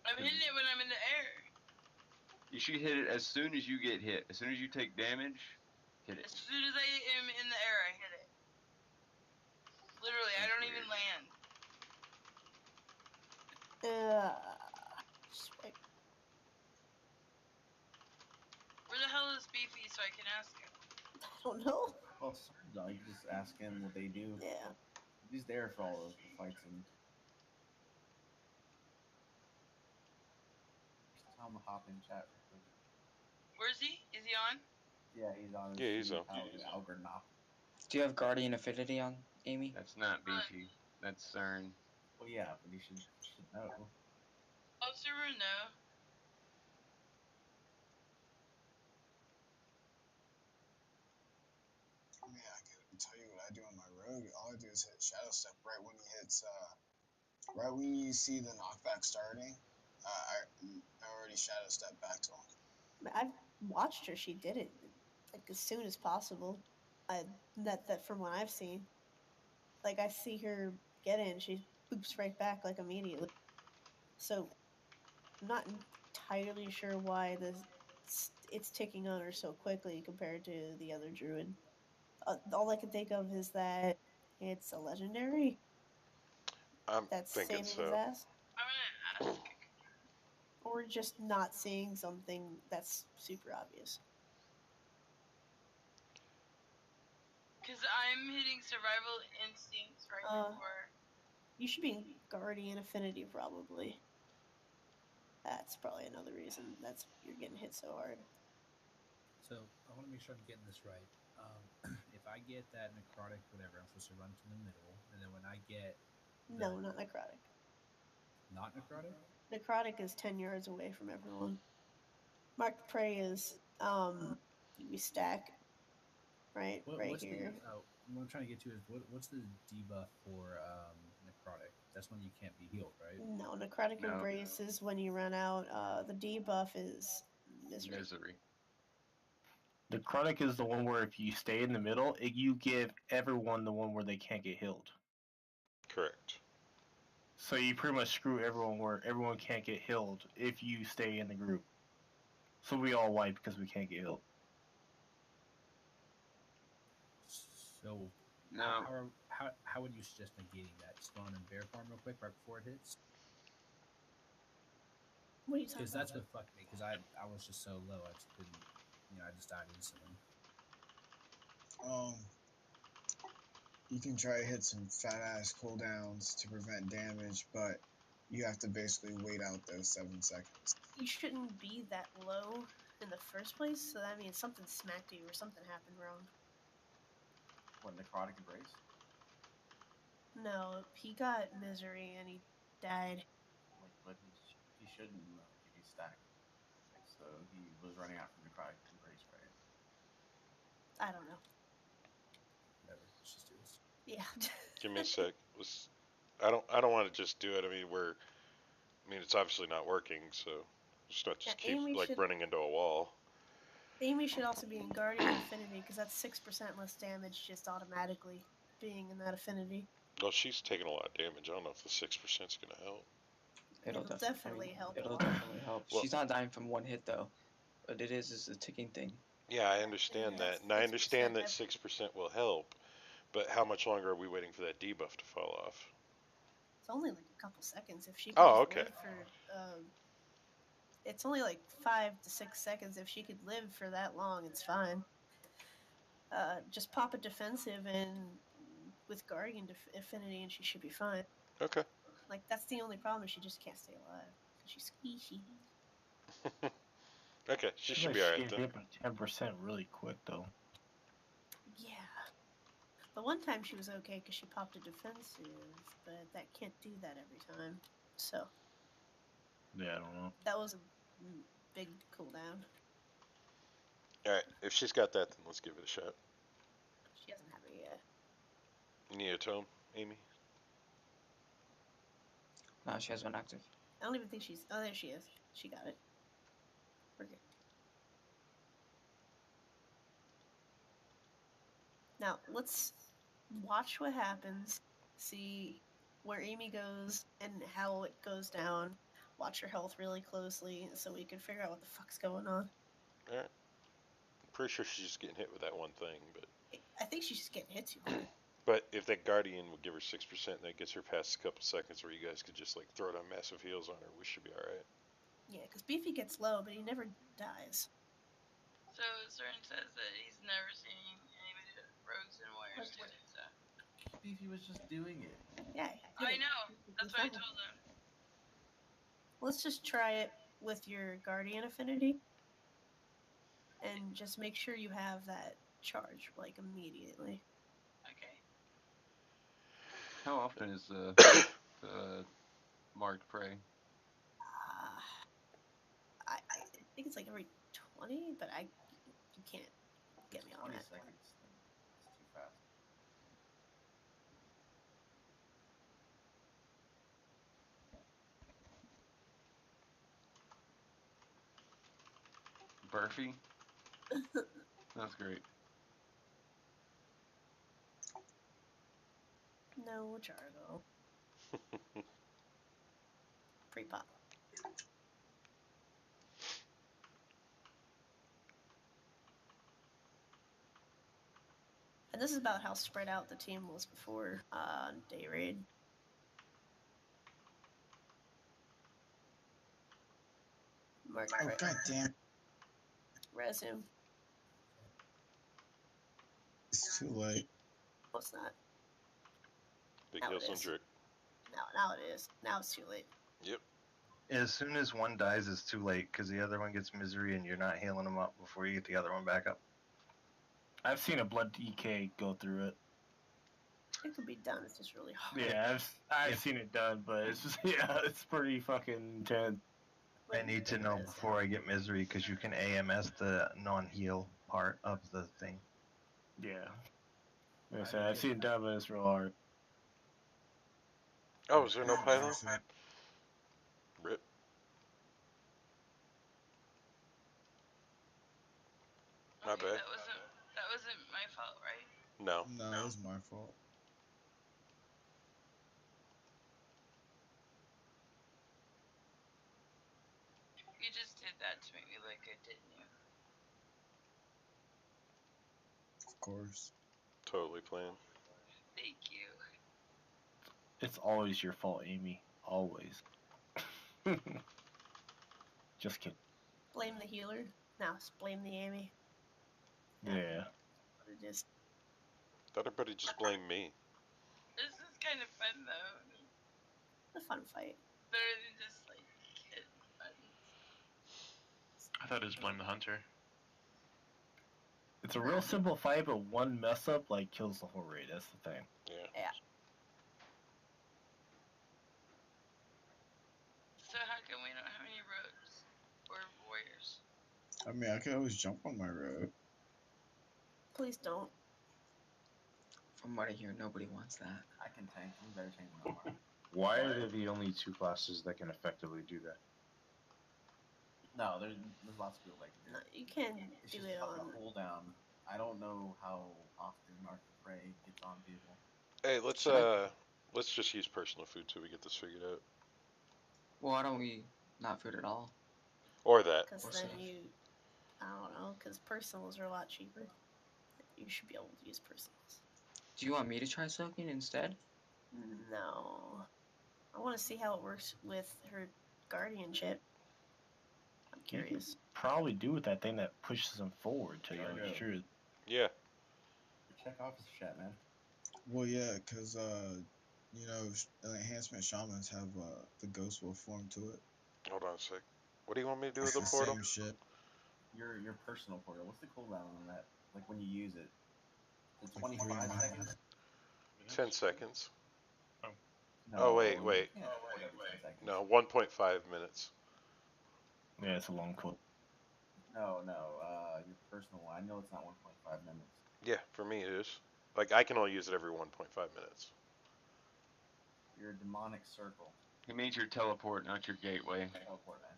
I'm hitting it when I'm in the air. You should hit it as soon as you get hit. As soon as you take damage, hit it. As soon as I am in the air, I hit it. Literally, I don't even land. Swipe. Where the hell is Beefy so I can ask him? I don't know. Well, you can just ask him what they do. Yeah. He's there for all of the fights and. Just tell him to hop in chat real quick. Where's he? Is he on? Yeah, he's on. Yeah, he's on. Algernop. Do you have Guardian Affinity on, Amy? That's not Beefy. That's CERN. Well, yeah, but he should know. Oh, server, no. I mean, I can tell you what I do on my rogue. All I do is hit Shadow Step right when he hits, right when you see the knockback starting. I already Shadow Step back to him. I've watched her. She did it like as soon as possible. That from what I've seen. Like I see her get in, she boops right back like immediately. So I'm not entirely sure why it's ticking on her so quickly compared to the other druid. All I can think of is that it's a legendary I'm that's thinking saving his so. ass, I'm gonna ask. or just not seeing something that's super obvious. Because I'm hitting survival instincts right before. You should be in Guardian Affinity probably. That's probably another reason you're getting hit so hard. So I want to make sure I'm getting this right. If I get that necrotic, whatever, I'm supposed to run to the middle, and then when I get No, not necrotic. Not necrotic? Necrotic is 10 yards away from everyone. Marked prey is we stack right What's here. what I'm trying to get to is what's the debuff for necrotic? That's when you can't be healed, right? No, necrotic embrace is when you run out. The debuff is misery. The chronic is the one where if you stay in the middle, you give everyone the one where they can't get healed. Correct. So you pretty much screw everyone where everyone can't get healed if you stay in the group. So we all wipe because we can't get healed. So no. How would you suggest negating that? Just going in bear form real quick right before it hits? What are you talking Because about? that's what fucked me. Because I was just so low, I just couldn't. I just died instantly. You can try to hit some fat ass cooldowns to prevent damage, but you have to basically wait out those 7 seconds. You shouldn't be that low in the first place, so that means something smacked you or something happened wrong. What, necrotic embrace? No, he got misery and he died. But he shouldn't give you stack. So he was running out from necrotic embrace, right? I don't know. Whatever. Let's just do this. Yeah. Give me a sec. I don't want to just do it. It's obviously not working, so just not just keep Amy should- running into a wall. Amy should also be in Guardian Affinity because that's 6% less damage just automatically being in that affinity. Well, she's taking a lot of damage. I don't know if the 6% is gonna help. It'll definitely help. It'll definitely help. Well- She's not dying from one hit though. What it is a ticking thing. Yeah, I understand that, and I understand that 6% will help. But how much longer are we waiting for that debuff to fall off? It's only like a couple seconds if she could Oh, just okay. live for it's only like 5 to 6 seconds. If she could live for that long, it's fine. Just pop a defensive and with Guardian Affinity and she should be fine. Okay. Like, that's the only problem, is she just can't stay alive. Because she's squishy. Okay, she should like be alright she get then. hit by 10% really quick though. Yeah. The one time she was okay because she popped a defensive, but that can't do that every time. So, Yeah, I don't know. that was a big cooldown. Alright, if she's got that, then let's give it a shot. She hasn't had it yet. You need a tome, Amy? No, she has one active. I don't even think she's... Oh, there she is. She got it. We're good. Now, let's watch what happens. See where Amy goes and how it goes down. Watch her health really closely so we can figure out what the fuck's going on. Alright. Pretty sure she's just getting hit with that one thing, but... I think she's just getting hit too hard. But if that Guardian would give her 6%, that gets her past a couple seconds where you guys could just, throw down massive heals on her, we should be alright. Yeah, because Beefy gets low, but he never dies. So Cern says that he's never seen anybody with rogues and warriors do it, so. Beefy was just doing it. Yeah, I know. That's what I told him. Let's just try it with your Guardian Affinity. And just make sure you have that charge, immediately. Okay. How often is the marked prey? I think it's every 20, but you can't get me on 20 that. seconds. It's too fast. Burfy? That's great. No Jargo. Pre-pop. And this is about how spread out the team was before day raid. Mark, Oh, god damn. Resume. It's too late. No, it's not. Big Now heals it on is. Drick. Now it is. Now it's too late. Yep. As soon as one dies, it's too late because the other one gets misery and you're not healing them up before you get the other one back up. I've seen a blood DK go through it. It could be done. It's just really hard. Yeah, I've seen it done, but it's just, it's pretty fucking intense. I need to know before I get misery because you can AMS the non-heal part of the thing. Yeah. Like I said, I've seen it done, but it's real hard. Oh, is there no pylon? Rip. My Okay, bad. that wasn't my fault, right? No. No, it was my fault. You just did that to make me look good, didn't you? Of course. Totally planned. Thank you. It's always your fault, Amy. Always. Just kidding. Blame the healer. No, blame the Amy. Yeah. Or just Thought everybody just blamed me. This is kind of fun though. a fun fight. Better than just like hitting buttons. I thought it was blame the hunter. It's a real simple fight, but one mess up like kills the whole raid. That's the thing. Yeah. So how come we don't have any rogues or warriors? I mean, I could always jump on my road. Please don't. From what I hear, nobody wants that. I can tank. We better change my mind. Why are they the only two classes that can effectively do that? No, there's lots of people that can do No, it. you can It's do just it fucking on. a cooldown. I don't know how often Mark the Prey gets on people. Hey, let's just use personal food till we get this figured out. Well, why don't we not food at all? Or that. Because then you, I don't know, because personals are a lot cheaper. You should be able to use personals. Do you want me to try soaking instead? No. I want to see how it works with her guardianship. I'm curious. Probably do with that thing that pushes them forward till you're Yeah. sure. Yeah. Check off the chat, man. Well, yeah, because, you know, enhancement shamans have the ghost wolf form to it. Hold on a sec. What do you want me to do It's with the the portal? same shit. Your personal portal. What's the cooldown on that? Like when you use it? Is it 25 seconds? 10 seconds. No, Oh, wait. you can't hold it for 10 seconds. No, 1.5 minutes. Yeah, it's a long quote. No, your personal one. I know it's not 1.5 minutes. Yeah, for me it is. Like, I can only use it every 1.5 minutes. Your demonic circle. It means your teleport, not your gateway. Teleport, man.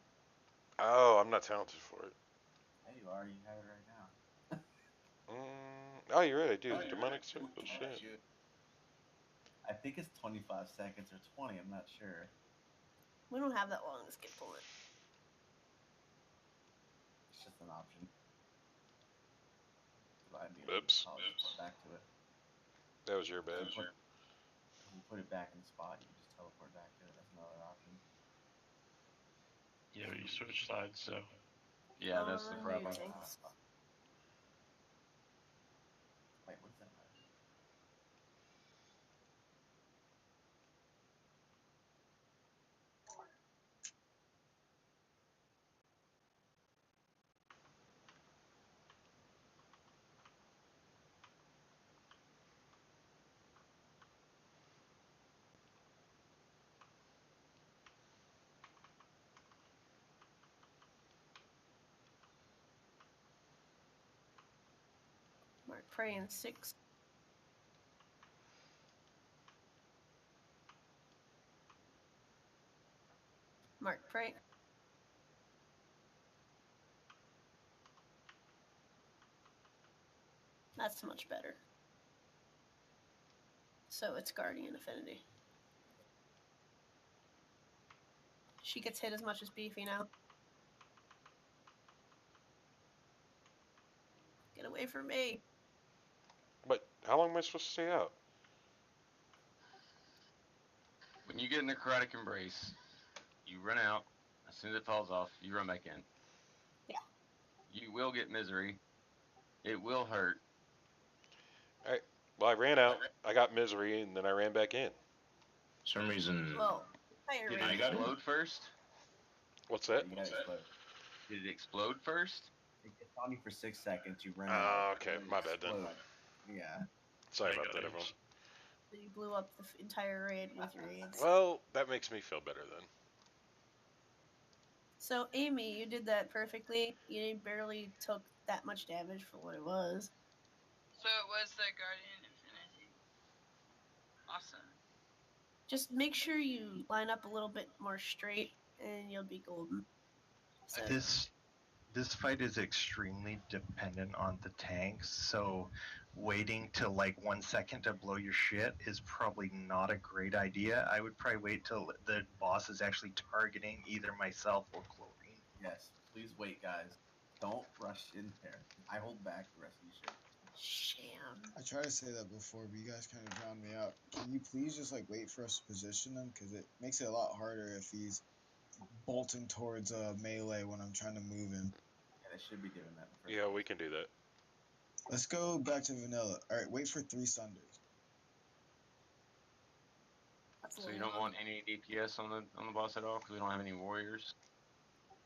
Oh, I'm not talented for it. Hey, you are. You have it right now. Oh, you're right, I do. Demonic circle, shit. I think it's 25 seconds or 20. I'm not sure. We don't have that long to skip pulling. It's just an option. Oops. I'll just back to it. That was your bad. If you put it back in the spot, you can just teleport back to it. That's another option. Yeah, but you switch sides, so. Yeah, that's the problem. Wait, what does that matter? Mark Prey in 6. Mark Prey. That's much better. So it's Guardian Affinity. She gets hit as much as Beefy now. Get away from me. But how long am I supposed to stay out? When you get a necrotic embrace, you run out. As soon as it falls off, you run back in. Yeah. You will get misery. It will hurt. Alright. Well, I ran out. I got misery, and then I ran back in. For some reason. Well, higher Did rate. it explode first? What's that? You gotta explode. Did it explode first? It's on you for 6 seconds. You run out. Okay. and My bad then. explode. Yeah. Sorry about that, everyone. You blew up the entire raid with your raids. Well, that makes me feel better then. So, Amy, you did that perfectly. You barely took that much damage for what it was. So it was the Guardian Infinity. Awesome. Just make sure you line up a little bit more straight, and you'll be golden. So, This fight is extremely dependent on the tanks, so waiting till like 1 second to blow your shit is probably not a great idea. I would probably wait till the boss is actually targeting either myself or Chlorine. Yes. Please wait, guys. Don't rush in there. I hold back the rest of you shit. sham. I tried to say that before, but you guys kind of drowned me out. Can you please just like wait for us to position them? Because it makes it a lot harder if he's bolting towards melee when I'm trying to move in. Yeah, they should be doing that. In the first Yeah, place. we can do that. Let's go back to vanilla. All right, wait for 3 sunders. That's a So you little don't want any DPS on the boss at all because we don't have any warriors,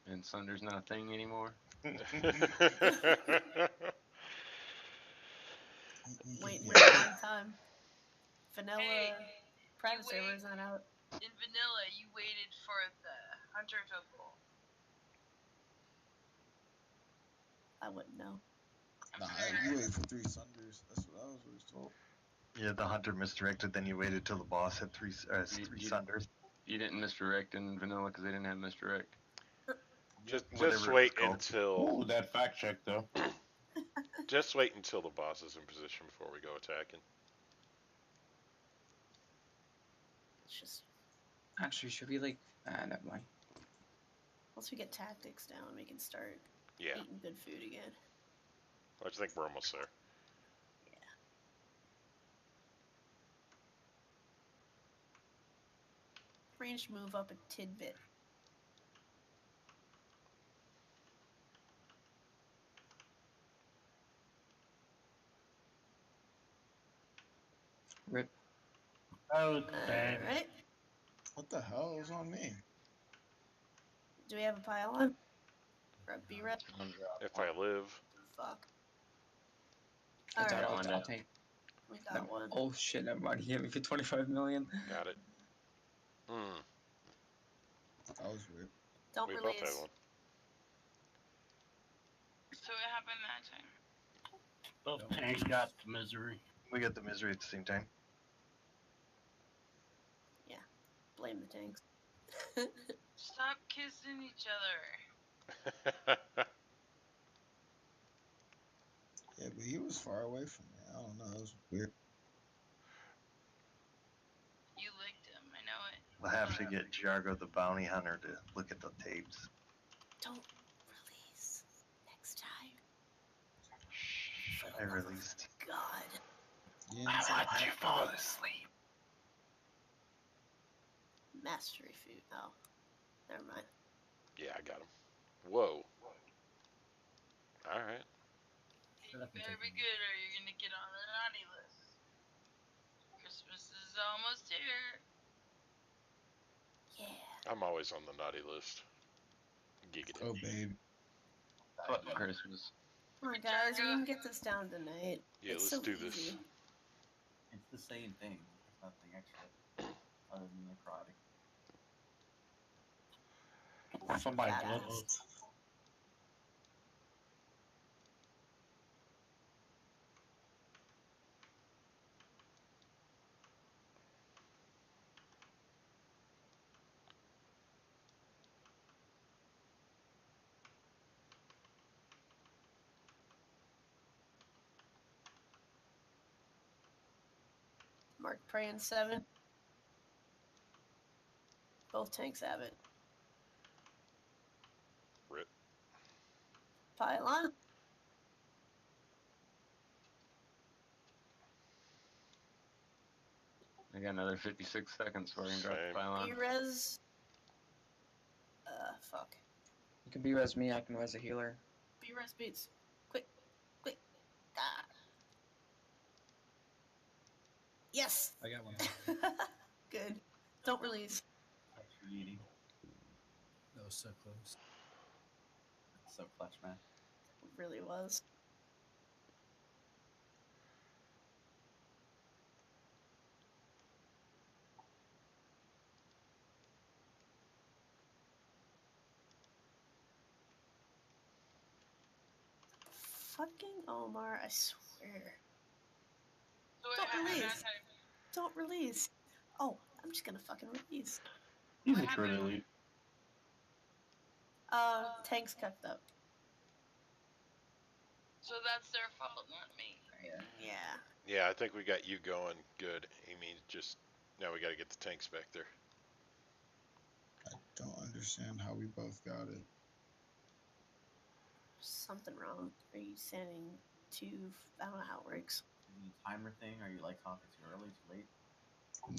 and Sunder's not a thing anymore. waiting a long time. Vanilla Hey, private you server wait. isn't out. In vanilla, you waited for the hunter to pull. I wouldn't know. Nah, you wait for 3 sunders. That's what I was always told. Yeah, the hunter misdirected. Then you waited till the boss had three sunders. You didn't misdirect in vanilla because they didn't have misdirect. Just Whatever wait it's called. until. Ooh, that fact check though. Just wait until the boss is in position before we go attacking. It's just Actually, should we like? Never mind. once we get tactics down, we can start Yeah, eating good food again. I think we're almost there. Range move up a tidbit. Rip. Oh, dang. Alright. What the hell is on me? Do we have a pylon? Or a B-rep? If I live. Fuck. It's Alright. I'll take. We got one. Oh shit! Never mind. He hit me for 25 million. Got it. That was weird. Don't We release. both had one. So what happened that time? Both tanks got the misery. We got the misery at the same time. Yeah. Blame the tanks. Stop kissing each other. Yeah, but he was far away from me. I don't know. That was weird. You licked him. I know it. We'll have to get Jargo the bounty hunter to look at the tapes. Don't release next time. I released. God. Yeah, I watched you fall asleep. Mastery food. Oh. Never mind. Yeah, I got him. Whoa. Alright. You better be good or you're gonna get on the naughty list. Christmas is almost here. Yeah. I'm always on the naughty list. Giggity. Oh, babe. Fuck Christmas. Come on, guys. We can get this down tonight. Yeah, it's let's so do easy. this. It's the same thing. There's nothing extra other than necrotic. Somebody Badass. blood. Mark praying 7. Both tanks have it. Rip. Pylon. I got another 56 seconds before I can drop the Same. pylon. B-res. Fuck. You can B-res me. I can res a healer. B-res beats. Quick. Quick. Ah. Yes. I got one. Good. Don't release. Extra eating. That was so close. So clutch, man. It really was. Fucking Omar, I swear. So what Don't happened release. that time? Don't release. Oh, I'm just gonna fucking release. He's a true elite. Tanks cucked up. So that's their fault, not me. Yeah. Yeah, I think we got you going good, Amy. Just now we got to get the tanks back there. I don't understand how we both got it. Something wrong. Are you sending too? I don't know how it works. Is it a timer thing? Are you like talking too early, too late?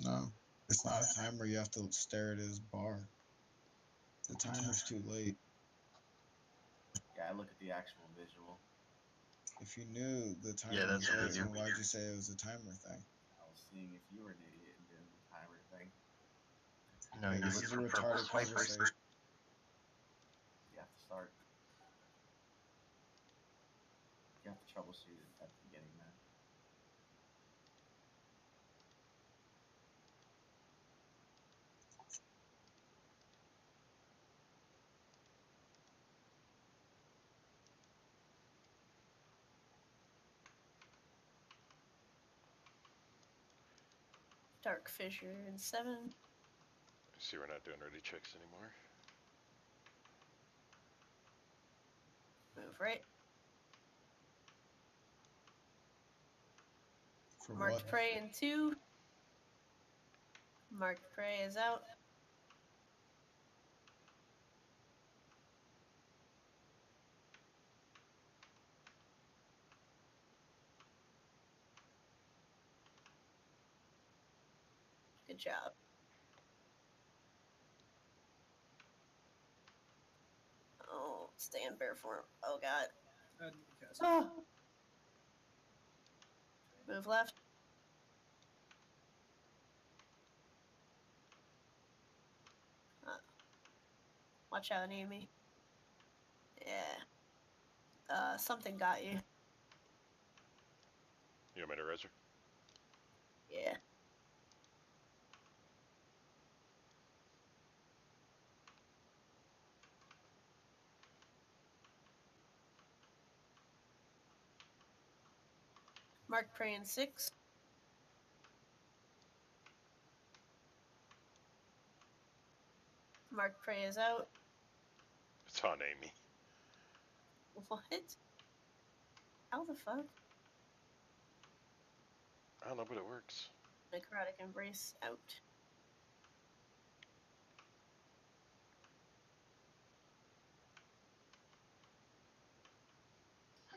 No, it's not a timer. You have to stare at his bar. The timer's too late. Yeah, I look at the actual visual. If you knew the timer Yeah, was that's late, easier. then why'd you say it was a timer thing? I was seeing if you were an idiot and doing the timer thing. No, Hey, you this look is a for purple retarded swipers. conversation. You have to start. You have to troubleshoot it at the beginning, man. Dark Fissure in 7. See, we're not doing ready checks anymore. Move right. For Marked what? prey in 2. Marked prey is out. Good job. Oh, stand bare form. Oh god. Oh. Move left. Watch out, Amy. Yeah. Something got you. You want me to res her? Yeah. Mark prey in 6. Mark prey is out. It's on Amy. What? How the fuck? I don't know, but it works. Necrotic embrace out.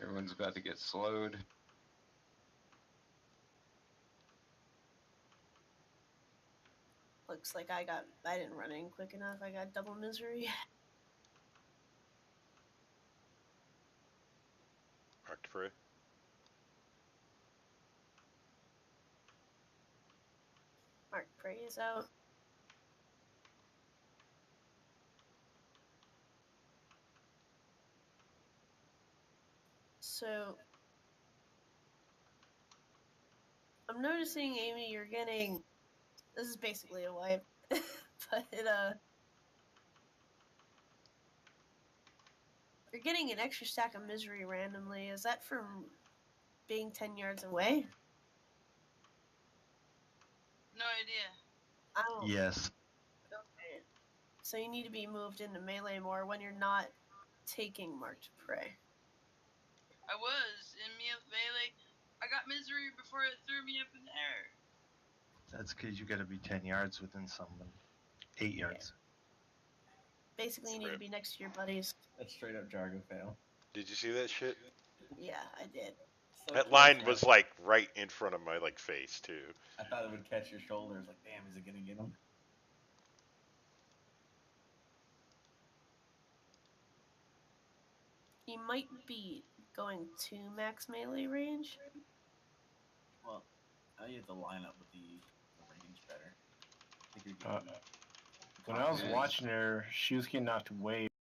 Everyone's about to get slowed. Looks like I didn't run in quick enough. I got double misery. Marked prey. Mark prey is out. So I'm noticing, Amy, you're getting. This is basically a wipe, but you're getting an extra stack of misery randomly. Is that from being 10 yards away? No idea. I don't. Yes. Okay. So you need to be moved into melee more when you're not taking marked prey. I was in melee. I got misery before it threw me up in the air. That's because you got to be 10 yards within someone. 8 yards. Basically, you need to be next to your buddies. That's straight up Jargo fail. Did you see that shit? Yeah, I did. So That close, line man. was like right in front of my like face too. I thought it would catch your shoulders. Like, damn, is it gonna get him? He might be going to max melee range. Well, now you have to line up with the range better. I think you're getting When I was watching her, she was getting knocked way